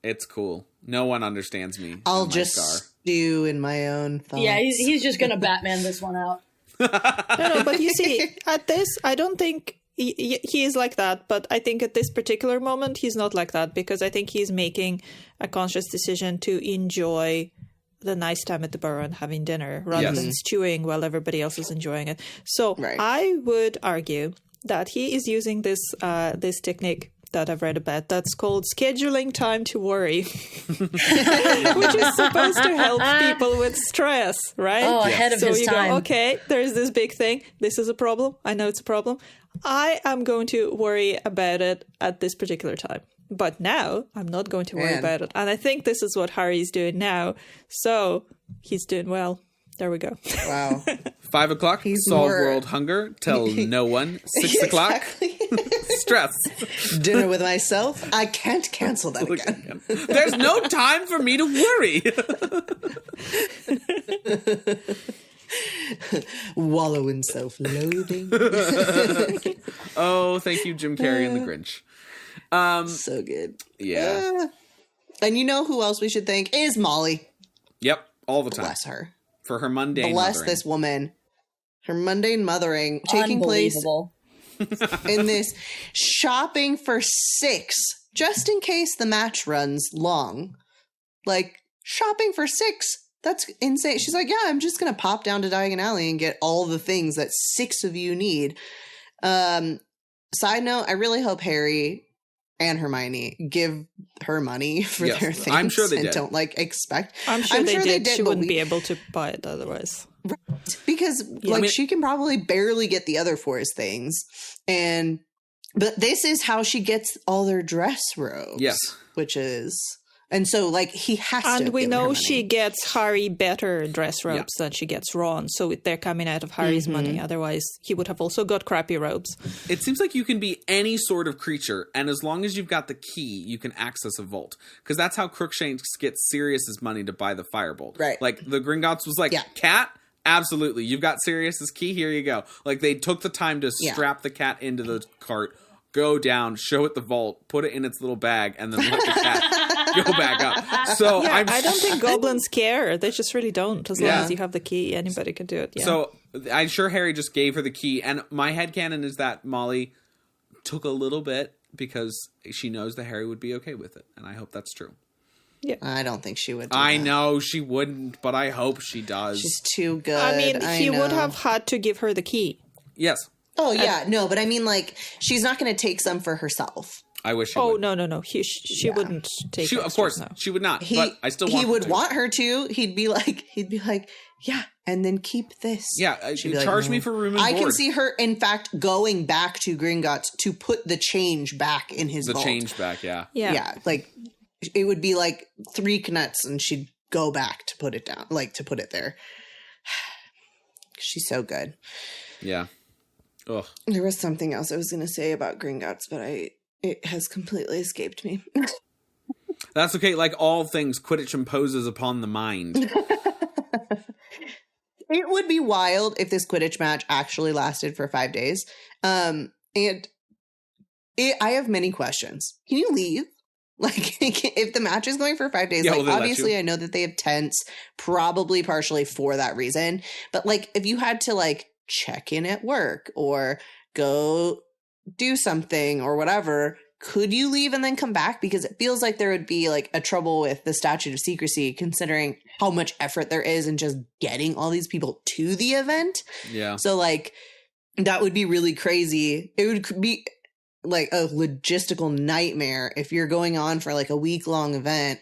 It's cool. No one understands me. I'll and my just scar. stew in my own thoughts. Yeah, he's just gonna Batman this one out. No, but you see, at this, I don't think he is like that. But I think at this particular moment, he's not like that because I think he's making a conscious decision to enjoy the nice time at the Burrow and having dinner rather Yes. than stewing while everybody else is enjoying it. So Right. I would argue that he is using this this technique that I've read about that's called scheduling time to worry, which is supposed to help people with stress, right? Oh, ahead of so his you time. go, okay, there's this big thing. This is a problem. I know it's a problem. I am going to worry about it at this particular time. But now I'm not going to worry Man. about it. And I think this is what Harry's doing now. So he's doing well. There we go. Wow. 5 o'clock, He's solve more- world hunger. Tell no one. 6 o'clock, Exactly. stress. Dinner with myself. I can't cancel that again. There's no time for me to worry. Wallow in self-loathing. Oh, thank you, Jim Carrey and the Grinch. So good. Yeah. And you know who else we should thank is Molly. Yep, all the time. Bless her. For her mundane Bless mothering. this woman. Her mundane mothering taking place Unbelievable. in this shopping for 6, just in case the match runs long. Like, shopping for 6. That's insane. She's like, yeah, I'm just going to pop down to Diagon Alley and get all the things that 6 of you need. Side note, I really hope Harry and Hermione give her money for Yes, their things. I'm sure they and did. don't expect. I'm sure they did. She but wouldn't we- be able to buy it otherwise. because she can probably barely get the other 4's things, but this is how she gets all their dress robes. Yes. which is, and so he has to. And have we given her know money. she gets Harry better dress robes than she gets Ron. So they're coming out of Harry's money. Otherwise, he would have also got crappy robes. It seems like you can be any sort of creature, and as long as you've got the key, you can access a vault. Because that's how Crookshanks gets Sirius's money to buy the firebolt. Right. Like, the Gringotts was like, Yeah. cat? Absolutely. You've got Sirius's key, here you go. Like, they took the time to Yeah. strap the cat into the cart, go down, show it the vault, put it in its little bag, and then let the cat go back up. So Yeah, I'm I don't think goblins care. They just really don't. As long Yeah. as you have the key, anybody can do it. Yeah. So I'm sure Harry just gave her the key, and my headcanon is that Molly took a little bit because she knows that Harry would be okay with it, and I hope that's true. I don't think she would. Do I that. know she wouldn't, but I hope she does. She's too good. I mean, he would know. have had to give her the key. Yes. Oh, yeah. No, but I mean, like, she's not going to take some for herself. I wish she Oh, would. no. She wouldn't take She, of extras, course, no. she would not. But I still want He her would to. want her to. He'd be like, yeah, and then keep this. Yeah, She'd be like, charge "No." me for room and I board. can see her, in fact, going back to Gringotts to put the change back in his the vault. change back, yeah. Yeah, like, it would be like 3 knuts, and she'd go back to put it down, like, to put it there. She's so good. Yeah. Ugh. There was something else I was going to say about Gringotts, but it has completely escaped me. That's okay. Like all things, Quidditch imposes upon the mind. It would be wild if this Quidditch match actually lasted for 5 days. I have many questions. Can you leave? Like, if the match is going for 5 days, Yeah, like, will they let obviously you? I know that they have tents, probably partially for that reason. But, like, if you had to, like, check in at work or go do something or whatever, could you leave and then come back? Because it feels like there would be, like, a trouble with the statute of secrecy, considering how much effort there is in just getting all these people to the event. Yeah. So, like, that would be really crazy. It would be like a logistical nightmare if you're going on for like a week-long event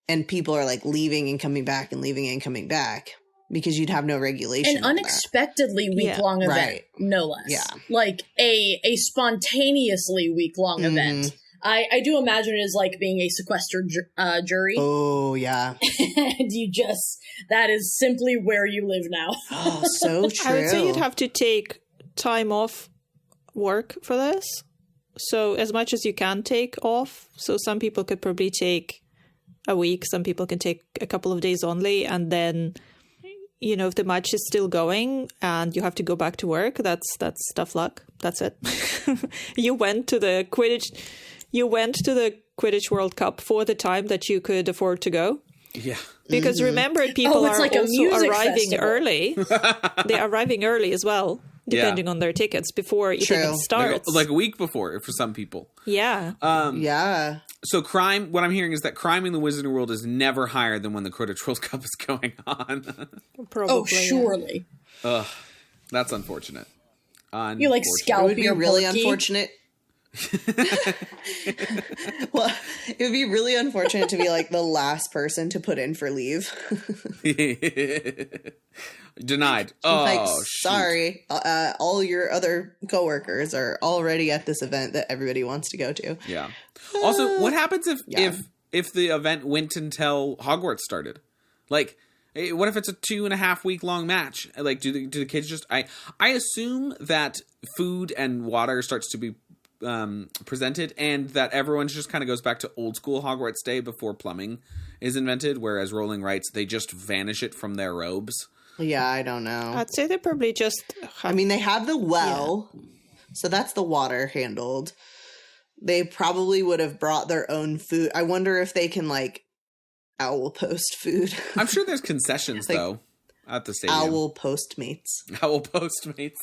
and people are like leaving and coming back and leaving and coming back, because you'd have no regulation. An on that. unexpectedly week-long event, Right. no less. Yeah. Like a spontaneously week-long Mhm. event. I do imagine it is like being a sequestered jury. Oh, yeah. And that is simply where you live now. Oh, so true. I would say you'd have to take time off work for this. So as much as you can take off. So some people could probably take a week. Some people can take a couple of days only. And then, you know, if the match is still going and you have to go back to work, that's tough luck. That's it. You went to the Quidditch World Cup for the time that you could afford to go. Yeah. Because remember, people it's are like a also music arriving festival. early. They're arriving early as well, depending on their tickets before it True. even starts. Like a week before for some people. Yeah. Yeah. So crime, what I'm hearing is that crime in the Wizarding World is never higher than when the Quidditch World Cup is going on. Probably. Oh, surely. Ugh. That's unfortunate. You like It scalp would be your really porky. unfortunate. Well, it would be really unfortunate to be like the last person to put in for leave. Denied. Oh, Like, shoot. sorry, all your other coworkers are already at this event that everybody wants to go to. Yeah. Also, what happens yeah. if the event went until Hogwarts started? Like, what if it's a 2.5 week long match? Like, do the kids just? I assume that food and water starts to be presented, and that everyone just kind of goes back to old school Hogwarts day before plumbing is invented. Whereas Rowling writes, they just vanish it from their robes. Yeah, I don't know. I'd say they probably just I mean, they have the well, so that's the water handled. They probably would have brought their own food. I wonder if they can, like, owl post food. I'm sure there's concessions Like, though at the stadium. Owl Postmates. Owl Postmates.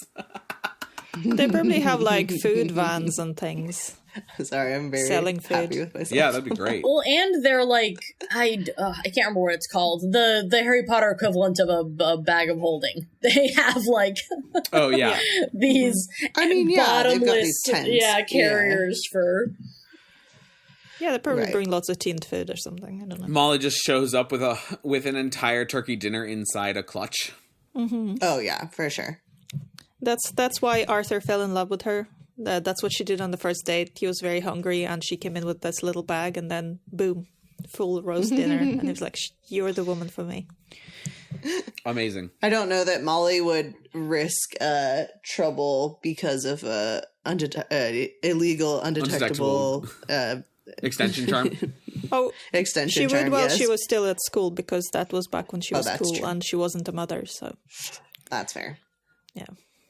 they probably have like food vans and things. Sorry, I'm very Selling food. happy with myself. Yeah, that'd be great. Well, and they're like, I can't remember what it's called. The Harry Potter equivalent of a bag of holding. They have like Oh yeah. these I mean, yeah, they've got bottomless these tents. carriers for. Yeah, they probably Right. bring lots of tinned food or something. I don't know. Molly just shows up with an entire turkey dinner inside a clutch. Oh, yeah, for sure. That's why Arthur fell in love with her. That's what she did on the first date. He was very hungry, and she came in with this little bag, and then boom, full roast dinner. And he was like, "You're the woman for me." Amazing. I don't know that Molly would risk trouble because of illegal, undetectable Extension charm. Oh, extension she charm. would while Yes. she was still at school, because that was back when she was that's cool, true. and she wasn't a mother. So That's fair. yeah.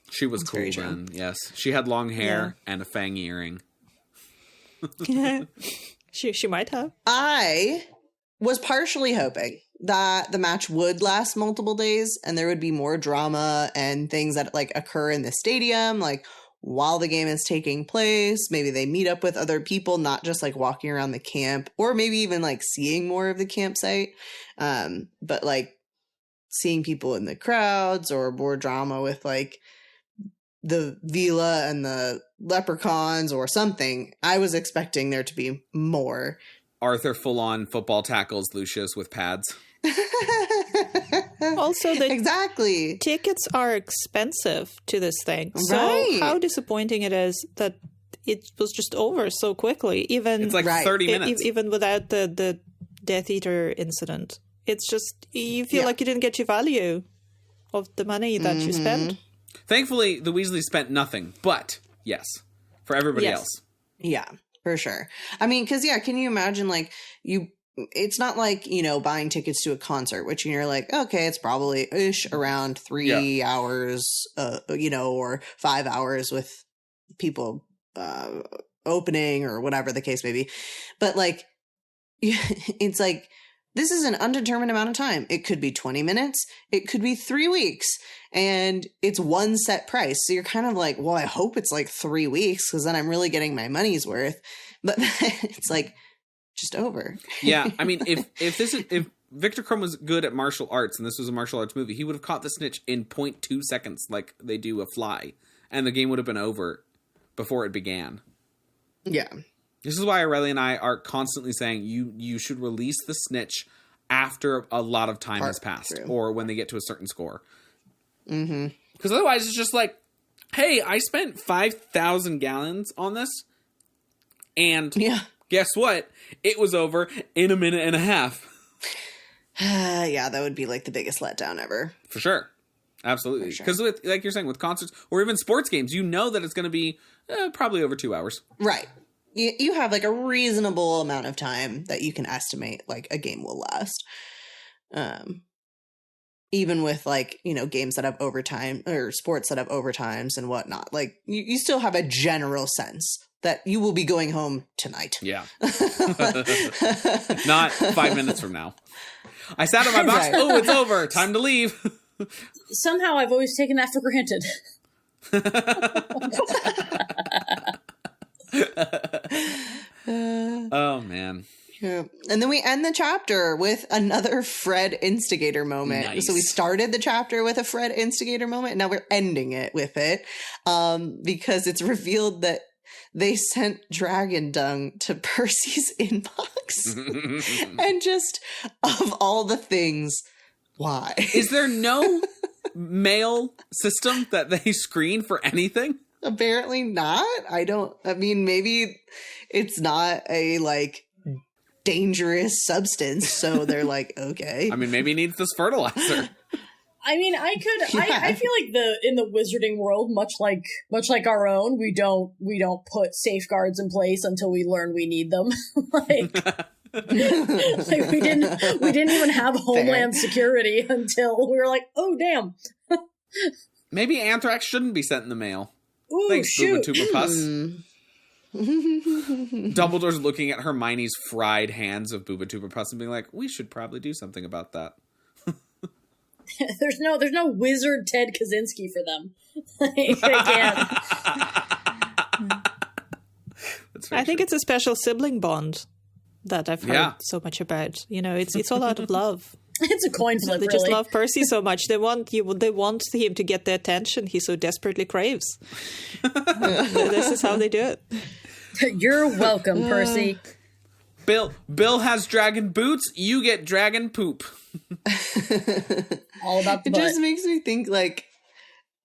She was cool very true. then. Yes, she had long hair and a fang earring. She might have. I was partially hoping that the match would last multiple days and there would be more drama and things that like occur in the stadium, like while the game is taking place. Maybe they meet up with other people, not just like walking around the camp, or maybe even like seeing more of the campsite. But like seeing people in the crowds, or more drama with like the Veela and the leprechauns or something. I was expecting there to be more. Arthur full-on football tackles Lucius with pads. Also, the Exactly. tickets are expensive to this thing. So Right. how disappointing it is that it was just over so quickly, even It's like Right. 30 minutes. even without the Death Eater incident. It's just, you feel Yeah. like you didn't get your value of the money that you spent. Thankfully, the Weasleys spent nothing, but yes, for everybody Yes. else. Yeah, for sure. I mean, because, yeah, can you imagine, like, it's not like, buying tickets to a concert, which you're like, okay, it's probably ish around 3 hours, or 5 hours with people opening or whatever the case may be. But, like, it's like, this is an undetermined amount of time. It could be 20 minutes. It could be 3 weeks. And it's one set price. So you're kind of like, well, I hope it's like 3 weeks because then I'm really getting my money's worth. But it's like just over. Yeah, I mean, if Victor Crumb was good at martial arts and this was a martial arts movie, he would have caught the snitch in 0.2 seconds like they do a fly. And the game would have been over before it began. Yeah. This is why Aurelia and I are constantly saying you should release the snitch after a lot of time has passed or when they get to a certain score. Mm-hmm. Because otherwise it's just like, hey, I spent 5,000 gallons on this and guess what? It was over in a minute and a half. Yeah, that would be like the biggest letdown ever. For sure. Absolutely. Because with, like you're saying, with concerts or even sports games, you know that it's going to be probably over 2 hours. Right. You have like a reasonable amount of time that you can estimate like a game will last. Even with like, games that have overtime or sports that have overtimes and whatnot, like you still have a general sense that you will be going home tonight. Yeah. Not 5 minutes from now. I sat on my box. Right. Oh, it's over. Time to leave. Somehow I've always taken that for granted. Oh, man. Yeah. And then we end the chapter with another Fred instigator moment. Nice. So we started the chapter with a Fred instigator moment, and now we're ending it with it because it's revealed that they sent dragon dung to Percy's inbox. And just, of all the things, why? Is there no mail system that they screen for anything? Apparently not. I mean, maybe it's not a, like, dangerous substance, so they're like, okay. I mean, maybe he needs this fertilizer. I mean, I feel like in the wizarding world, much like our own, we don't put safeguards in place until we learn we need them. like we didn't even have Homeland Security until we were like, oh damn. Maybe anthrax shouldn't be sent in the mail. Ooh, Thanks, shoot. Booba Dumbledore's looking at Hermione's fried hands of Booba and being like, we should probably do something about that. There's no wizard Ted Kaczynski for them. They can't. I think it's a special sibling bond that I've heard so much about. It's all out of love. It's a coin flip. They just love Percy so much. They want him to get the attention he so desperately craves. This is how they do it. You're welcome, Percy. Bill has dragon boots. You get dragon poop. All about the It butt. just makes me think, like,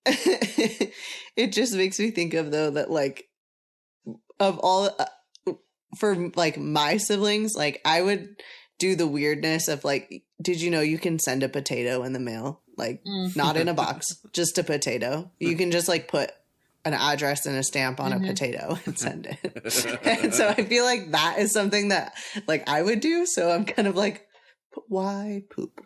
it just makes me think of, though, that, like, of all, for, like, my siblings, like, I would do the weirdness of, like, did you know you can send a potato in the mail? Like, not in a box, just a potato. You can just, like, put an address and a stamp on a potato and send it. And so I feel like that is something that, like, I would do. So I'm kind of like, why poop?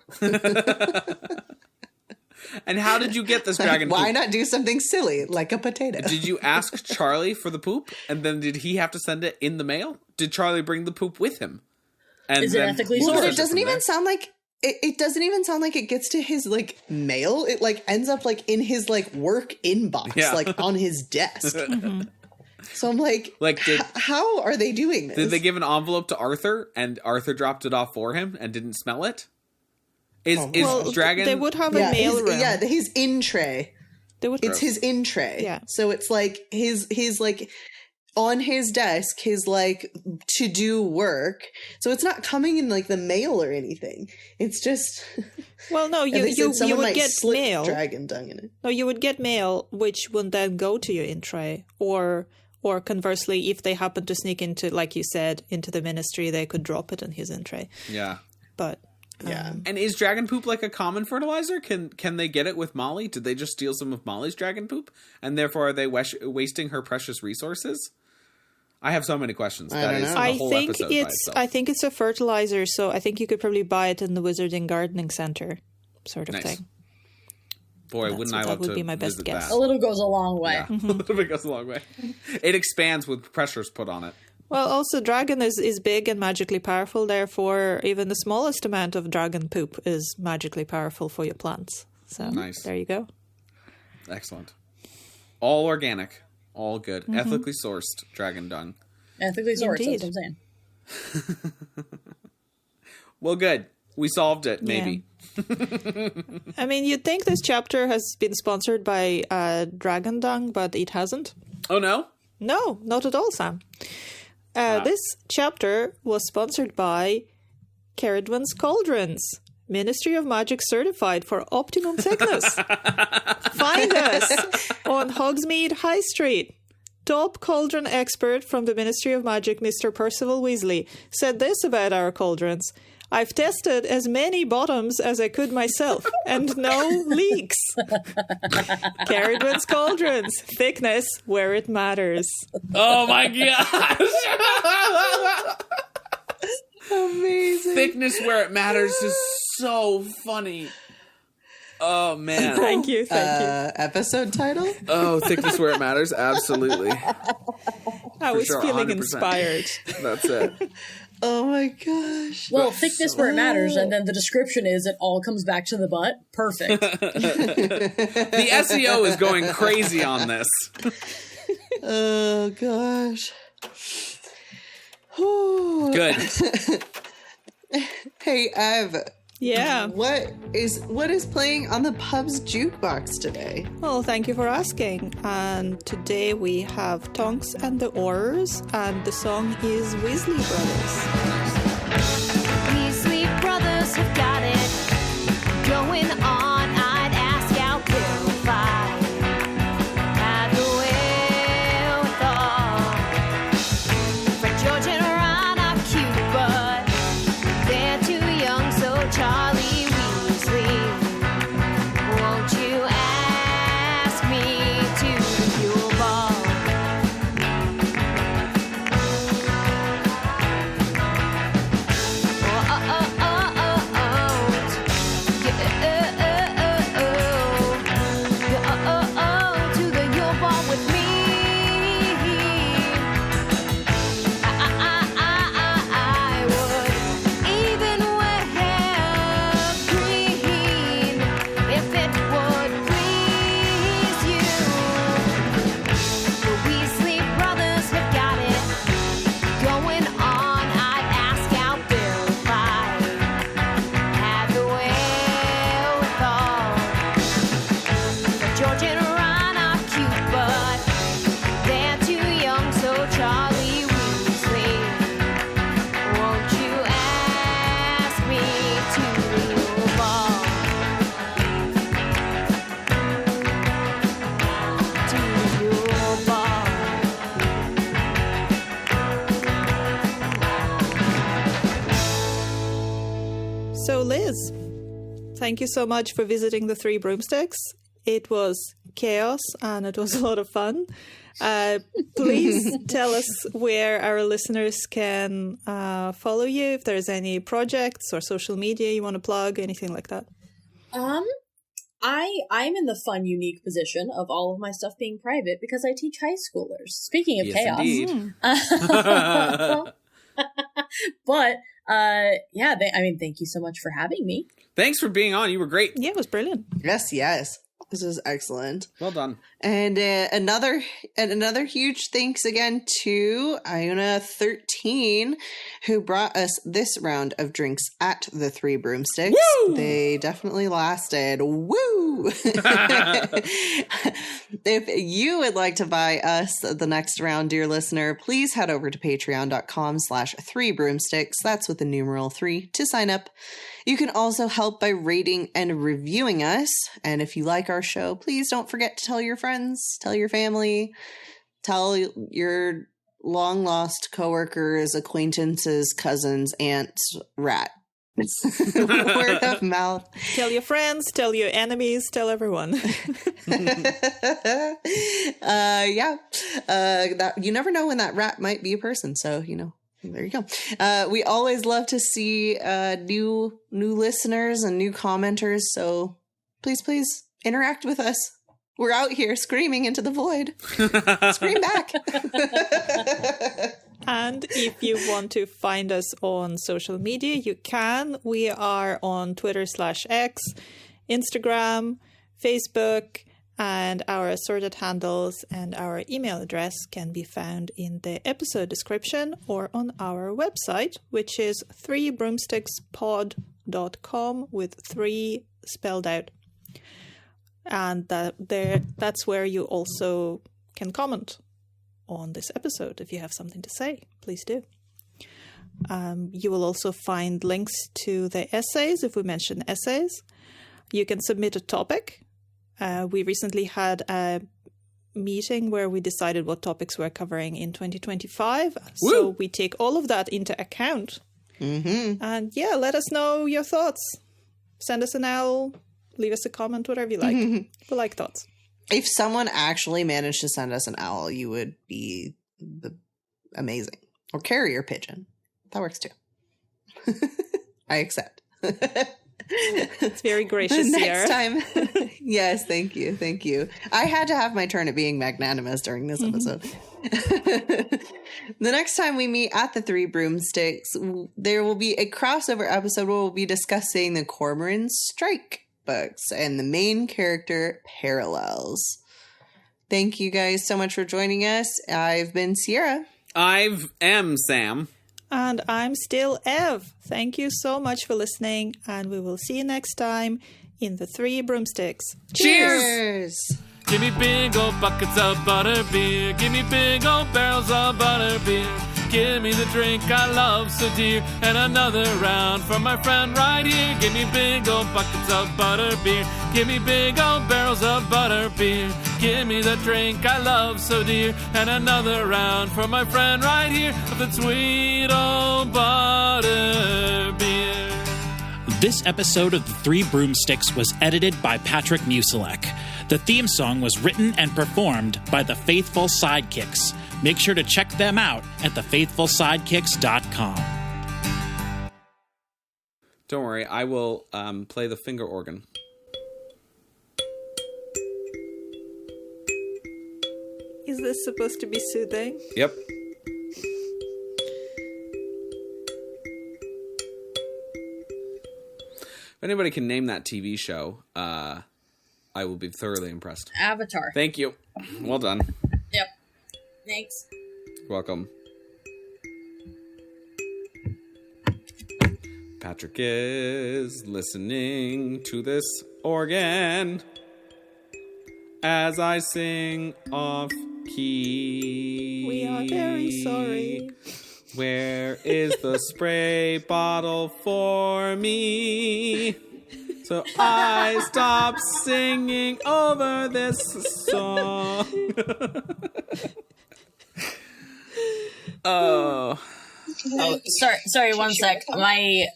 And how did you get this dragon poop? Why not do something silly like a potato? Did you ask Charlie for the poop? And then did he have to send it in the mail? Did Charlie bring the poop with him? And Is it ethically Well, sourced? but it doesn't even sound like it doesn't even sound like it gets to his like mail. It like ends up like in his like work inbox, like on his desk. So I'm like how are they doing this? Did they give an envelope to Arthur and Arthur dropped it off for him and didn't smell it? Is dragon? They would have a mail room. Yeah, his in tray. They would. It's his in tray. Yeah. So it's like his like on his desk, his like to do work. So it's not coming in like the mail or anything. It's just. Well, no, and they said you someone would might get slip mail. dragon dung in it. No, you would get mail, which would then go to your in tray, or conversely, if they happen to sneak into, like you said, into the ministry, they could drop it in his in tray. Yeah. But Yeah. And is dragon poop like a common fertilizer? Can they get it with Molly? Did they just steal some of Molly's dragon poop? And therefore are they wasting her precious resources? I have so many questions. I That don't is know. a I whole think episode by itself. I think it's a fertilizer, so I think you could probably buy it in the Wizarding Gardening Center, sort of Nice. thing. Boy, wouldn't I that love would to be my best visit guess. that. A little goes a long way. Yeah, a little bit goes a long way. It expands with pressures put on it. Well, also, dragon is big and magically powerful. Therefore, even the smallest amount of dragon poop is magically powerful for your plants. So Nice. there you go. Excellent. All organic. All good. Mm-hmm. Ethically sourced dragon dung. Ethically sourced, that's Indeed. what I'm saying. Well, good. We solved it, maybe. I mean, you'd think this chapter has been sponsored by Dragon Dung, but it hasn't. Oh, no? No, not at all, Sam. This chapter was sponsored by Caradwin's Cauldrons, Ministry of Magic certified for optimum thickness. Find us on Hogsmeade High Street. Top cauldron expert from the Ministry of Magic, Mr. Percival Weasley, said this about our cauldrons. I've tested as many bottoms as I could myself, and no leaks. Caradwin's Cauldrons. Thickness where it matters. Oh, my gosh! Amazing. Thickness where it matters is so funny. Oh, man. Thank you. Episode title? Oh, thickness where it matters? Absolutely. I was sure, feeling 100%. inspired. That's it. Oh my gosh. Well, thickness where it matters, and then the description is it all comes back to the butt. Perfect. The SEO is going crazy on this. Oh gosh. Whew. Good. Hey, Ev. Yeah. What is playing on the pub's jukebox today? Well, thank you for asking. And today we have Tonks and the Oars, and the song is Weasley Brothers. Weasley brothers have got it going on. I'd ask how Bill Five had the wherewithal. For George and Ron are cute, but they're too young. So Charlie Weasley, won't you ask me to your ball? George and Ron are cute, but they're too young. So Charlie Weasley, won't you ask me to your ball? To your ball. So, Liz, thank you so much for visiting the Three Broomsticks. It was chaos and it was a lot of fun. Please tell us where our listeners can follow you, if there's any projects or social media you want to plug, anything like that. I'm in the fun, unique position of all of my stuff being private because I teach high schoolers. Speaking of Yes, chaos. indeed. But, thank you so much for having me. Thanks for being on. You were great. Yeah, it was brilliant. Yes. This is excellent. Well done. And another huge thanks again to Iona13, who brought us this round of drinks at the Three Broomsticks. Woo! They definitely lasted. Woo! If you would like to buy us the next round, dear listener, please head over to patreon.com/3broomsticks. That's with the numeral 3 to sign up. You can also help by rating and reviewing us. And if you like our show, please don't forget to tell your friends, tell your family, tell your long-lost coworkers, acquaintances, cousins, aunts, rat. Word of mouth. Tell your friends, tell your enemies, tell everyone. You never know when that rat might be a person, so there you go. We always love to see new listeners and new commenters, so please interact with us. We're out here screaming into the void. Scream back. And if you want to find us on social media, you can. We are on Twitter/X, Instagram, Facebook, and our assorted handles and our email address can be found in the episode description or on our website, which is 3broomstickspod.com with 3 spelled out. And that's where you also can comment on this episode. If you have something to say, please do. You will also find links to the essays if we mention essays. You can submit a topic. We recently had a meeting where we decided what topics we're covering in 2025. Woo! So we take all of that into account. Mm-hmm. And let us know your thoughts. Send us an owl, leave us a comment, whatever you like. We like thoughts. If someone actually managed to send us an owl, you would be amazing. Or carrier pigeon. That works too. I accept. It's very gracious, Next Sierra. time. Yes, thank you. I had to have my turn at being magnanimous during this episode. The next time we meet at the Three Broomsticks, there will be a crossover episode where we'll be discussing the Cormoran Strike books and the main character parallels. Thank you guys so much for joining us. I've been Sierra. I am Sam. And I'm still Ev. Thank you so much for listening, and we will see you next time in the Three Broomsticks. Cheers! Give me big old buckets of butterbeer. Give me big old barrels of butterbeer. Give me the drink I love so dear. And another round for my friend right here. Give me big old buckets of butterbeer. Give me big old barrels of butterbeer. Give me the drink I love so dear. And another round for my friend right here of the sweet old butterbeer. This episode of The Three Broomsticks was edited by Patrick Musilek. The theme song was written and performed by the Faithful Sidekicks. Make sure to check them out at thefaithfulsidekicks.com. Don't worry, I will play the finger organ. Is this supposed to be soothing? Yep. If anybody can name that TV show, I will be thoroughly impressed. Avatar. Thank you. Well done. Yep. Thanks. Welcome. Patrick is listening to this organ as I sing off key. We are very sorry. Where is the spray bottle for me? So I stop singing over this song. Oh, sorry, one sec. My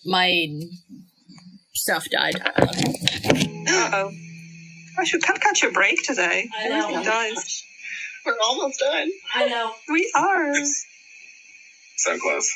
stuff died. Uh-oh. Gosh, we can't catch a break today. I know. Everything dies. We're almost done. I know. We are. So close.